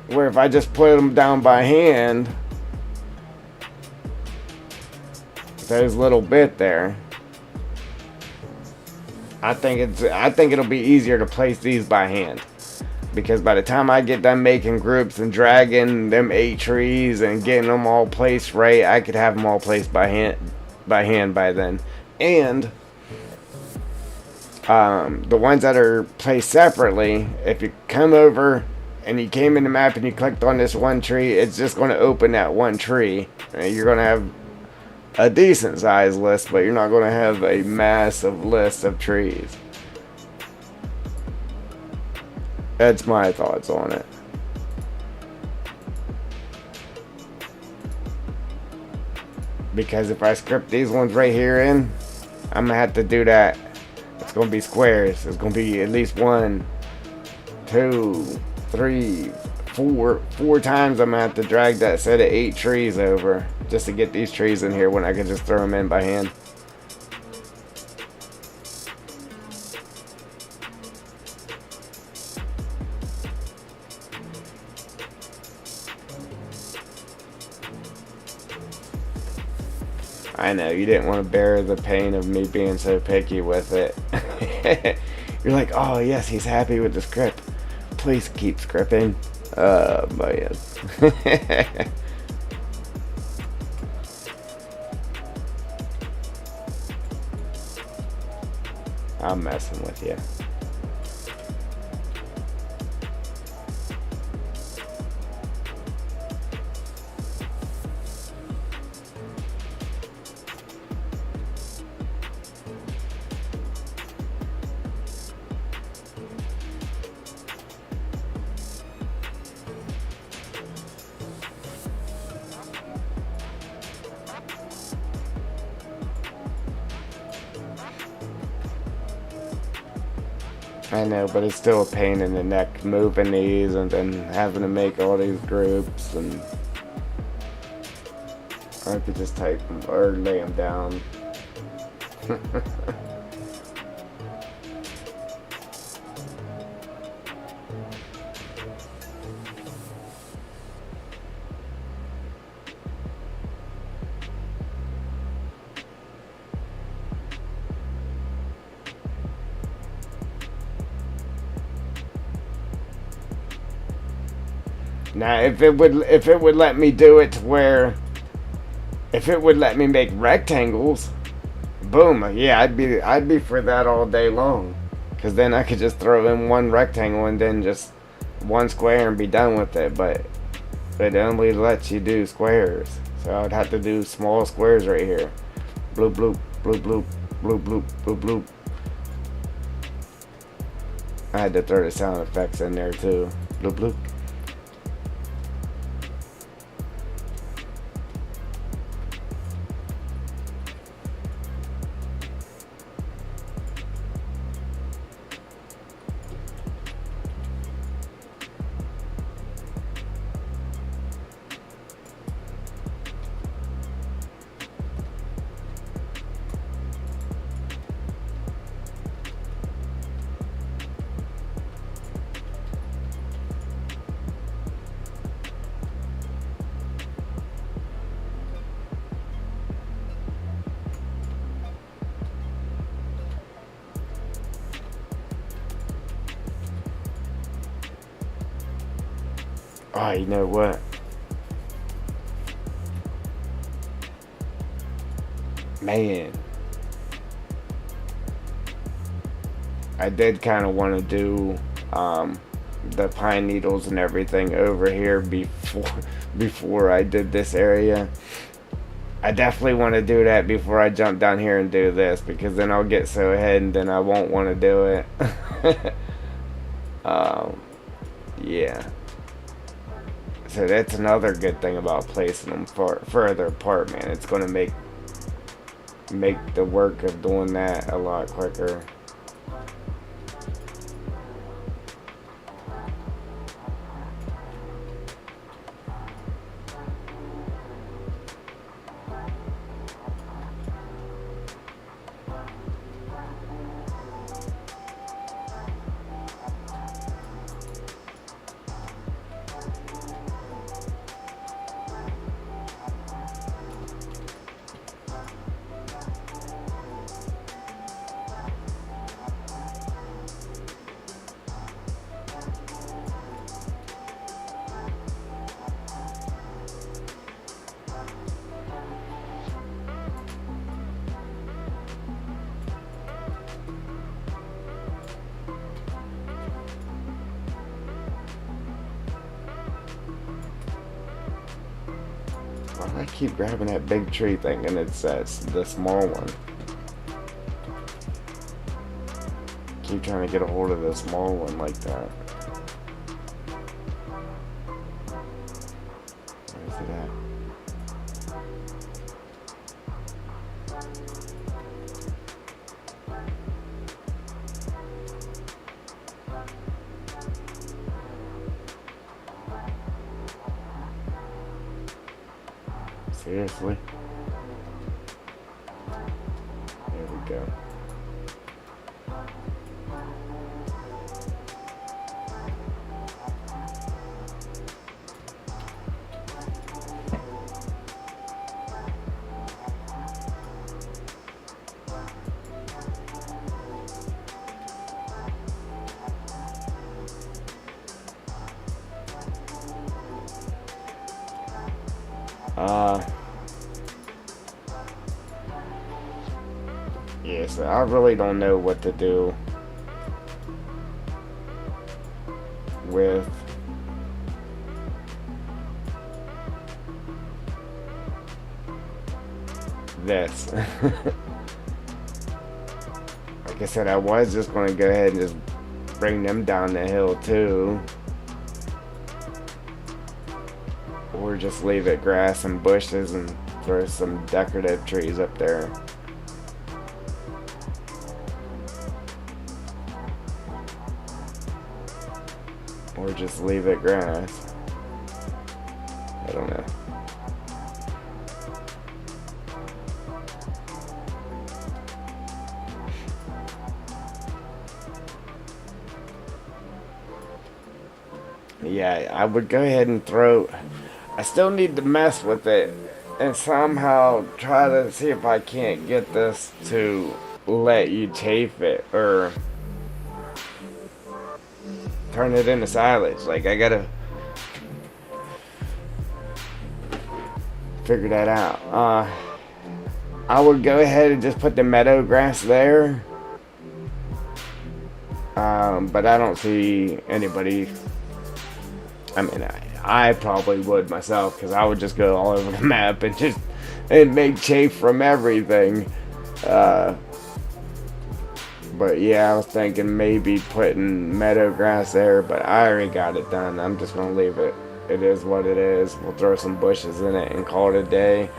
where if I just put them down by hand, those little bit there, I think it'll be easier to place these by hand, because by the time I get done making groups and dragging them 8 trees and getting them all placed right, I could have them all placed by hand by then. And the ones that are placed separately, if you come over and you came in the map and you clicked on this one tree, it's just going to open that one tree. You're going to have a decent sized list, but you're not going to have a massive list of trees. That's my thoughts on it. Because if I script these ones right here in, I'm going to have to do that. It's going to be squares. It's going to be at least 1, 2, 3, 4 times I'm going to have to drag that set of 8 trees over just to get these trees in here when I can just throw them in by hand. I know, you didn't want to bear the pain of me being so picky with it. You're like, oh yes, he's happy with the script. Please keep scripting. Oh man. I'm messing with you. I know, but it's still a pain in the neck moving these and then having to make all these groups, and I could just type them or lay them down. Now, if it would let me do it to where, if it would let me make rectangles, boom, yeah, I'd be for that all day long, because then I could just throw in one rectangle and then just one square and be done with it. But it only lets you do squares, so I'd have to do small squares right here. Bloop bloop bloop bloop bloop bloop bloop bloop. I had to throw the sound effects in there too. Bloop bloop. Oh, you know what? Man. I did kind of want to do the pine needles and everything over here before I did this area. I definitely want to do that before I jump down here and do this, because then I'll get so ahead and then I won't want to do it. Yeah. So that's another good thing about placing them further apart, man. It's going to make the work of doing that a lot quicker. Why do I keep grabbing that big tree thinking it's the small one? Keep trying to get a hold of the small one like that. Where is it at? Seriously? There we go. Yeah, so I really don't know what to do with this. Like I said, I was just going to go ahead and just bring them down the hill too. Or just leave it grass and bushes and throw some decorative trees up there. Or just leave it grass. I don't know. Yeah, I would go ahead and throw... I still need to mess with it and somehow try to see if I can't get this to let you chafe it or turn it into silage. Like, I gotta figure that out. I would go ahead and just put the meadow grass there. But I don't see anybody. I mean, I probably would myself, because I would just go all over the map and make chafe from everything. But yeah, I was thinking maybe putting meadow grass there, but I already got it done. I'm just gonna leave it. It is what it is. We'll throw some bushes in it and call it a day.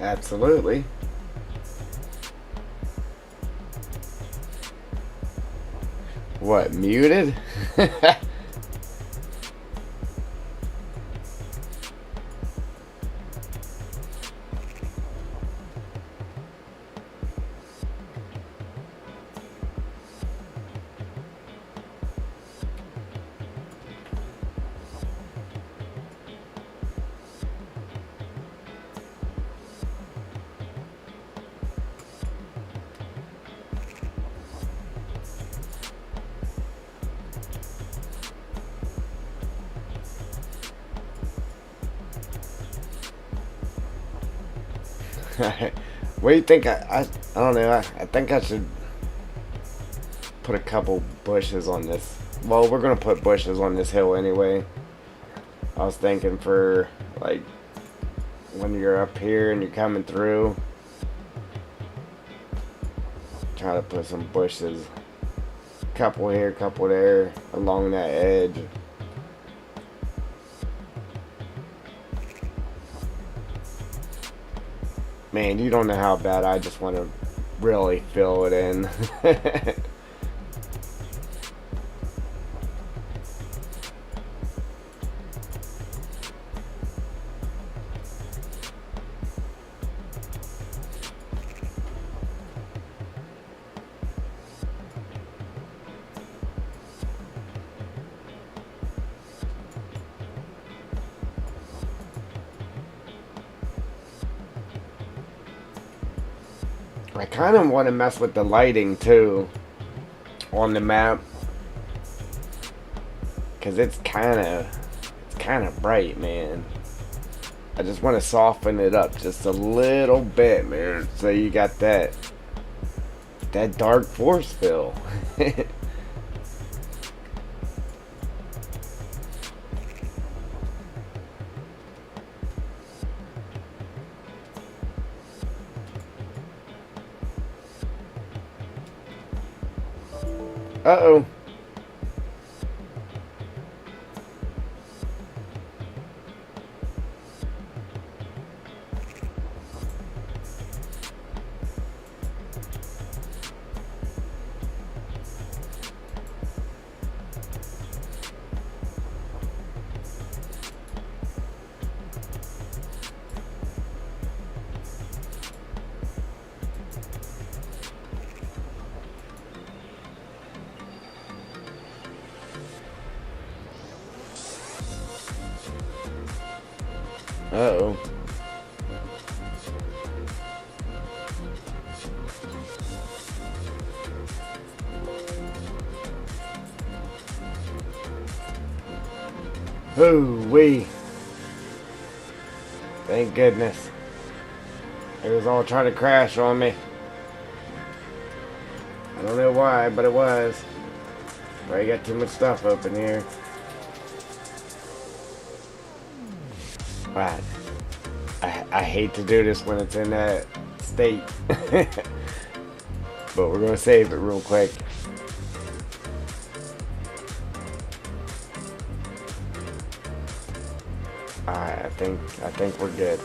Absolutely. What, muted? What do you think? I don't know. I think I should put a couple bushes on this. Well, we're gonna put bushes on this hill anyway. I was thinking for like when you're up here and you're coming through, try to put some bushes. Couple here, couple there, along that edge. Man, you don't know how bad I just want to really fill it in. I kind of want to mess with the lighting too on the map, cause it's kind of bright, man. I just want to soften it up just a little bit, man. So you got that dark force feel. Uh-oh. Uh-oh. Ooh-wee. Thank goodness. It was all trying to crash on me. I don't know why, but it was. I got too much stuff open here. Right. I hate to do this when it's in that state. But we're gonna save it real quick. Alright, I think we're good.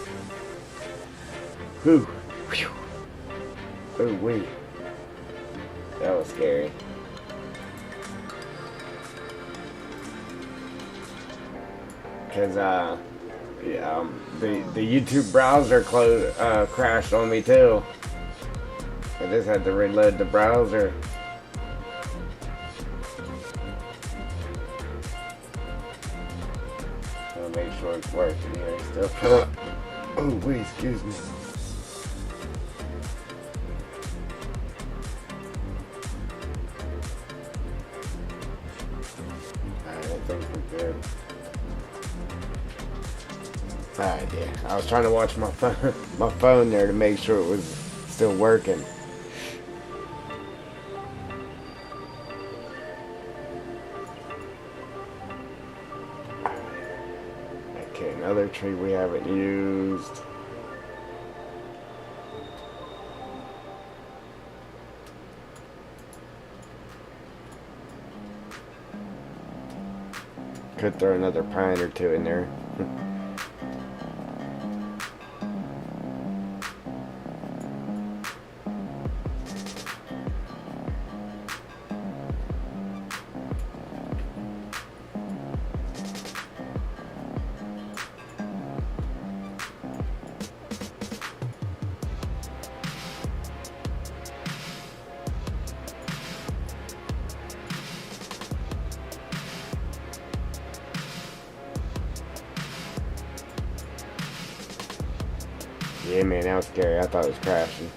Whew. Whew. Oh wait. That was scary. Cause yeah, the YouTube browser crashed on me too. I just had to reload the browser. I'll make sure it's working here still. Oh wait, excuse me. Alright, I think we're good. Alright, yeah. I was trying to watch my phone there to make sure it was still working. Okay, another tree we haven't used. Could throw another pine or two in there. Yeah, man, that was scary. I thought it was crashing.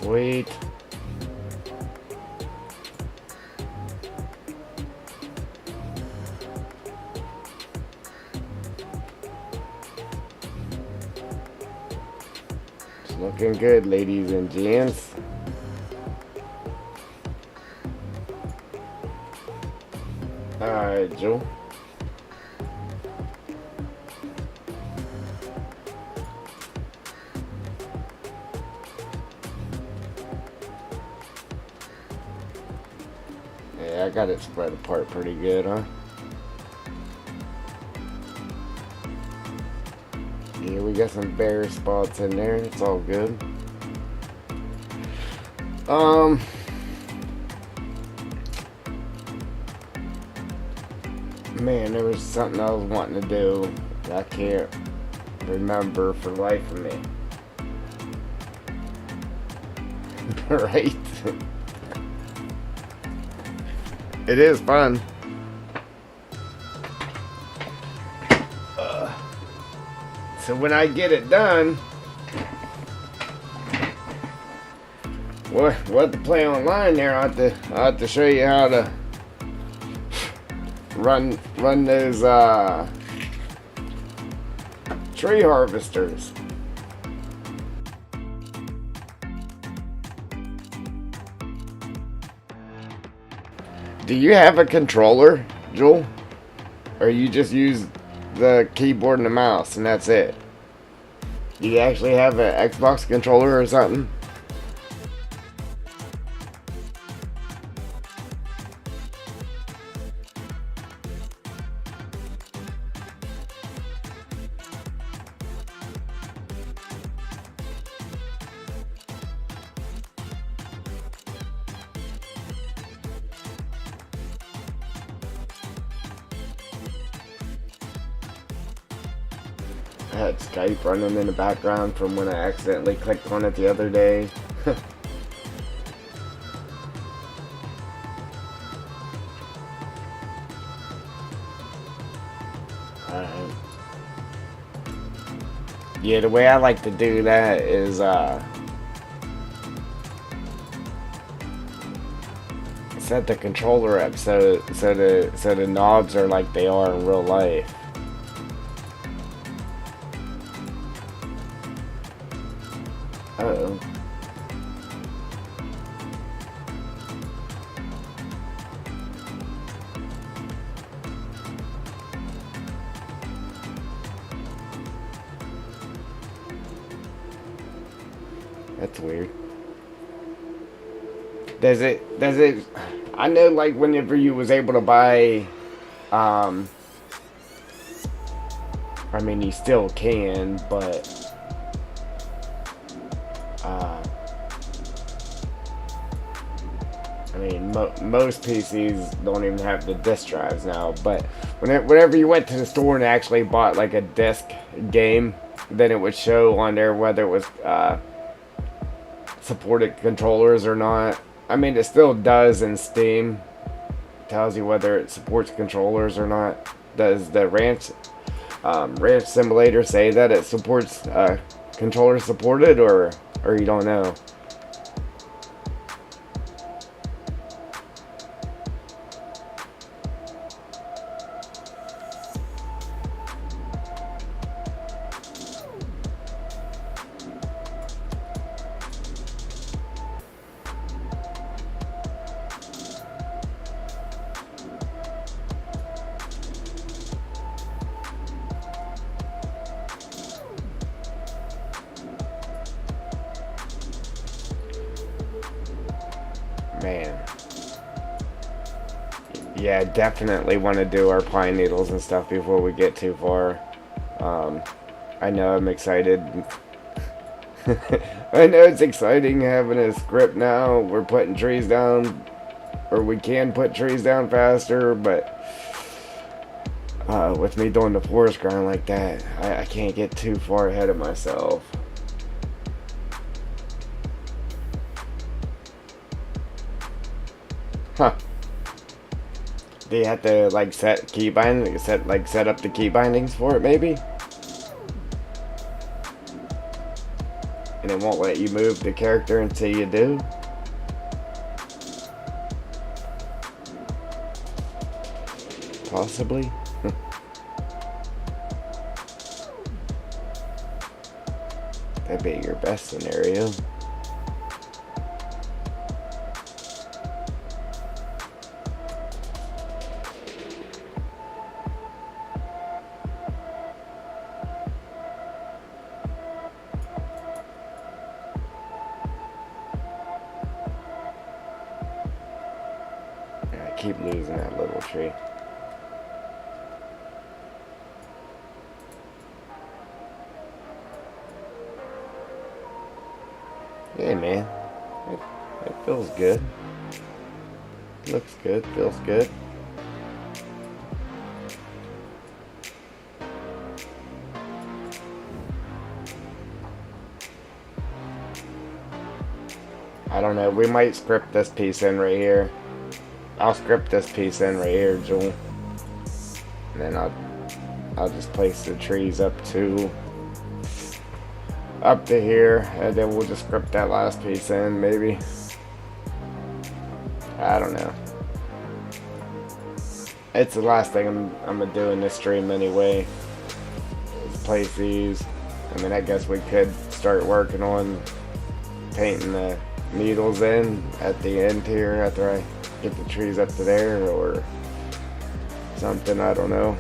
Sweet. It's looking good, ladies and gents. Alright, Joe. Yeah, I got it spread apart pretty good, huh? Yeah, we got some bare spots in there. It's all good. Man, there was something I was wanting to do. I can't remember for the life of me. Right? It is fun. So when I get it done, we'll have to play online there. I'll have to show you how to run those tree harvesters. Do you have a controller, Joel? Or you just use the keyboard and the mouse and that's it? Do you actually have an Xbox controller or something? I had Skype running in the background from when I accidentally clicked on it the other day. Alright. Yeah, the way I like to do that is set the controller up so the knobs are like they are in real life. Uh-oh. That's weird. Does it, I know like whenever you was able to buy, I mean you still can, but, I mean most PCs don't even have the disc drives now, but whenever you went to the store and actually bought like a disc game, then it would show on there whether it was, supported controllers or not. I mean, it still does in Steam. It tells you whether it supports controllers or not. Does the ranch simulator say that it supports controller supported, or you don't know? Man. Yeah, definitely want to do our pine needles and stuff before we get too far. I know I'm excited. I know it's exciting having a script now. We're putting trees down, or we can put trees down faster, but with me doing the forest grind like that, I can't get too far ahead of myself. Huh. Do you have to like set up the key bindings for it maybe? And it won't let you move the character until you do? Possibly? That'd be your best scenario. I keep losing that little tree. Hey man, it feels good. Looks good, feels good. I don't know, we might script this piece in right here. I'll script this piece in right here, Joel. And then I'll just place the trees up to here, and then we'll just script that last piece in, maybe. I don't know. It's the last thing I'm gonna do in this stream anyway. Is replace these. I mean, I guess we could start working on painting the needles in at the end here after I get the trees up to there or something, I don't know.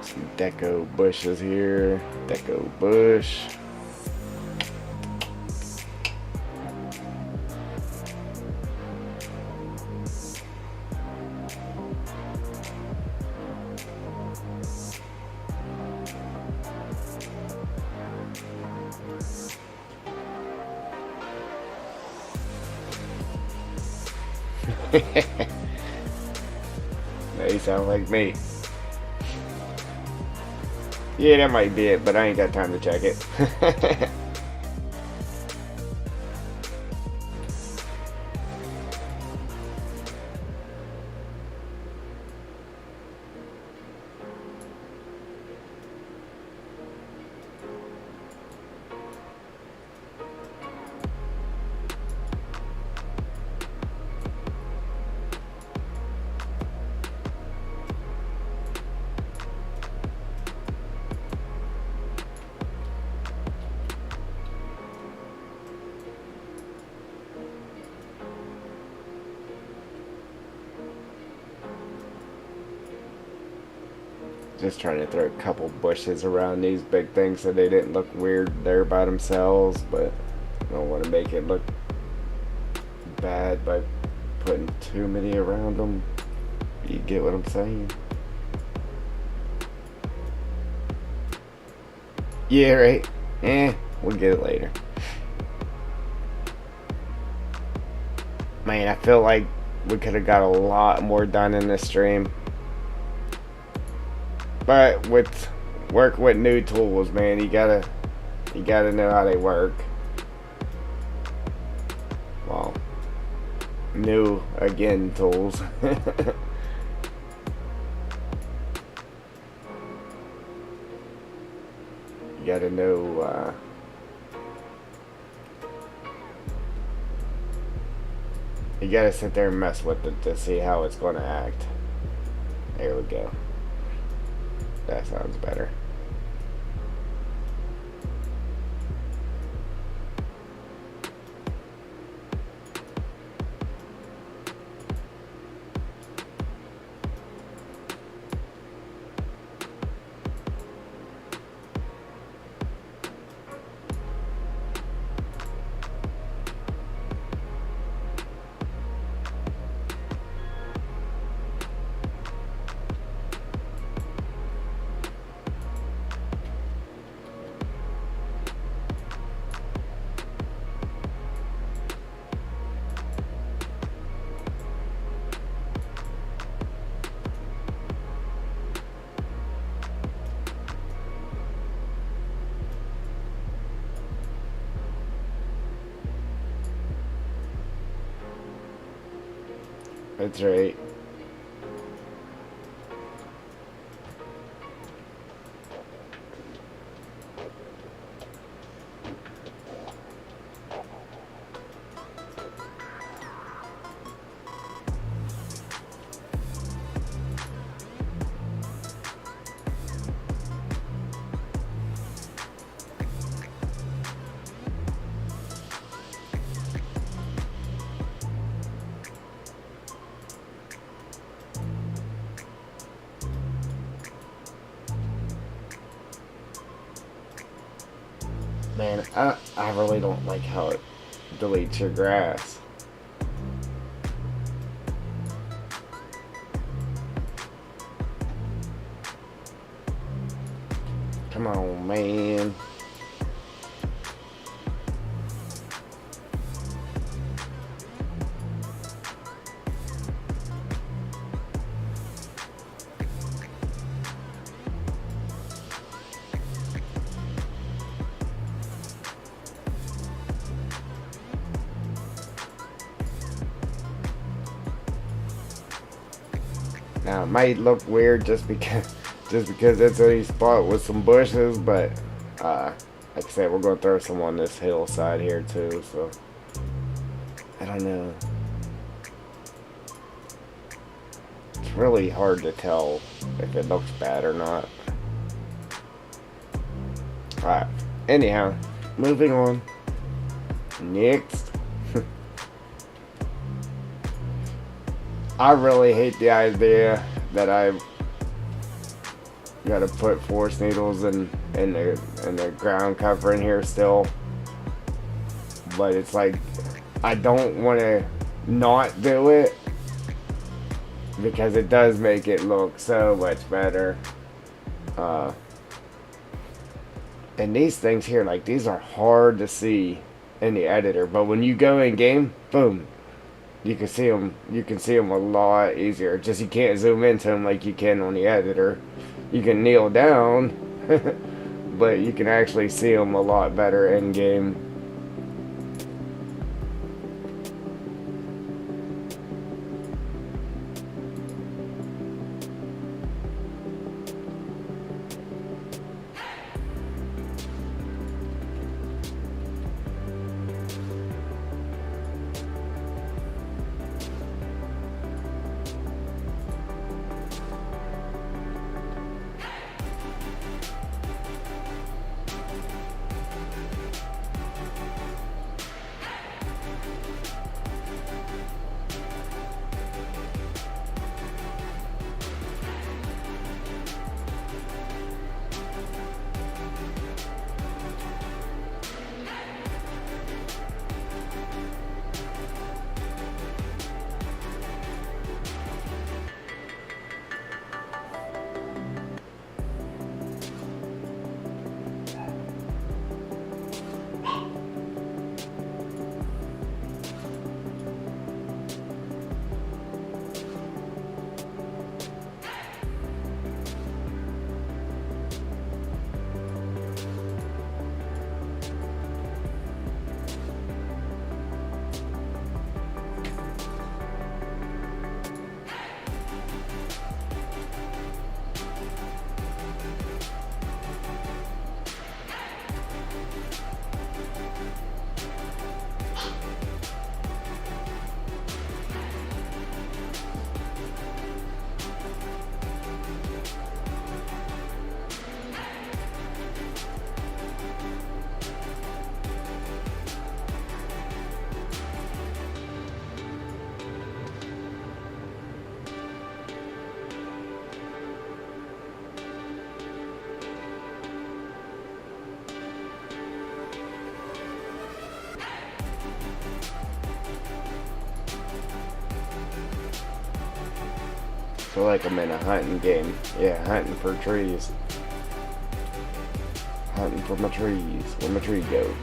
Some deco bushes here, deco bush. They sound like me. Yeah, that might be it, but I ain't got time to check it. Just trying to throw a couple bushes around these big things so they didn't look weird there by themselves, but I don't want to make it look bad by putting too many around them. You get what I'm saying? Yeah, right. We'll get it later. Man, I feel like we could have got a lot more done in this stream. But with work with new tools, man, you gotta know how they work. Well, new again tools. You gotta know. You gotta sit there and mess with it to see how it's gonna act. There we go. That sounds better. That's right. Man, I really don't like how it deletes your grass. Come on, man. Now, it might look weird just because just because it's a spot with some bushes, but like I said, we're going to throw some on this hillside here too, so I don't know. It's really hard to tell if it looks bad or not. Alright, anyhow, moving on. Next. I really hate the idea that I've got to put forest needles in the ground cover in here still. But it's like, I don't want to not do it because it does make it look so much better. And these things here, like, these are hard to see in the editor, but when you go in game, boom, you can see them. You can see them a lot easier. Just you can't zoom into them like you can on the editor. You can kneel down, but you can actually see them a lot better in game. I feel like I'm in a hunting game. Yeah, hunting for trees. Hunting for my trees. Where my tree go?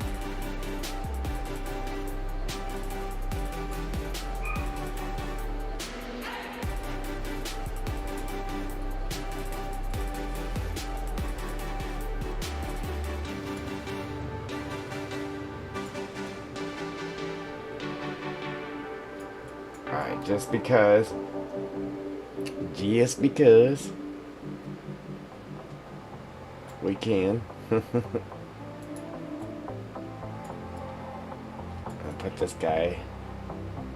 Alright, just because we can. I'll put this guy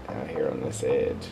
out here on this edge.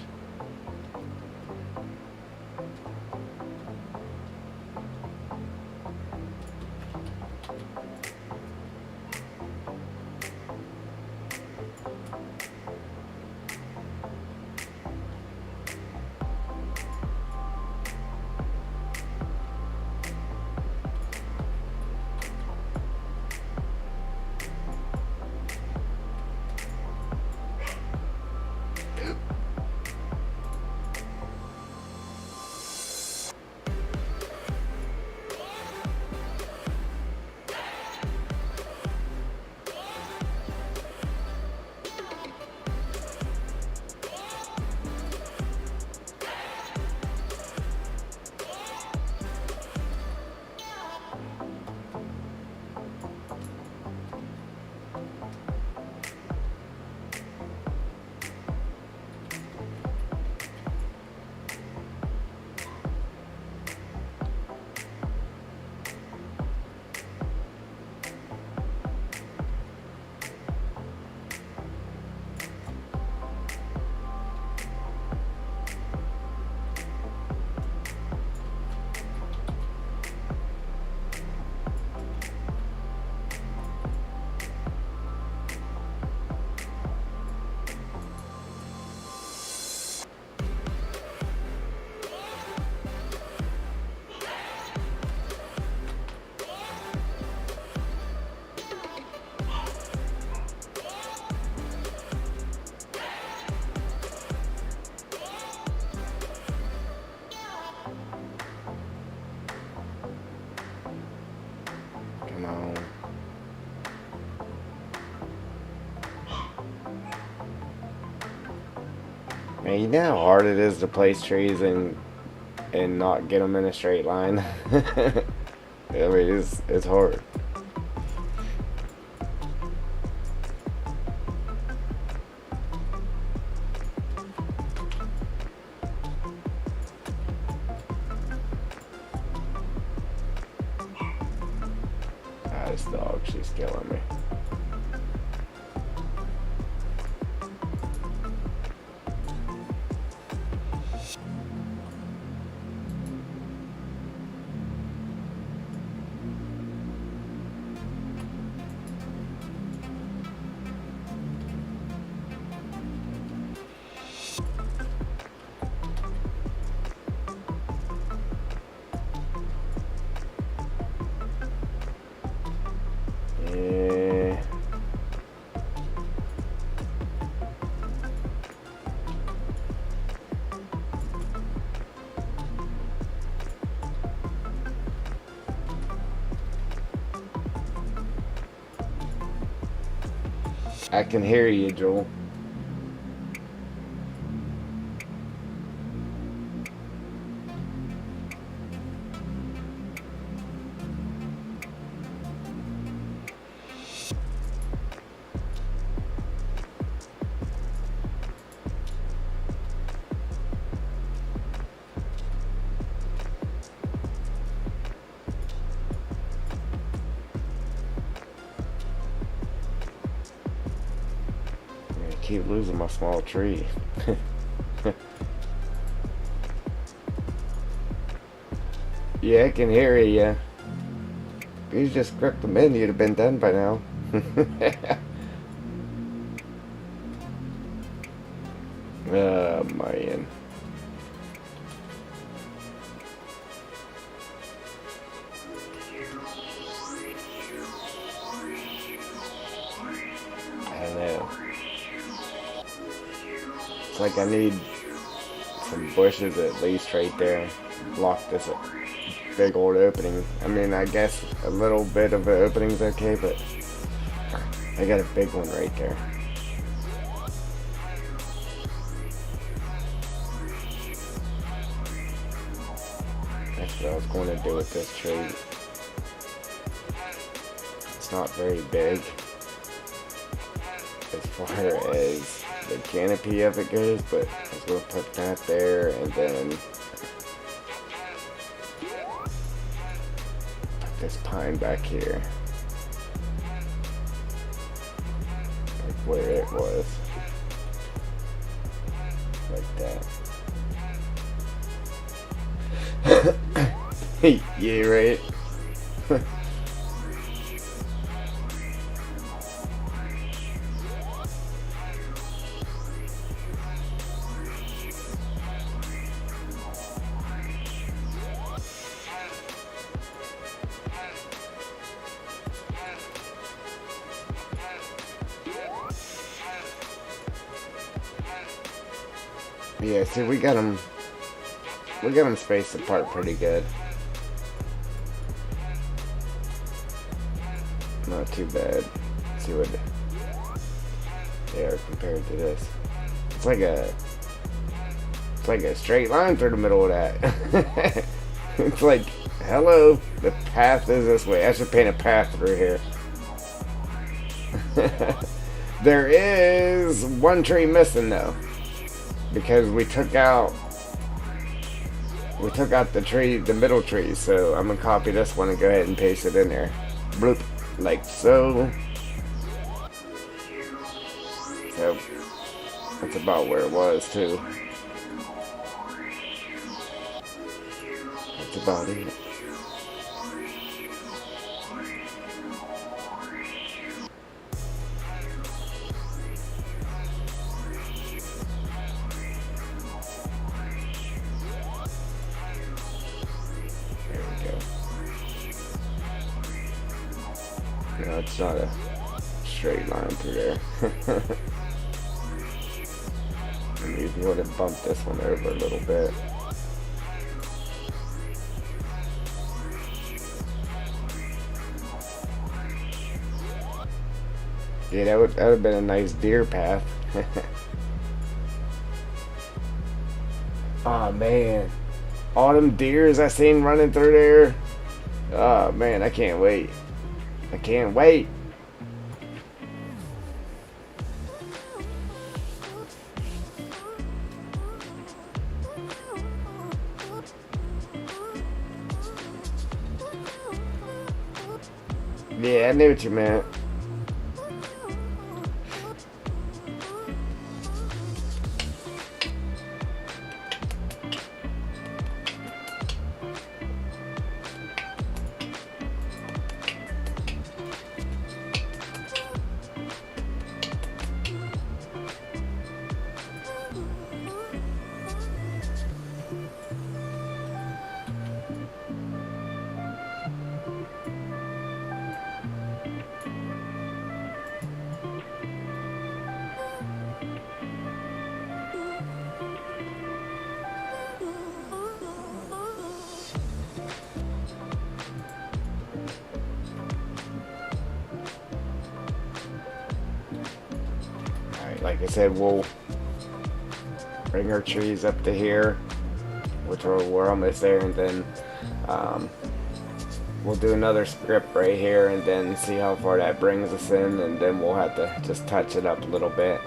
Man, you know how hard it is to place trees and not get them in a straight line. I mean, it's hard. Ah, this dog, she's killing me. Yeah. I can hear you, Joel. I keep losing my small tree. Yeah, I can hear you. If you just gripped them in, you'd have been done by now. Oh, man. I know. It's like I need some bushes at least right there. Block this big old opening. I mean, I guess a little bit of an opening's okay, but I got a big one right there. That's what I was going to do with this tree. It's not very big as far as the canopy of it goes, but I was going to put that there and then put this pine back here, like where it was, like that. Yeah, right. Yeah, see, we got them spaced apart pretty good. Not too bad. Let's see what they are compared to this. It's like a straight line through the middle of that. It's like, hello, the path is this way. I should paint a path through here. There is one tree missing though, because we took out the tree, the middle tree. So I'm gonna copy this one and go ahead and paste it in there. Bloop, like so. So that's about where it was too. That's about it. No, it's not a straight line through there. And you would have bumped this one over a little bit. Yeah, that would have been a nice deer path. Oh man, all them deers I seen running through there. Oh man, I can't wait. I can't wait. Yeah, I knew what you meant. Like I said, we'll bring our trees up to here, which we're almost there, and then we'll do another script right here and then see how far that brings us in, and then we'll have to just touch it up a little bit.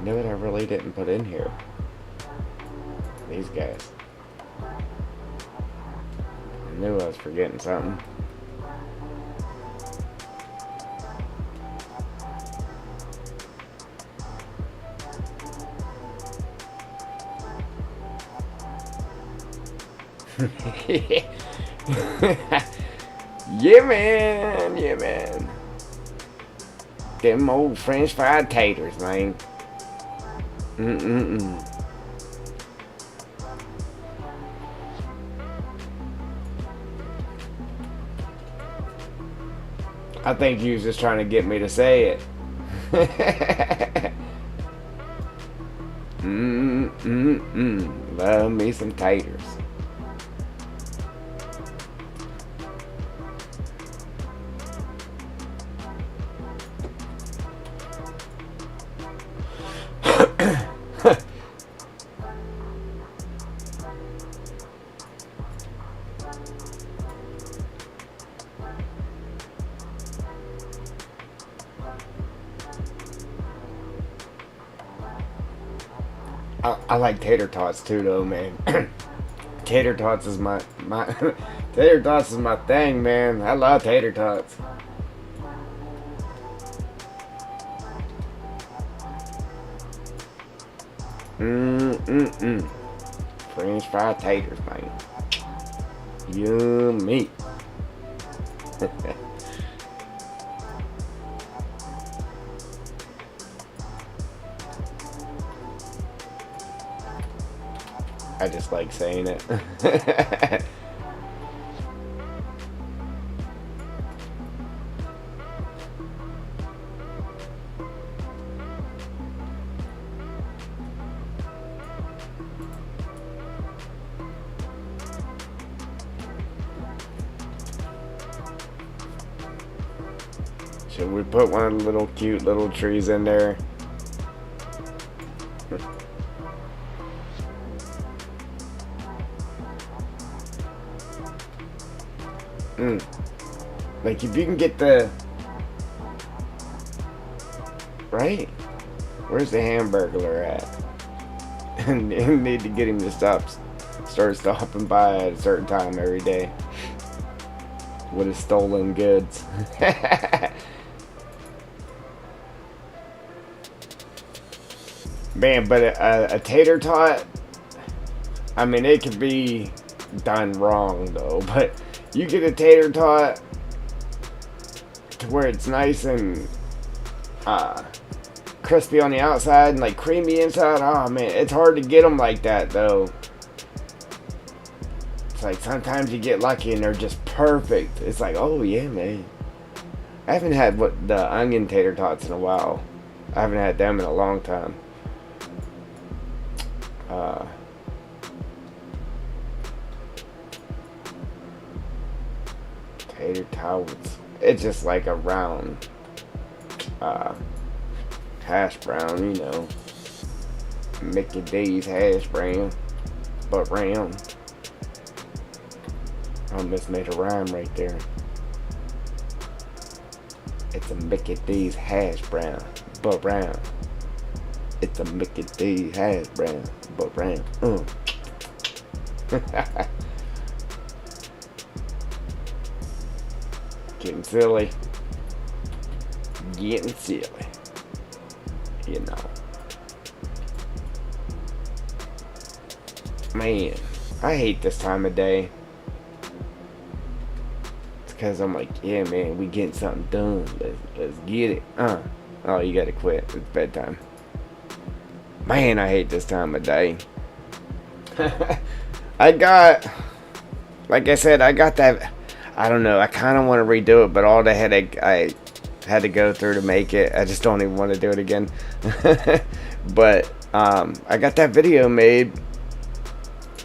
You know what I really didn't put in here? These guys. I knew I was forgetting something. Yeah, man. Yeah, man. Them old French fried taters, man. I think you was just trying to get me to say it. Love me some taters. I like tater tots too, though, man. Tater tots is my tater tots is my thing, man. I love tater tots. French fried taters, man. Yummy. I just like saying it. Should we put one of the little cute little trees in there? Like if you can get the right, where's the Hamburglar at? And need to get him to start stopping by at a certain time every day with his stolen goods. Man, but a tater tot, I mean, it could be done wrong though, but you get a tater tot to where it's nice and crispy on the outside and like creamy inside. Oh man, it's hard to get them like that though. It's like sometimes you get lucky and they're just perfect. It's like, oh yeah, man. I haven't had the onion tater tots in a while. I haven't had them in a long time. Tater tots. It's just like a round hash brown, you know. Mickey D's hash brown, but round. I almost made a rhyme right there. It's a Mickey D's hash brown, but round. It's a Mickey D's hash brown, but round. Getting silly. Getting silly. You know. Man, I hate this time of day. It's because I'm like, yeah, man, we getting something done. Let's get it. Oh, you gotta quit. It's bedtime. Man, I hate this time of day. Like I said, I got that. I don't know. I kind of want to redo it, but all the headache I had to go through to make it, I just don't even want to do it again. But I got that video made,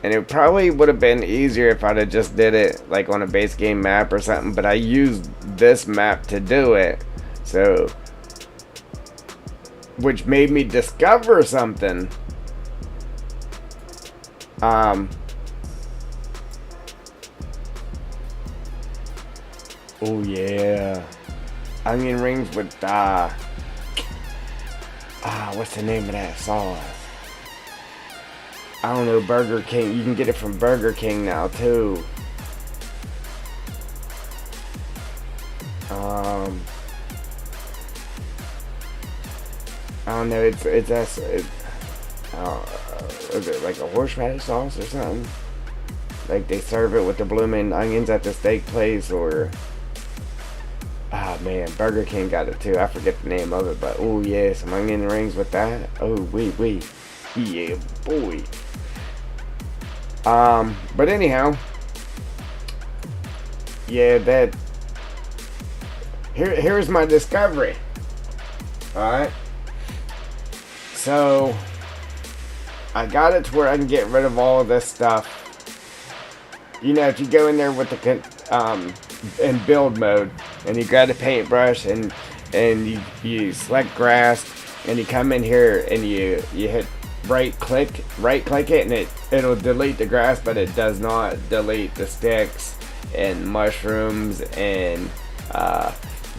and it probably would have been easier if I'd have just did it like on a base game map or something. But I used this map to do it, so which made me discover something. Oh yeah, onion rings with what's the name of that sauce? I don't know. Burger King. You can get it from Burger King now too. I don't know. Is it like a horseradish sauce or something? Like they serve it with the blooming onions at the steak place, or man, Burger King got it too. I forget the name of it, but oh yeah, some onion rings with that. Oh wait, yeah, boy. But anyhow, yeah, that. Here's my discovery. All right. So I got it to where I can get rid of all of this stuff. You know, if you go in there with the in build mode and you grab the paintbrush and you select grass and you come in here and you hit right click it, and it'll delete the grass, but it does not delete the sticks and mushrooms and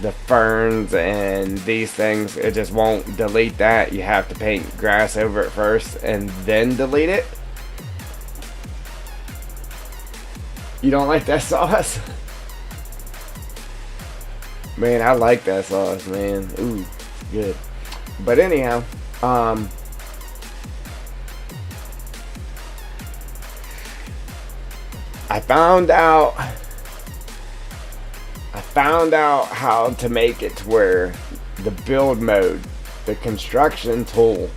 the ferns and these things. It just won't delete that. You have to paint grass over it first and then delete it. You don't like that sauce? Man, I like that sauce, man. Ooh, good. But anyhow, I found out how to make it to where the build mode, the construction tool,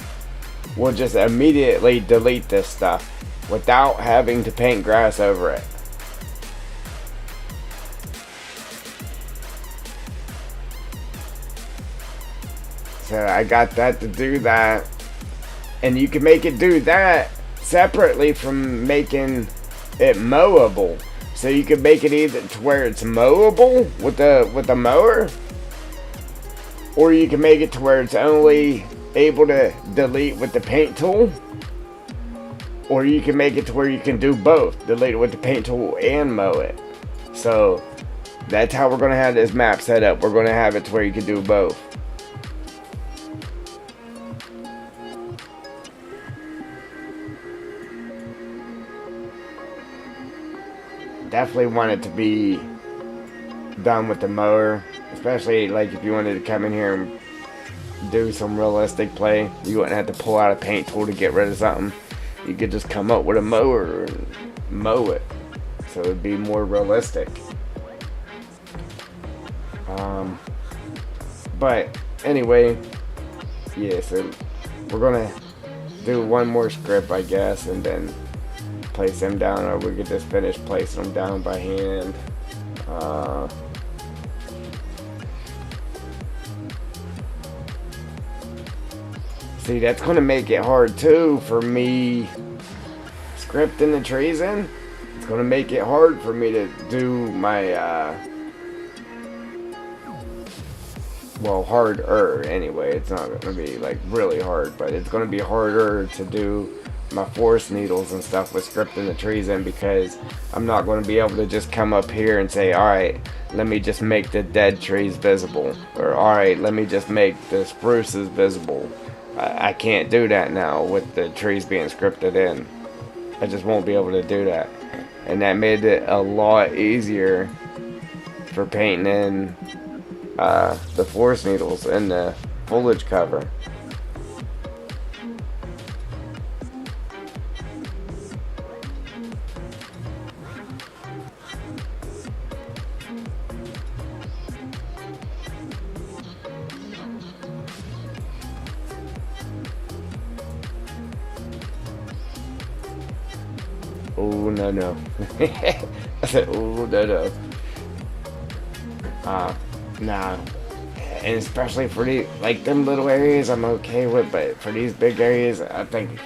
will just immediately delete this stuff without having to paint grass over it. So I got that to do that, and you can make it do that separately from making it mowable. So you can make it either to where it's mowable with the mower, Or you can make it to where it's only able to delete with the paint tool. Or you can make it to where you can do both, delete it with the paint tool and mow it. So that's how we're going to have this map set up. We're going to have it to where you can do both. Definitely want it to be done with the mower, especially like if you wanted to come in here and do some realistic play. You wouldn't have to pull out a paint tool to get rid of something. You could just come up with a mower and mow it, so it'd be more realistic. But anyway, yeah, so we're gonna do one more script, I guess, and then place them down, or we could just finish placing them down by hand. See, that's gonna make it hard too for me scripting the trees in. It's gonna make it hard for me to do my well, harder anyway. It's not gonna be like really hard, but it's gonna be harder to do my forest needles and stuff with scripting the trees in, because I'm not going to be able to just come up here and say, alright, let me just make the dead trees visible, or alright, let me just make the spruces visible. I can't do that now with the trees being scripted in. I just won't be able to do that. And that made it a lot easier for painting in the forest needles and the foliage cover. Oh, no. I said, oh, no. Nah. And especially for these, like, them little areas I'm okay with, but for these big areas, I think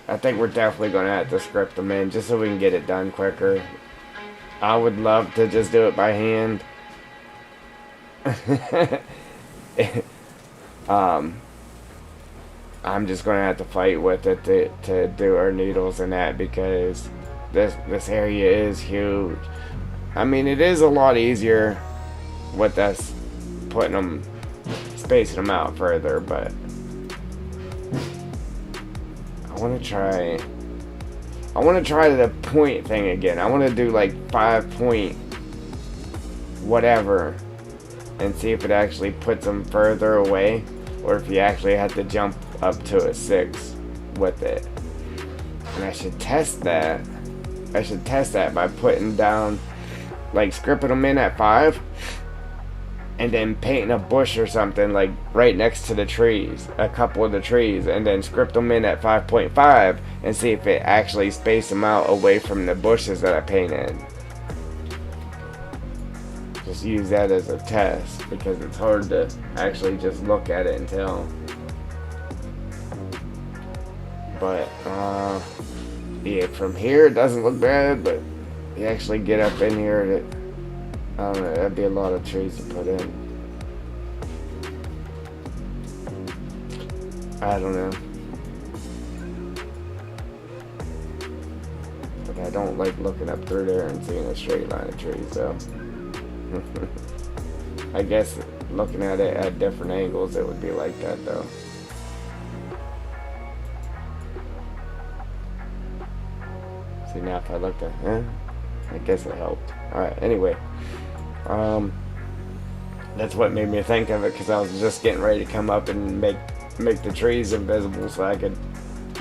we're definitely going to have to script them in, just so we can get it done quicker. I would love to just do it by hand. I'm just going to have to fight with it to do our needles and that, because this area is huge. I mean, it is a lot easier with us putting them, spacing them out further, but I want to try the point thing again. I want to do like 5 point whatever and see if it actually puts them further away, or if you actually have to jump up to a 6 with it. And I should test that by putting down, like, scripting them in at 5 and then painting a bush or something like right next to the trees, a couple of the trees, and then script them in at 5.5 and see if it actually spaced them out away from the bushes that I painted. Just use that as a test, because it's hard to actually just look at it and tell. But yeah, from here it doesn't look bad, but you actually get up in here, I don't know, that'd be a lot of trees to put in. I don't know. But I don't like looking up through there and seeing a straight line of trees, so I guess looking at it at different angles, it would be like that though. See, now if I looked at, I guess it helped. Alright, anyway. That's what made me think of it, because I was just getting ready to come up and make the trees invisible so I could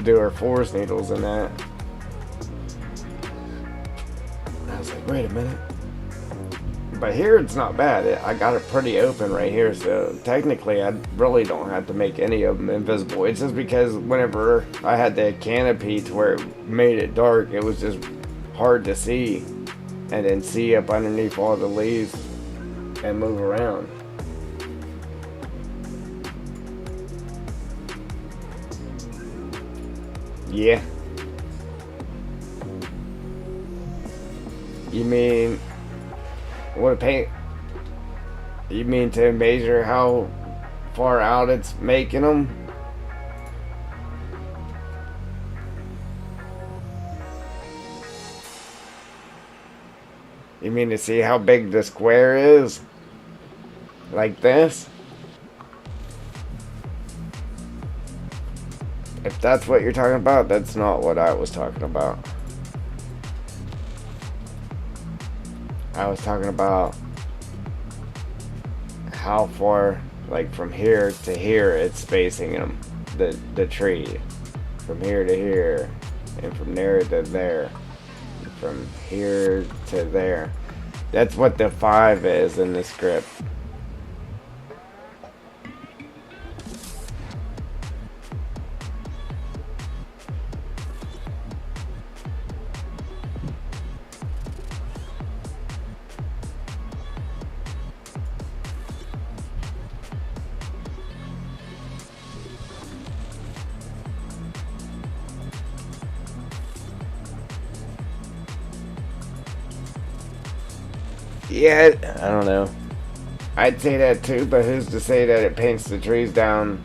do our forest needles and that. I was like, wait a minute. But here it's not bad. I got it pretty open right here, so technically I really don't have to make any of them invisible. It's just because whenever I had the canopy to where it made it dark, it was just hard to see, and then see up underneath all the leaves and move around. Yeah. You mean what paint? You mean to measure how far out it's making them. You mean to see how big the square is? Like this? If that's what you're talking about, that's not what I was talking about. I was talking about how far, like from here to here, it's spacing them. The tree. From here to here. And from there to there. And from here to there. That's what the 5 is in the script. Yeah, I don't know. I'd say that too, but who's to say that it paints the trees down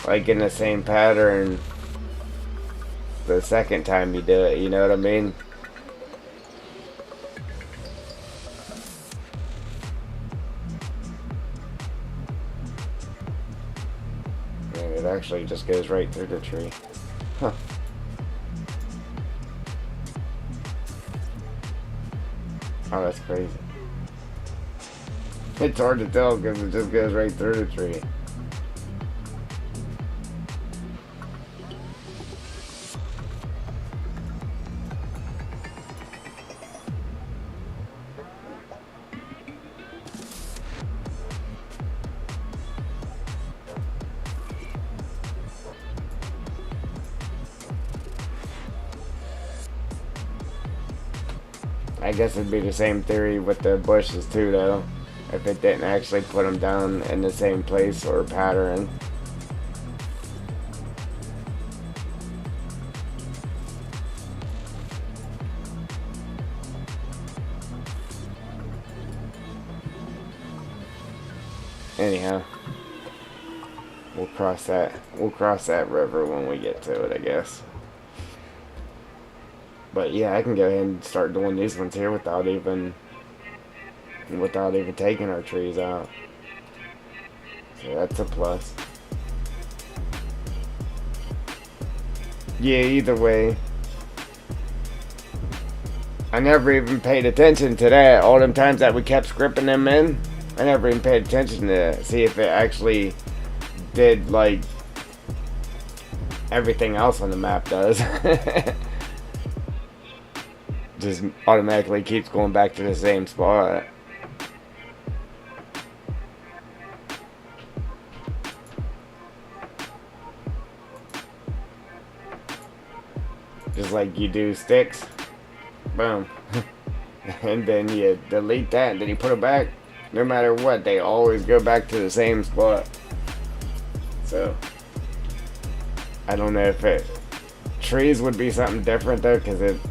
like in the same pattern the second time you do it, you know what I mean? And it actually just goes right through the tree. Huh. Oh, that's crazy. It's hard to tell because it just goes right through the tree. I guess it'd be the same theory with the bushes too, though. If it didn't actually put them down in the same place or pattern. Anyhow, we'll cross that river when we get to it, I guess. But yeah, I can go ahead and start doing these ones here without even taking our trees out. So that's a plus. Yeah, either way. I never even paid attention to that. All them times that we kept scripting them in, I never even paid attention to see if it actually did like everything else on the map does. Just automatically keeps going back to the same spot. Just like you do sticks. Boom. And then you delete that and then you put it back. No matter what, they always go back to the same spot. So I don't know if it trees would be something different though, because it's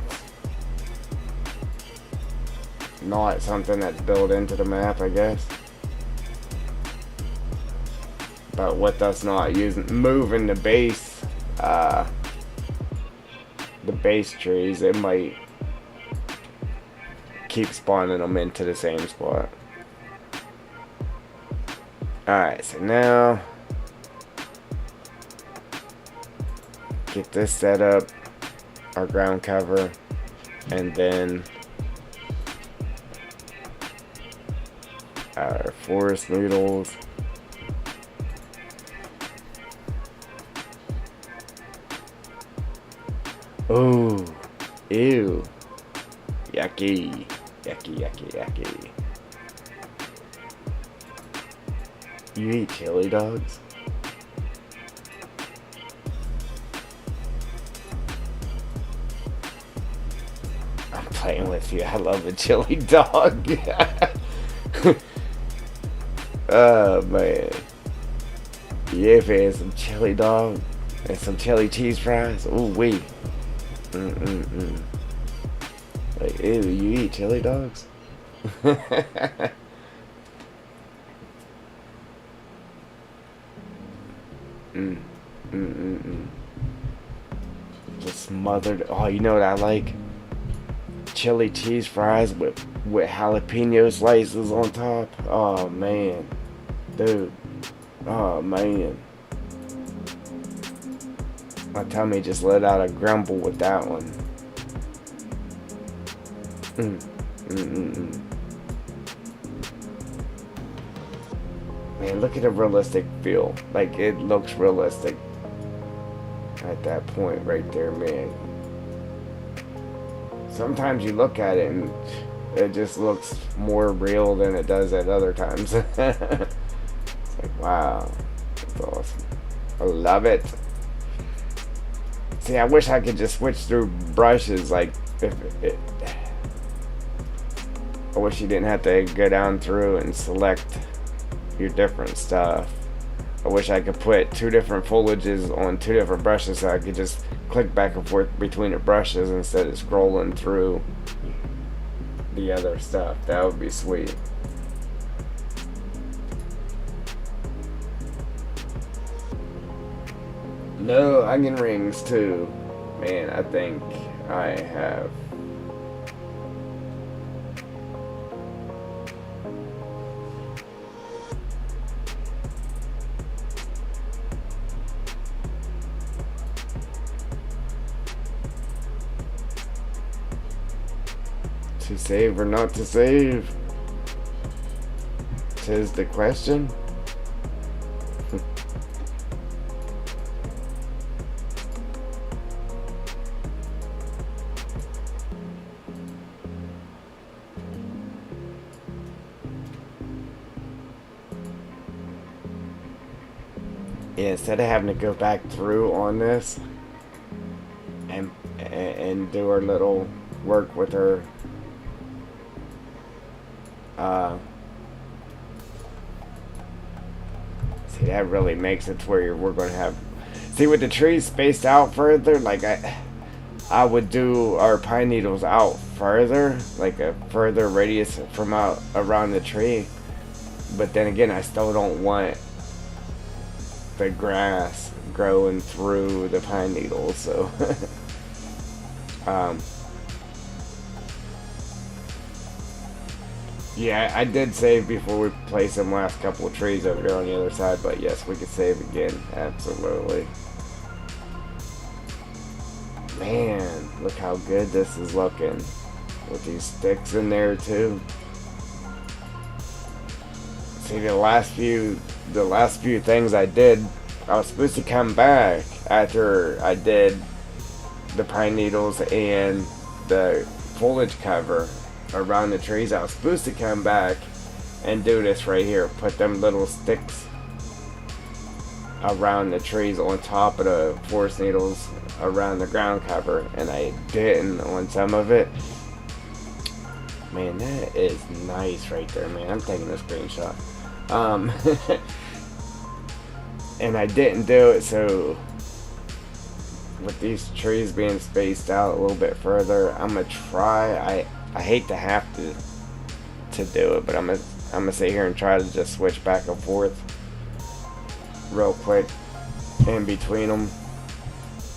not something that's built into the map, I guess. But with us not moving the base trees, it might keep spawning them into the same spot. Alright, so now get this set up, our ground cover, and then our forest noodles. Oh, ew. Yucky. Yucky, yucky, yucky. You eat chili dogs? I'm playing with you. I love a chili dog. Oh, man. Yeah, if it is some chili dog and some chili cheese fries. Ooh, wee. Like, ew, you eat chili dogs? Mm, mm, mm, mm. Just smothered. Oh, you know what I like? Chili cheese fries with jalapeno slices on top. Oh man, dude. Oh man, my tummy just let out a grumble with that one. Mm, mm, mm, mm. Man, look at the realistic feel. Like it looks realistic at that point right there, man. Sometimes you look at it and it just looks more real than it does at other times. It's like, wow, that's awesome. I love it. See, I wish I could just switch through brushes. Like, if it, I wish you didn't have to go down through and select your different stuff. I wish I could put two different foliages on two different brushes so I could just click back and forth between the brushes instead of scrolling through the other stuff. That would be sweet. No onion rings too. Man, I think I have. To save or not to save? 'Tis the question. Yeah, instead of having to go back through on this and do our little work with her see, that really makes it to where we're going to have, see, with the trees spaced out further, like I would do our pine needles out further, like a further radius from out around the tree, but then again I still don't want the grass growing through the pine needles, so yeah, I did save before we placed them last couple of trees over there on the other side, but yes, we could save again, absolutely. Man, look how good this is looking with these sticks in there too. See, the last few things I did, I was supposed to come back after I did the pine needles and the foliage cover around the trees. I was supposed to come back and do this right here, put them little sticks around the trees on top of the forest needles around the ground cover, and I didn't on some of it. Man, that is nice right there, man. I'm taking a screenshot. And I didn't do it, so with these trees being spaced out a little bit further, I'm gonna try. I hate to have to do it, but I'm gonna sit here and try to just switch back and forth real quick in between them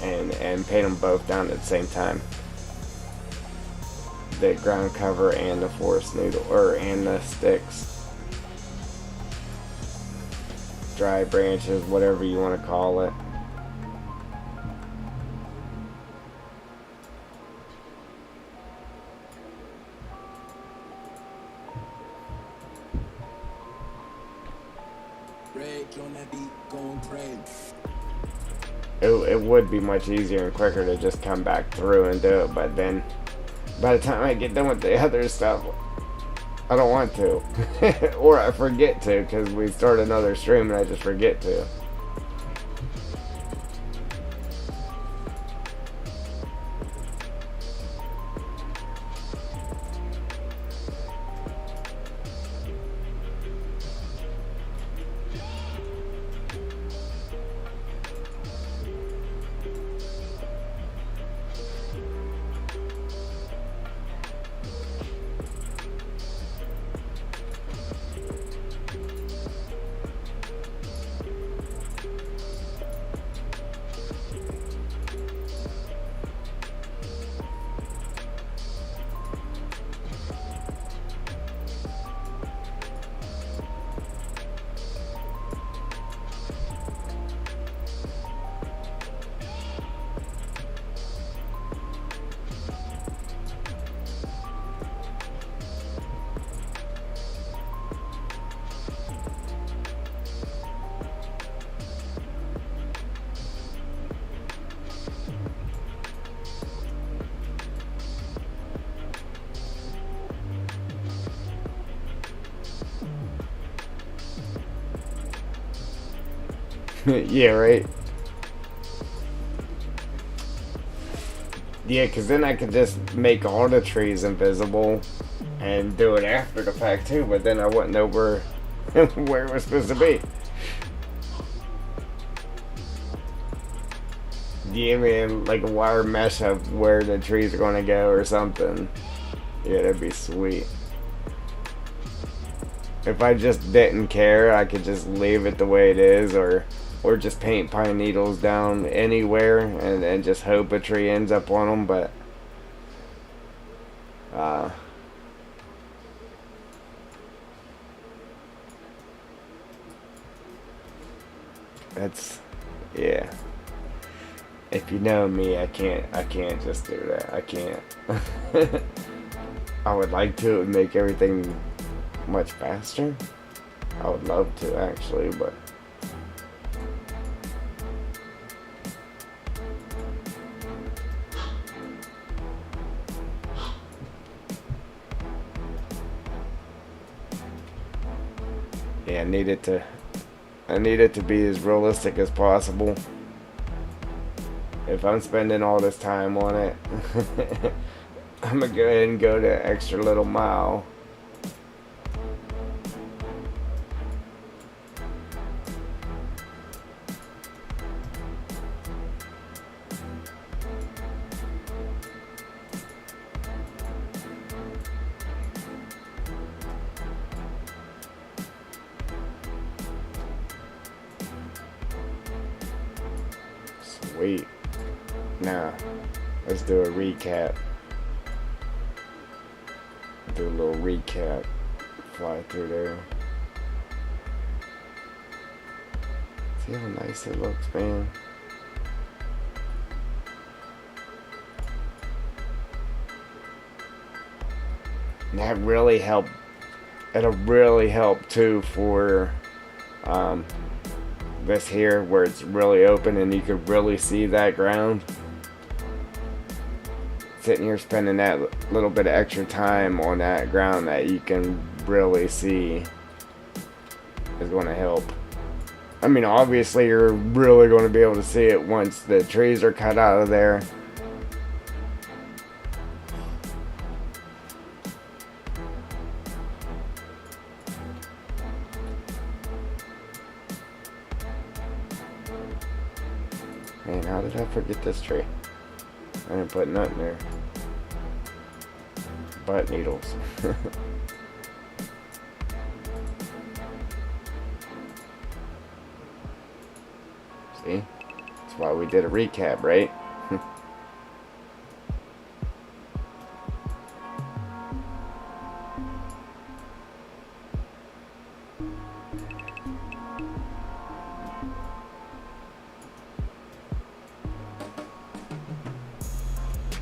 and paint them both down at the same time. The ground cover and the forest needle, and the sticks. Dry branches, whatever you want to call it. It would be much easier and quicker to just come back through and do it, but then by the time I get done with the other stuff, I don't want to. Or I forget to, because we start another stream and I just forget to. Yeah, right. Yeah, because then I could just make all the trees invisible and do it after the fact too, but then I wouldn't know where, where it was supposed to be. Yeah, man, like a wire mesh of where the trees are going to go or something. Yeah, that'd be sweet. If I just didn't care, I could just leave it the way it is, or just paint pine needles down anywhere and just hope a tree ends up on them. But uh, that's, yeah. If you know me, I can't just do that. I can't. I would like to. It would make everything much faster. I would love to actually, but yeah, I need it to be as realistic as possible. If I'm spending all this time on it, I'm gonna go ahead and go the extra little mile. Sweet. Now, let's do a recap. Do a little recap. Fly through there. See how nice it looks, man. And that really helped. It'll really help too for this here where it's really open and you could really see that ground. Sitting here spending that little bit of extra time on that ground that you can really see is going to help. I mean, obviously you're really going to be able to see it once the trees are cut out of there. Man, how did I forget this tree? I didn't put nothing there. Butt needles. See? That's why we did a recap, right?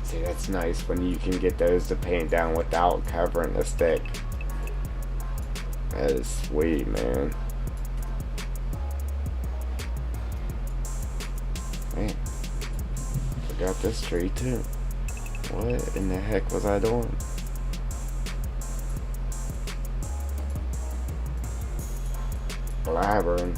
See, that's nice when you can get those to paint down without covering the stick. That is sweet, man. Man, forgot this tree too. What in the heck was I doing? Blabbering.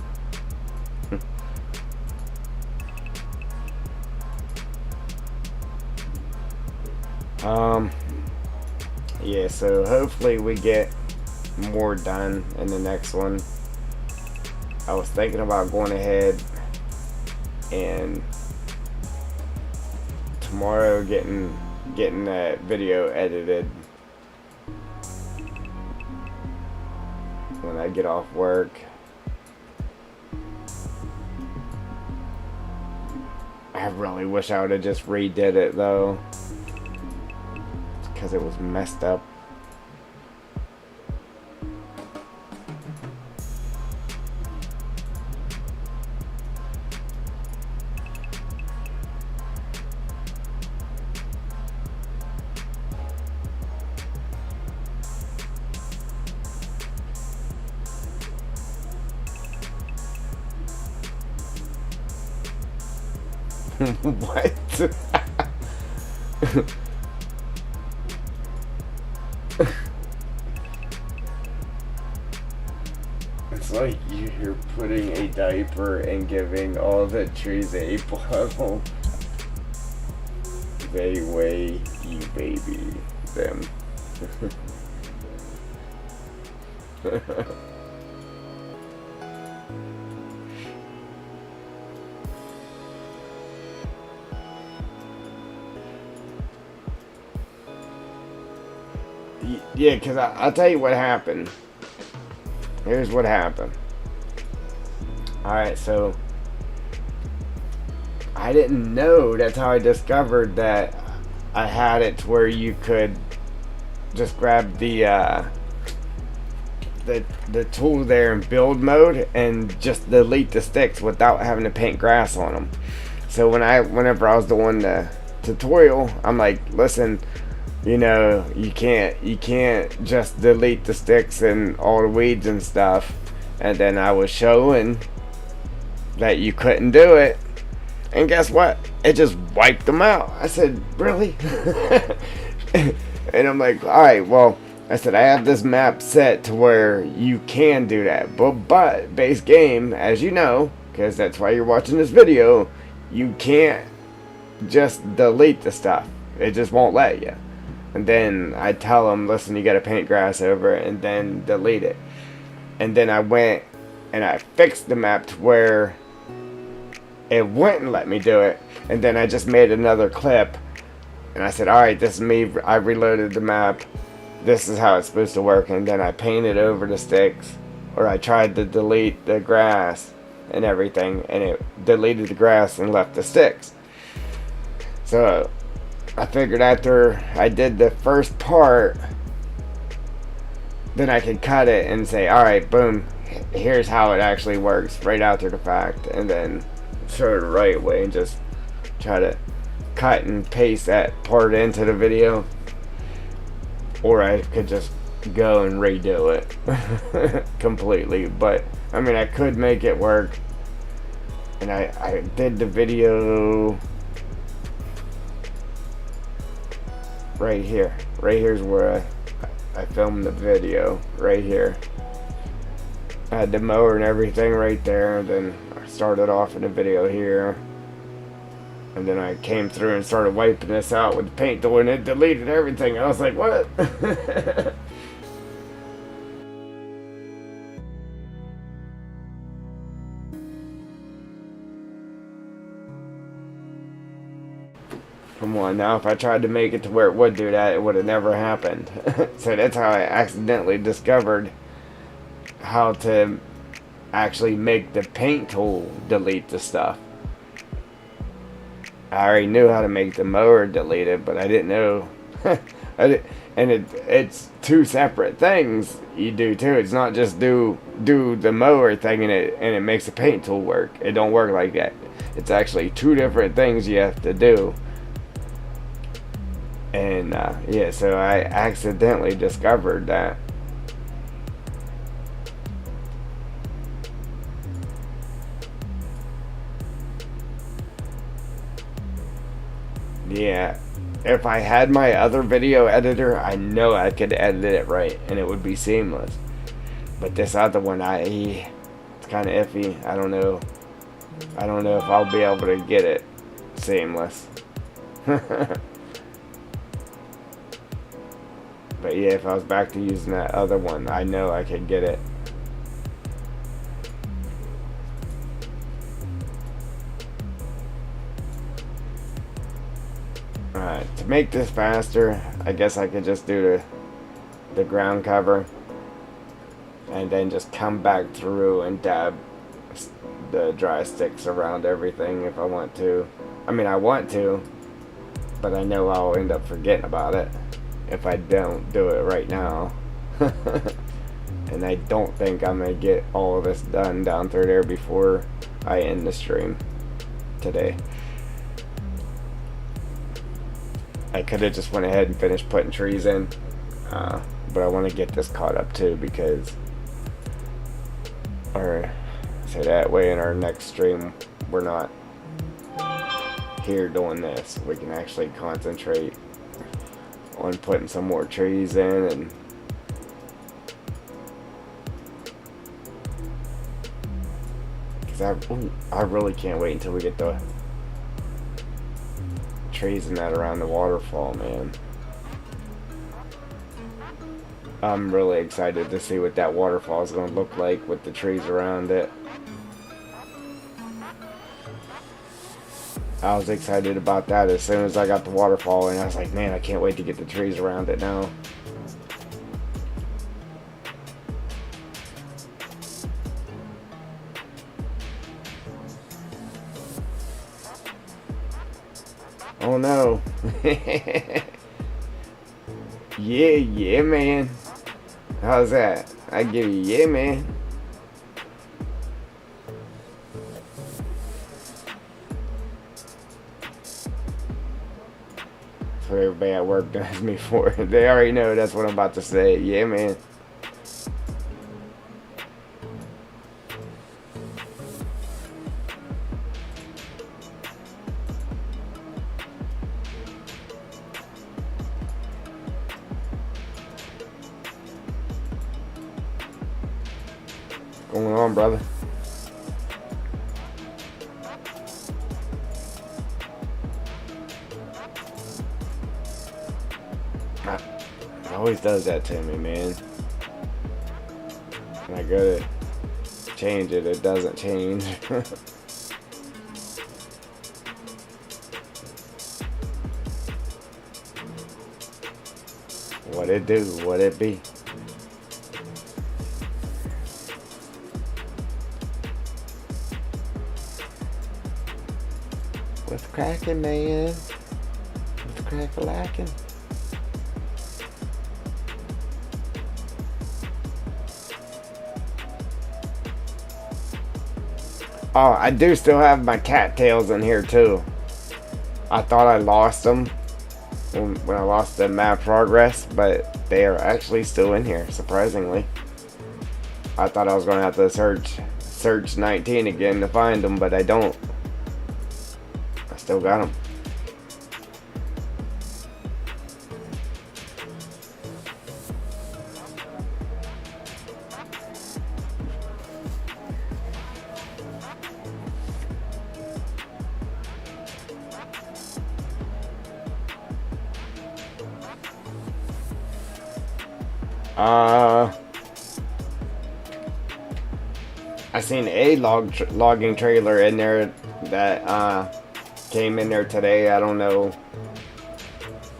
Yeah, so hopefully we get more done in the next one. I was thinking about going ahead and tomorrow getting that video edited when I get off work. I really wish I would have just redid it though, because it was messed up. What? like you're putting a diaper and giving all the trees a bottle. They weigh you baby them. Yeah, because I'll tell you what happened. Here's what happened. Alright, so I didn't know. That's how I discovered that I had it to where you could just grab the tool there in build mode and just delete the sticks without having to paint grass on them. So whenever I was doing the tutorial, I'm like, listen, you know, you can't just delete the sticks and all the weeds and stuff. And then I was showing that you couldn't do it, and guess what? It just wiped them out. I said, really? And I'm like, all right, well, I said, I have this map set to where you can do that, but base game, as you know, because that's why you're watching this video, you can't just delete the stuff. It just won't let you. And then I tell them, listen, you gotta paint grass over it and then delete it. And then I went and I fixed the map to where it wouldn't let me do it. And then I just made another clip and I said, alright, this is me. I reloaded the map. This is how it's supposed to work. And then I painted over the sticks, or I tried to delete the grass and everything, and it deleted the grass and left the sticks. So I figured after I did the first part, then I could cut it and say, alright, boom, here's how it actually works right after the fact, and then show it the right way and just try to cut and paste that part into the video. Or I could just go and redo it completely. But I mean, I could make it work. And I did the video right here. Right here's where I filmed the video. Right here. I had the mower and everything right there. And then I started off in the video here. And then I came through and started wiping this out with the paint tool, and it deleted everything. I was like, what? Come on, now if I tried to make it to where it would do that, it would have never happened. So that's how I accidentally discovered how to actually make the paint tool delete the stuff. I already knew how to make the mower delete it, but I didn't know. It's two separate things you do too. It's not just do the mower thing and it makes the paint tool work. It don't work like that. It's actually two different things you have to do. And yeah, so I accidentally discovered that. Yeah, if I had my other video editor, I know I could edit it right and it would be seamless. But this other one, it's kind of iffy. I don't know if I'll be able to get it seamless. But yeah, if I was back to using that other one, I know I could get it. Alright, to make this faster, I guess I could just do the ground cover and then just come back through and dab the dry sticks around everything if I want to. I mean, I want to, but I know I'll end up forgetting about it if I don't do it right now. And I don't think I'm going to get all of this done down through there before I end the stream today. I could have just went ahead and finished putting trees in, but I want to get this caught up too, because, or say that way in our next stream we're not here doing this. We can actually concentrate on putting some more trees in and I really can't wait until we get the trees and that around the waterfall, man. I'm really excited to see what that waterfall is going to look like with the trees around it. I was excited about that as soon as I got the waterfall, and I was like, man, I can't wait to get the trees around it now. Oh no. Yeah, man. How's that? I give you, yeah, man. That's what everybody at work does me for. They already know that's what I'm about to say. Yeah, man. What's going on, brother? It always does that to me, man. When I go to change it, it doesn't change. What it do? What it be? What's cracking, man? What's crack-a-lacking? Oh, I do still have my cattails in here too. I thought I lost them when I lost the map progress, but they are actually still in here, surprisingly. I thought I was going to have to search 19 again to find them, but I don't. I still got them. I seen a logging trailer in there that came in there today. I don't know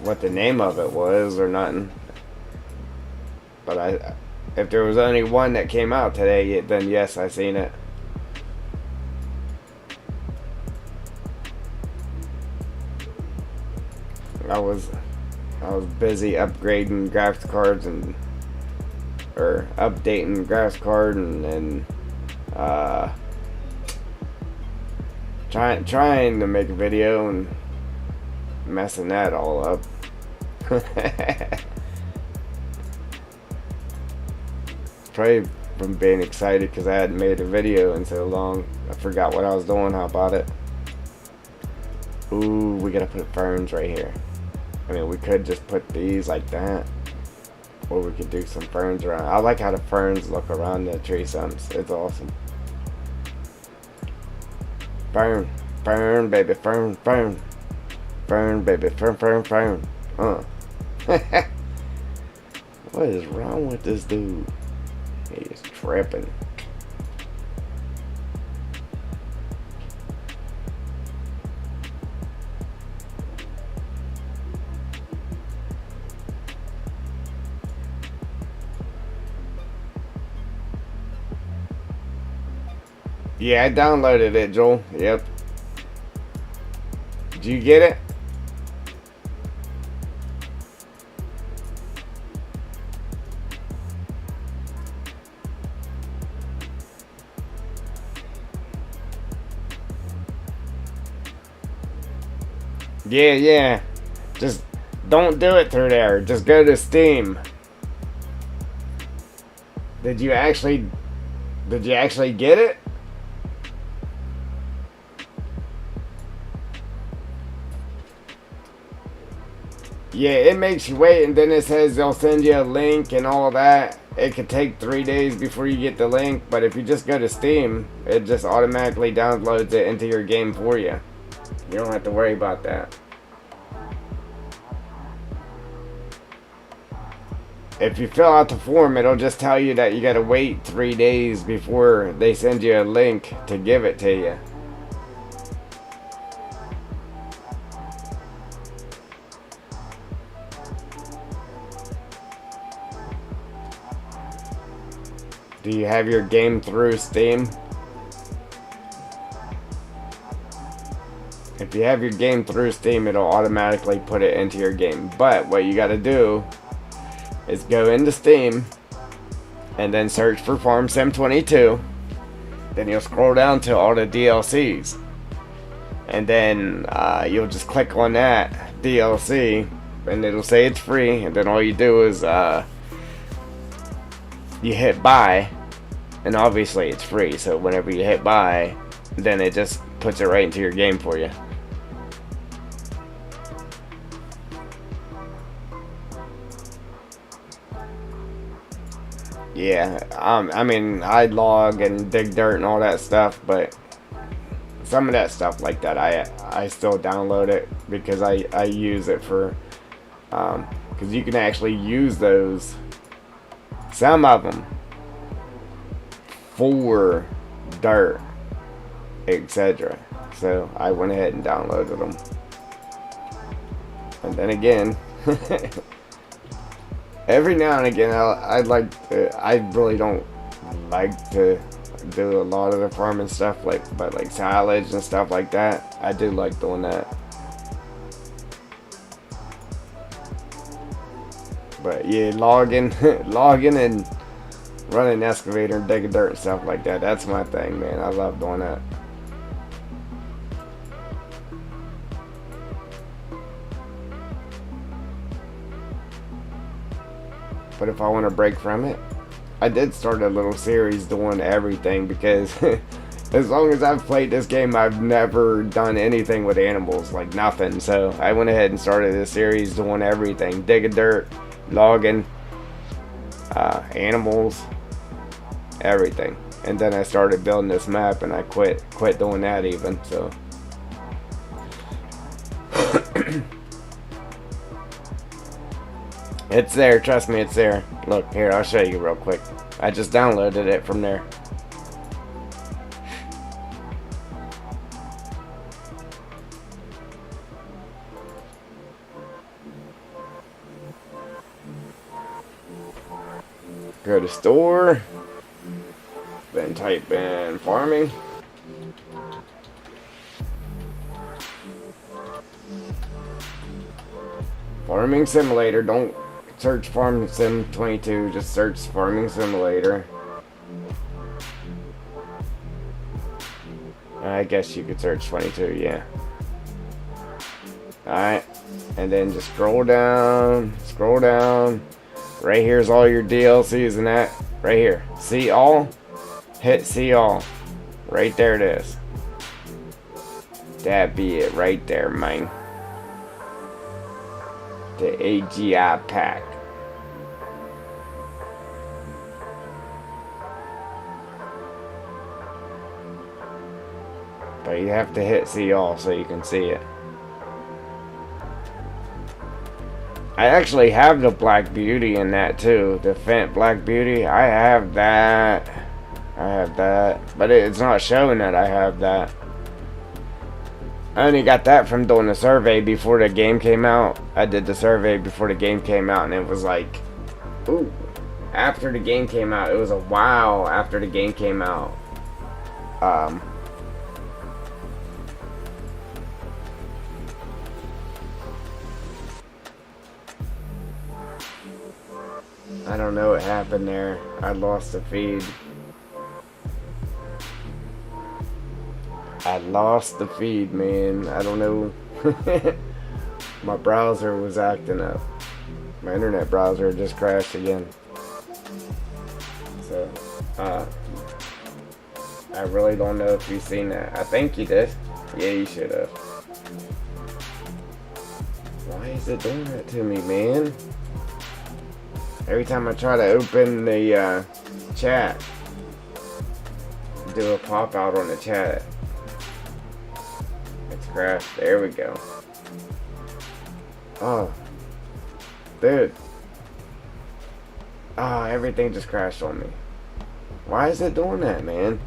what the name of it was or nothing, but if there was only one that came out today, then yes, I seen it. I was busy upgrading graphics cards or updating graphics card and trying to make a video and messing that all up. Probably from being excited because I hadn't made a video in so long. I forgot what I was doing. How about it? Ooh, we gotta put ferns right here. I mean, we could just put these like that, or we could do some ferns around. I like how the ferns look around the tree stumps. It's awesome. Fern, fern, baby, fern, fern, fern, baby, fern, fern, fern. What is wrong with this dude? He is tripping. Yeah, I downloaded it, Joel. Yep. Did you get it? Yeah. Just don't do it through there. Just go to Steam. Did you actually get it? Yeah, it makes you wait, and then it says they'll send you a link and all that. It could take 3 days before you get the link, but if you just go to Steam, it just automatically downloads it into your game for you. You don't have to worry about that. If you fill out the form, it'll just tell you that you gotta wait 3 days before they send you a link to give it to you. Do you have your game through Steam? If you have your game through Steam, it'll automatically put it into your game. But what you gotta do is go into Steam and then search for Farm Sim 22. Then you'll scroll down to all the DLCs. And then you'll just click on that DLC and it'll say it's free. And then all you do is you hit buy. And obviously it's free, so whenever you hit buy, then it just puts it right into your game for you. Yeah, I mean, I log and dig dirt and all that stuff, but some of that stuff like that, I still download it because I use it for, because you can actually use those, some of them, for dirt, etc. So I went ahead and downloaded them. And then again, every now and again, I really don't like to do a lot of the farming stuff, but like silage and stuff like that. I do like doing that. But yeah, logging and running an excavator and digging dirt and stuff like that. That's my thing, man. I love doing that. But if I want to break from it, I did start a little series doing everything because as long as I've played this game, I've never done anything with animals, like nothing. So I went ahead and started this series doing everything. Digging dirt, logging, animals, everything. And then I started building this map and I quit doing that even. So it's there, trust me, it's there. Look, here, I'll show you real quick. I just downloaded it from there. Go to store, then type in farming. Farming Simulator, don't search Farm Sim 22, just search Farming Simulator. I guess you could search 22, yeah. Alright, and then just scroll down. Right here's all your DLCs and that. Right here. See all? Hit see all. Right there it is. That be it right there, man. The AGI pack. But you have to hit see all so you can see it. I actually have the Black Beauty in that too. The Fent Black Beauty. I have that. But it's not showing that I have that. I only got that from doing the survey before the game came out. I did the survey before the game came out and it was like, ooh. After the game came out. It was a while after the game came out. I don't know what happened there. I lost the feed. I lost the feed, man. I don't know. My browser was acting up. My internet browser just crashed again. So, I really don't know if you've seen that. I think you did. Yeah, you should have. Why is it doing that to me, man? Every time I try to open the chat, do a pop out on the chat, it's crashed. There we go. Oh, dude. Ah, everything just crashed on me. Why is it doing that, man?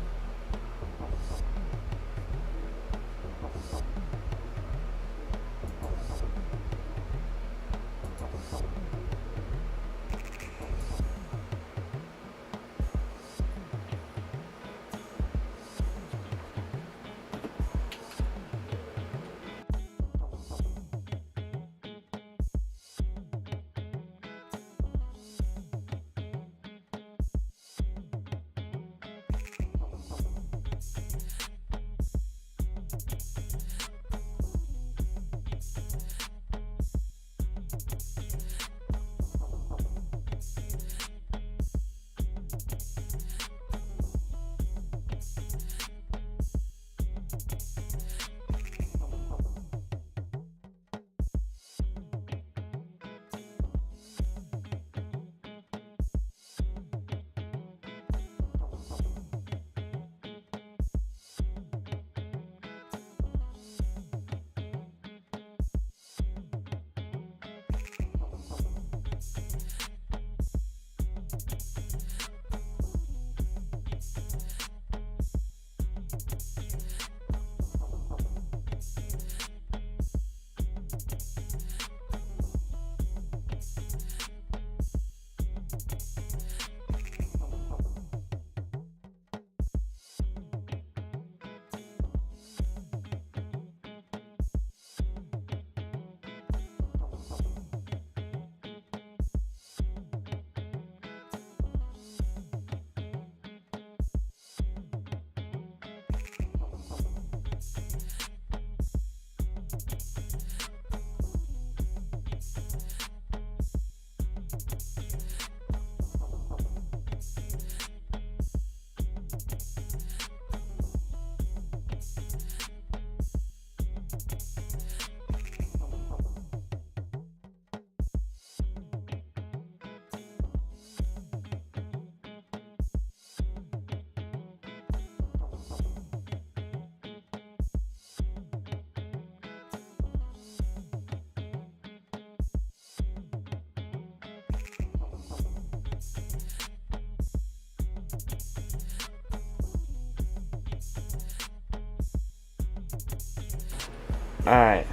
Alright.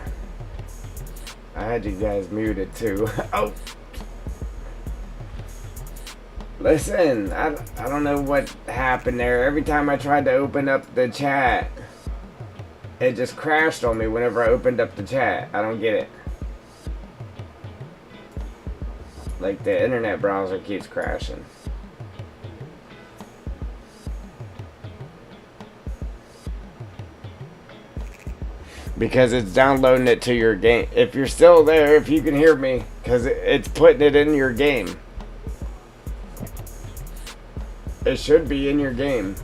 I had you guys muted too. Oh! Listen, I don't know what happened there. Every time I tried to open up the chat, it just crashed on me whenever I opened up the chat. I don't get it. Like the internet browser keeps crashing. Because it's downloading it to your game. If you're still there, if you can hear me, because it's putting it in your game. It should be in your game.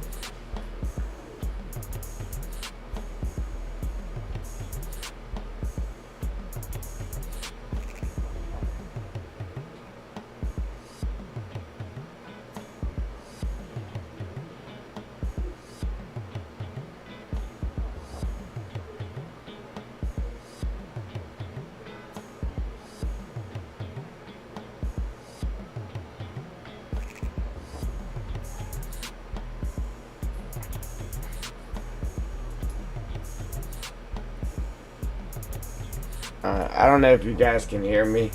I don't know if you guys can hear me.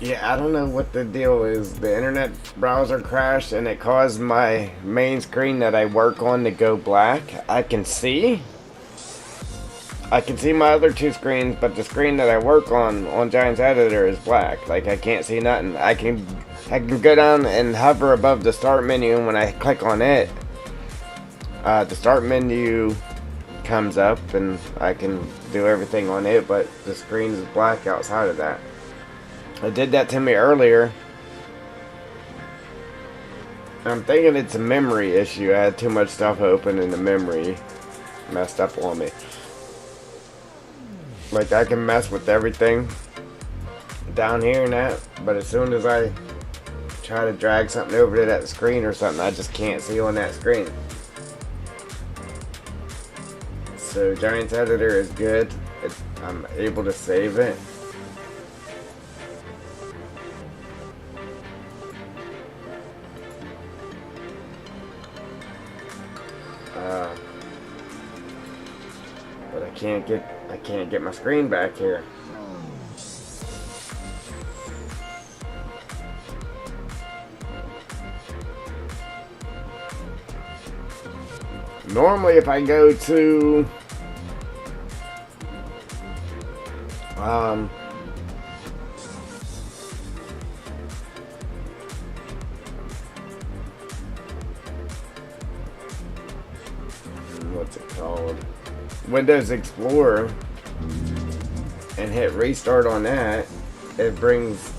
Yeah, I don't know what the deal is. The internet browser crashed and it caused my main screen that I work on to go black. I can see my other two screens, but the screen that I work on Giants Editor is black. Like I can't see nothing. I can go down and hover above the start menu, and when I click on it, the start menu comes up and I can do everything on it, but the screen is black outside of that. It did that to me earlier. I'm thinking it's a memory issue. I had too much stuff open and the memory messed up on me. Like I can mess with everything down here and that, but as soon as I try to drag something over to that screen or something, I just can't see on that screen. So Giants Editor is good. I'm able to save it. But I can't get my screen back here. Normally if I go to what's it called? Windows Explorer and hit restart on that, it brings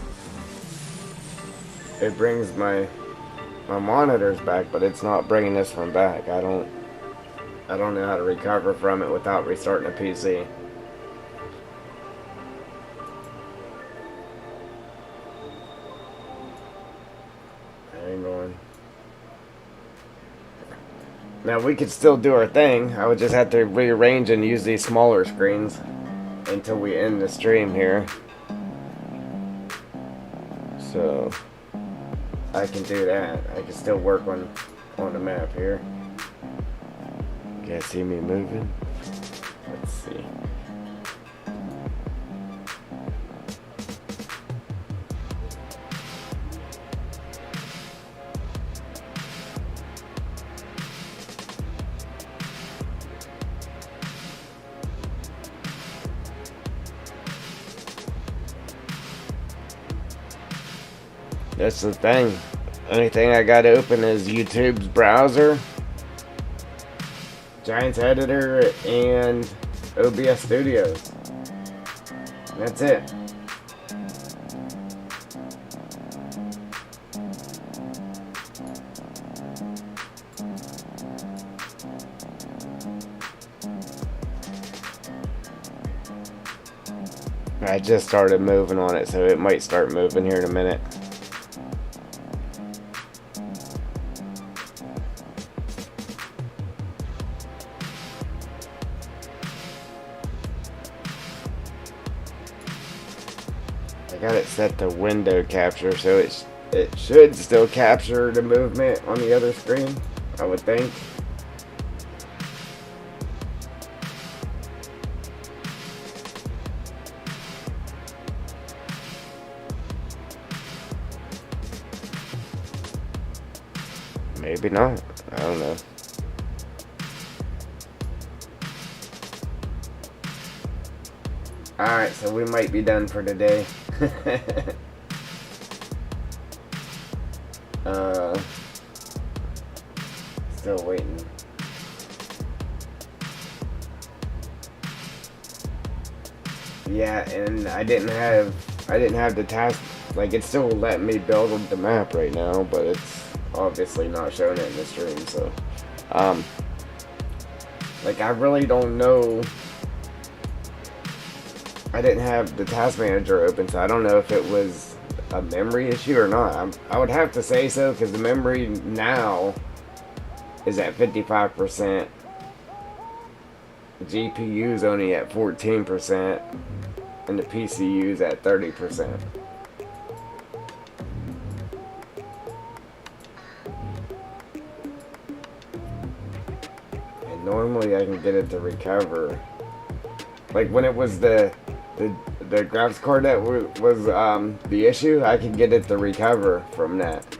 my monitors back, but it's not bringing this one back. I don't know how to recover from it without restarting a PC. Hang on. Now we could still do our thing. I would just have to rearrange and use these smaller screens until we end the stream here. So I can do that. I can still work on the map here. You guys see me moving? Let's see. That's the thing. Only thing I got open is YouTube's browser, Giants Editor, and OBS Studios. That's it. I just started moving on it, so it might start moving here in a minute. I got it set to window capture, so it should still capture the movement on the other screen, I would think. Maybe not. I don't know. Alright, so we might be done for today. Still waiting. Yeah, and I didn't have the task, like it's still letting me build the map right now, but it's obviously not showing it in the stream, so like I really don't know. I didn't have the task manager open, so I don't know if it was a memory issue or not. I would have to say so, because the memory now is at 55%. The GPU's only at 14%, and the PCU's at 30%. And normally I can get it to recover. Like when it was the the graphics card that was the issue, I can get it to recover from that.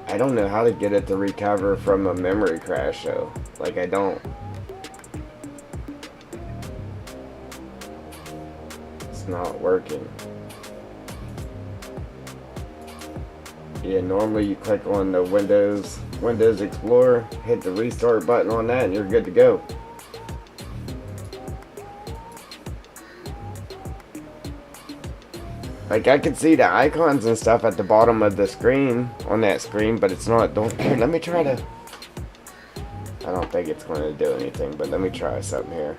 I don't know how to get it to recover from a memory crash though. Like I don't. It's not working. Yeah, normally you click on the Windows Explorer, hit the restart button on that, and you're good to go. Like I can see the icons and stuff at the bottom of the screen, on that screen, but it's not. Here, let me try to. I don't think it's going to do anything, but let me try something here.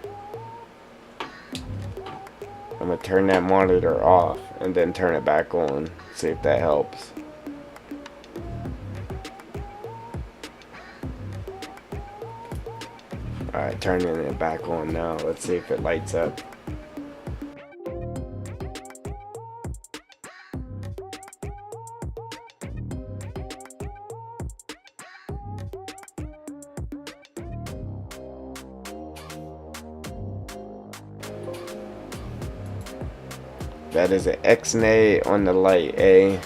I'm going to turn that monitor off and then turn it back on, see if that helps. Alright, turning it back on now. Let's see if it lights up. That is an X-nay on the light, eh?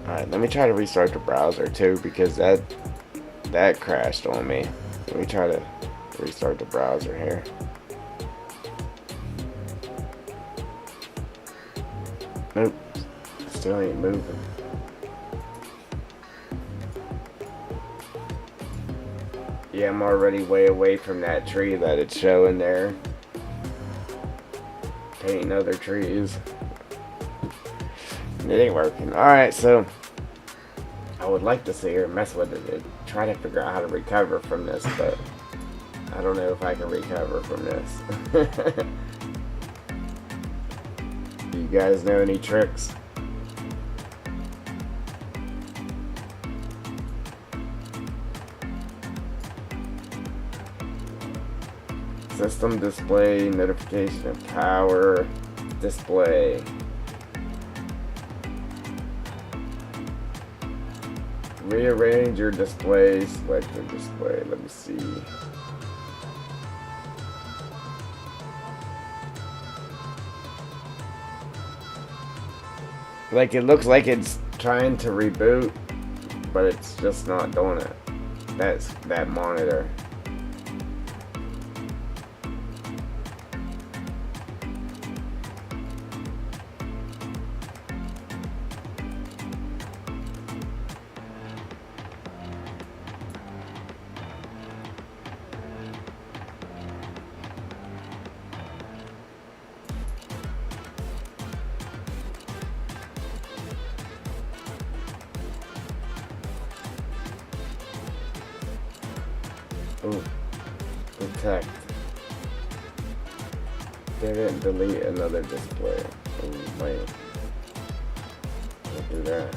Alright, let me try to restart the browser too, because that crashed on me. Let me try to restart the browser here. Nope, still ain't moving. Yeah, I'm already way away from that tree that it's showing there. Painting other trees. It ain't working. Alright, so I would like to sit here and mess with it and try to figure out how to recover from this, but I don't know if I can recover from this. Do you guys know any tricks? System display, notification of power, display. Rearrange your display, select the display, let me see. Like it looks like it's trying to reboot, but it's just not doing it. That's that monitor. Ooh, detect. Didn't delete another display. Oh man. Don't do that.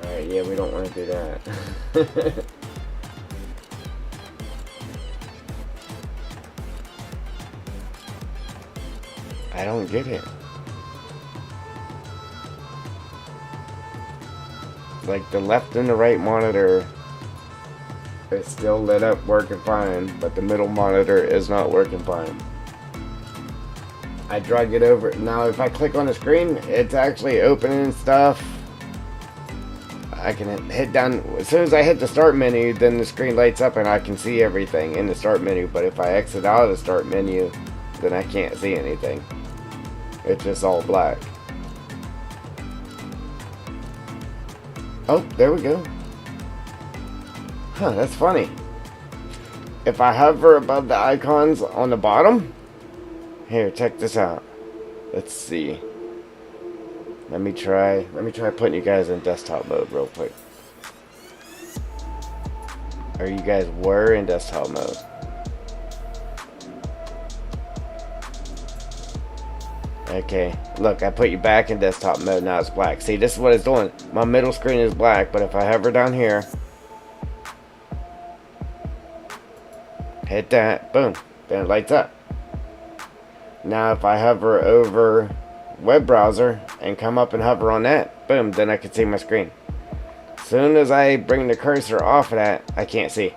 Alright, yeah, we don't want to do that. I don't get it. Like the left and the right monitor is still lit up working fine, but the middle monitor is not working fine. I drag it over. Now if I click on the screen, it's actually opening stuff. I can hit down, as soon as I hit the start menu, then the screen lights up and I can see everything in the start menu. But if I exit out of the start menu, then I can't see anything. It's just all black. Oh, there we go. Huh, that's funny. If I hover above the icons on the bottom, here, check this out. Let's see. Let me try putting you guys in desktop mode real quick. Or you guys were in desktop mode. Okay, look, I put you back in desktop mode, now it's black. See, this is what it's doing. My middle screen is black, but if I hover down here, hit that, boom, then it lights up. Now if I hover over web browser and come up and hover on that, boom, then I can see my screen. soon as I bring the cursor off of that, I can't see.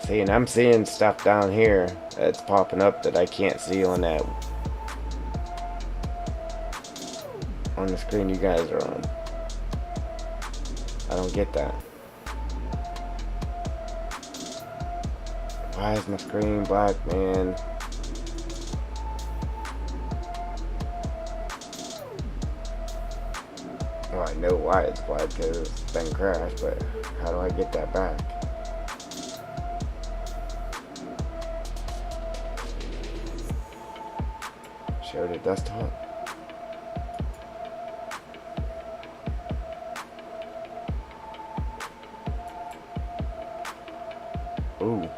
See, and I'm seeing stuff down here that's popping up that I can't see on that, on the screen you guys are on. I don't get that. Why is my screen black, man? Well, I know why it's black, because it's been crashed, but how do I get that back? Show the desktop. Ooh.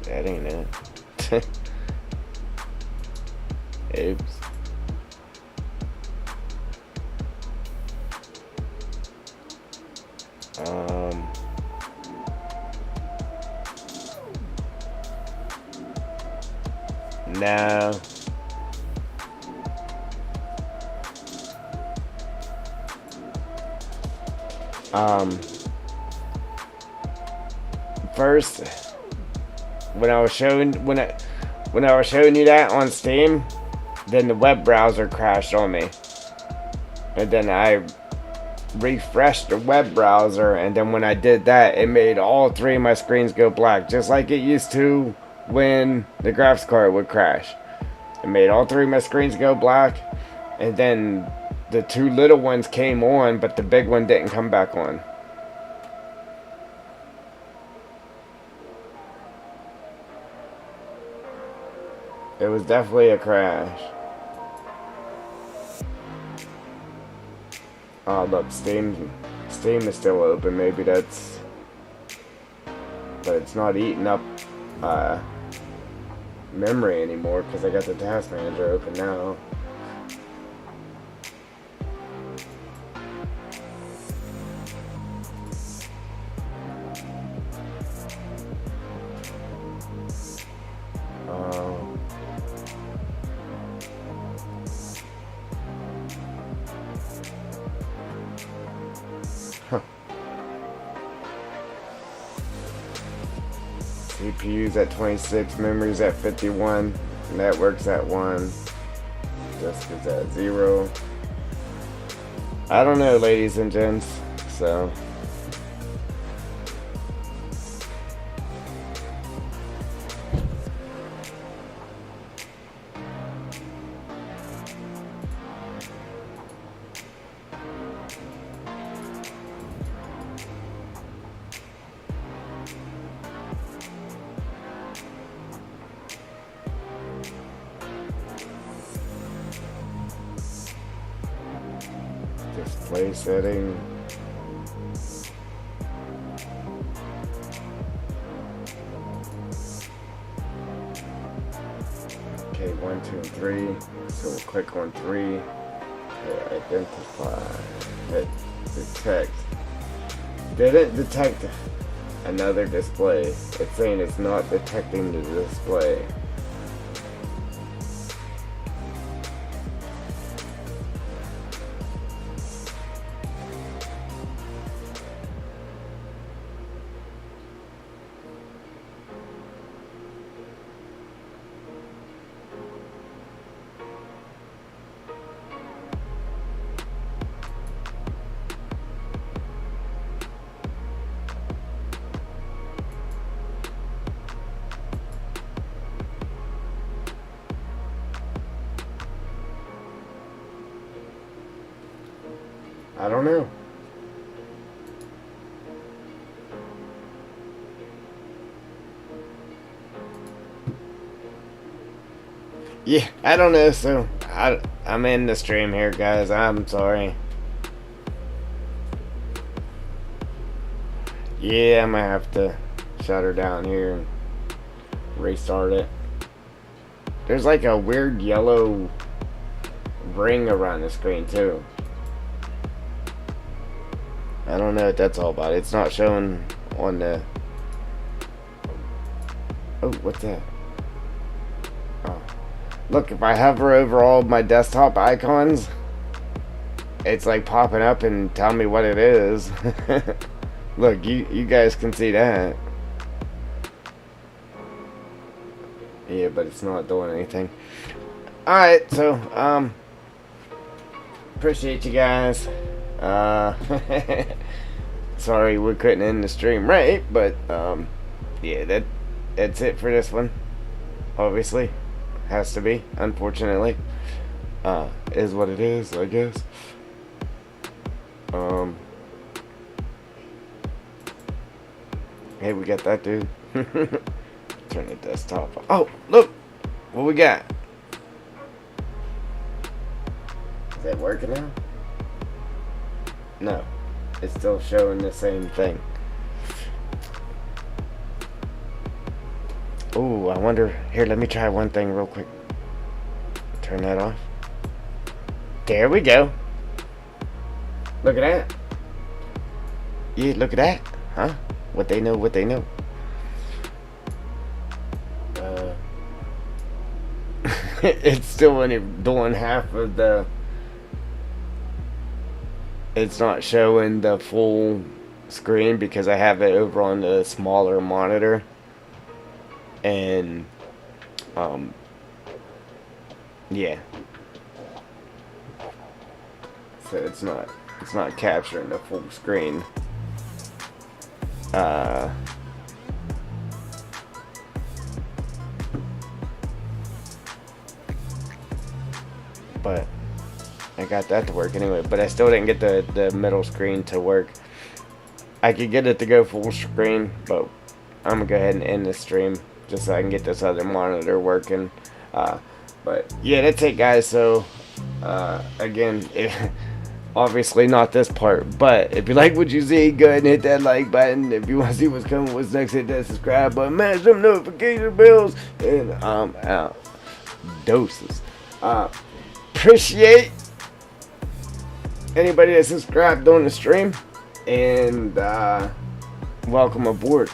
That ain't it. Oops. No. First, when I was showing you that on Steam, then the web browser crashed on me, and then I refreshed the web browser, and then when I did that, it made all three of my screens go black, just like it used to when the graphics card would crash. It made all three of my screens go black, and then the two little ones came on, but the big one didn't come back on. It was definitely a crash. Oh look, Steam is still open. Maybe that's, but it's not eating up memory anymore because I got the task manager open now. CPU's at 26, memory's at 51, network's at 1, disk is at 0. I don't know, ladies and gents, so. Display setting. Okay, 1, 2, and 3. So we'll click on 3. Identify. Detect. Didn't detect another display. It's saying it's not detecting the display. I don't know. Yeah, I don't know, so I'm in the stream here, guys. I'm sorry. Yeah, I might have to shut her down here and restart it. There's like a weird yellow ring around the screen, too. I don't know what that's all about. It's not showing on the... Oh, what's that? Oh. Look, if I hover over all my desktop icons, it's like popping up and telling me what it is. Look, you guys can see that. Yeah, but it's not doing anything. Alright, so, appreciate you guys. Sorry we couldn't end the stream right, but, yeah, that's it for this one. Obviously. Has to be, unfortunately. Is what it is, I guess. Hey, we got that dude. Turn the desktop off. Oh, look! What we got? Is that working now? No. It's still showing the same thing. Ooh, I wonder... Here, let me try one thing real quick. Turn that off. There we go. Look at that. Yeah, look at that. Huh? What they know, what they know. It's still only doing half of the... It's not showing the full screen because I have it over on the smaller monitor. And, yeah. So it's not capturing the full screen. But I got that to work anyway, but I still didn't get the middle screen to work. I could get it to go full screen, but I'm gonna go ahead and end the stream just so I can get this other monitor working. But yeah, that's it, guys. So again, obviously not this part, but if you like what you see, go ahead and hit that like button. If you want to see what's coming, what's next, hit that subscribe button, mash them notification bells, and I'm out. Doses. Appreciate anybody that subscribed on the stream, and welcome aboard.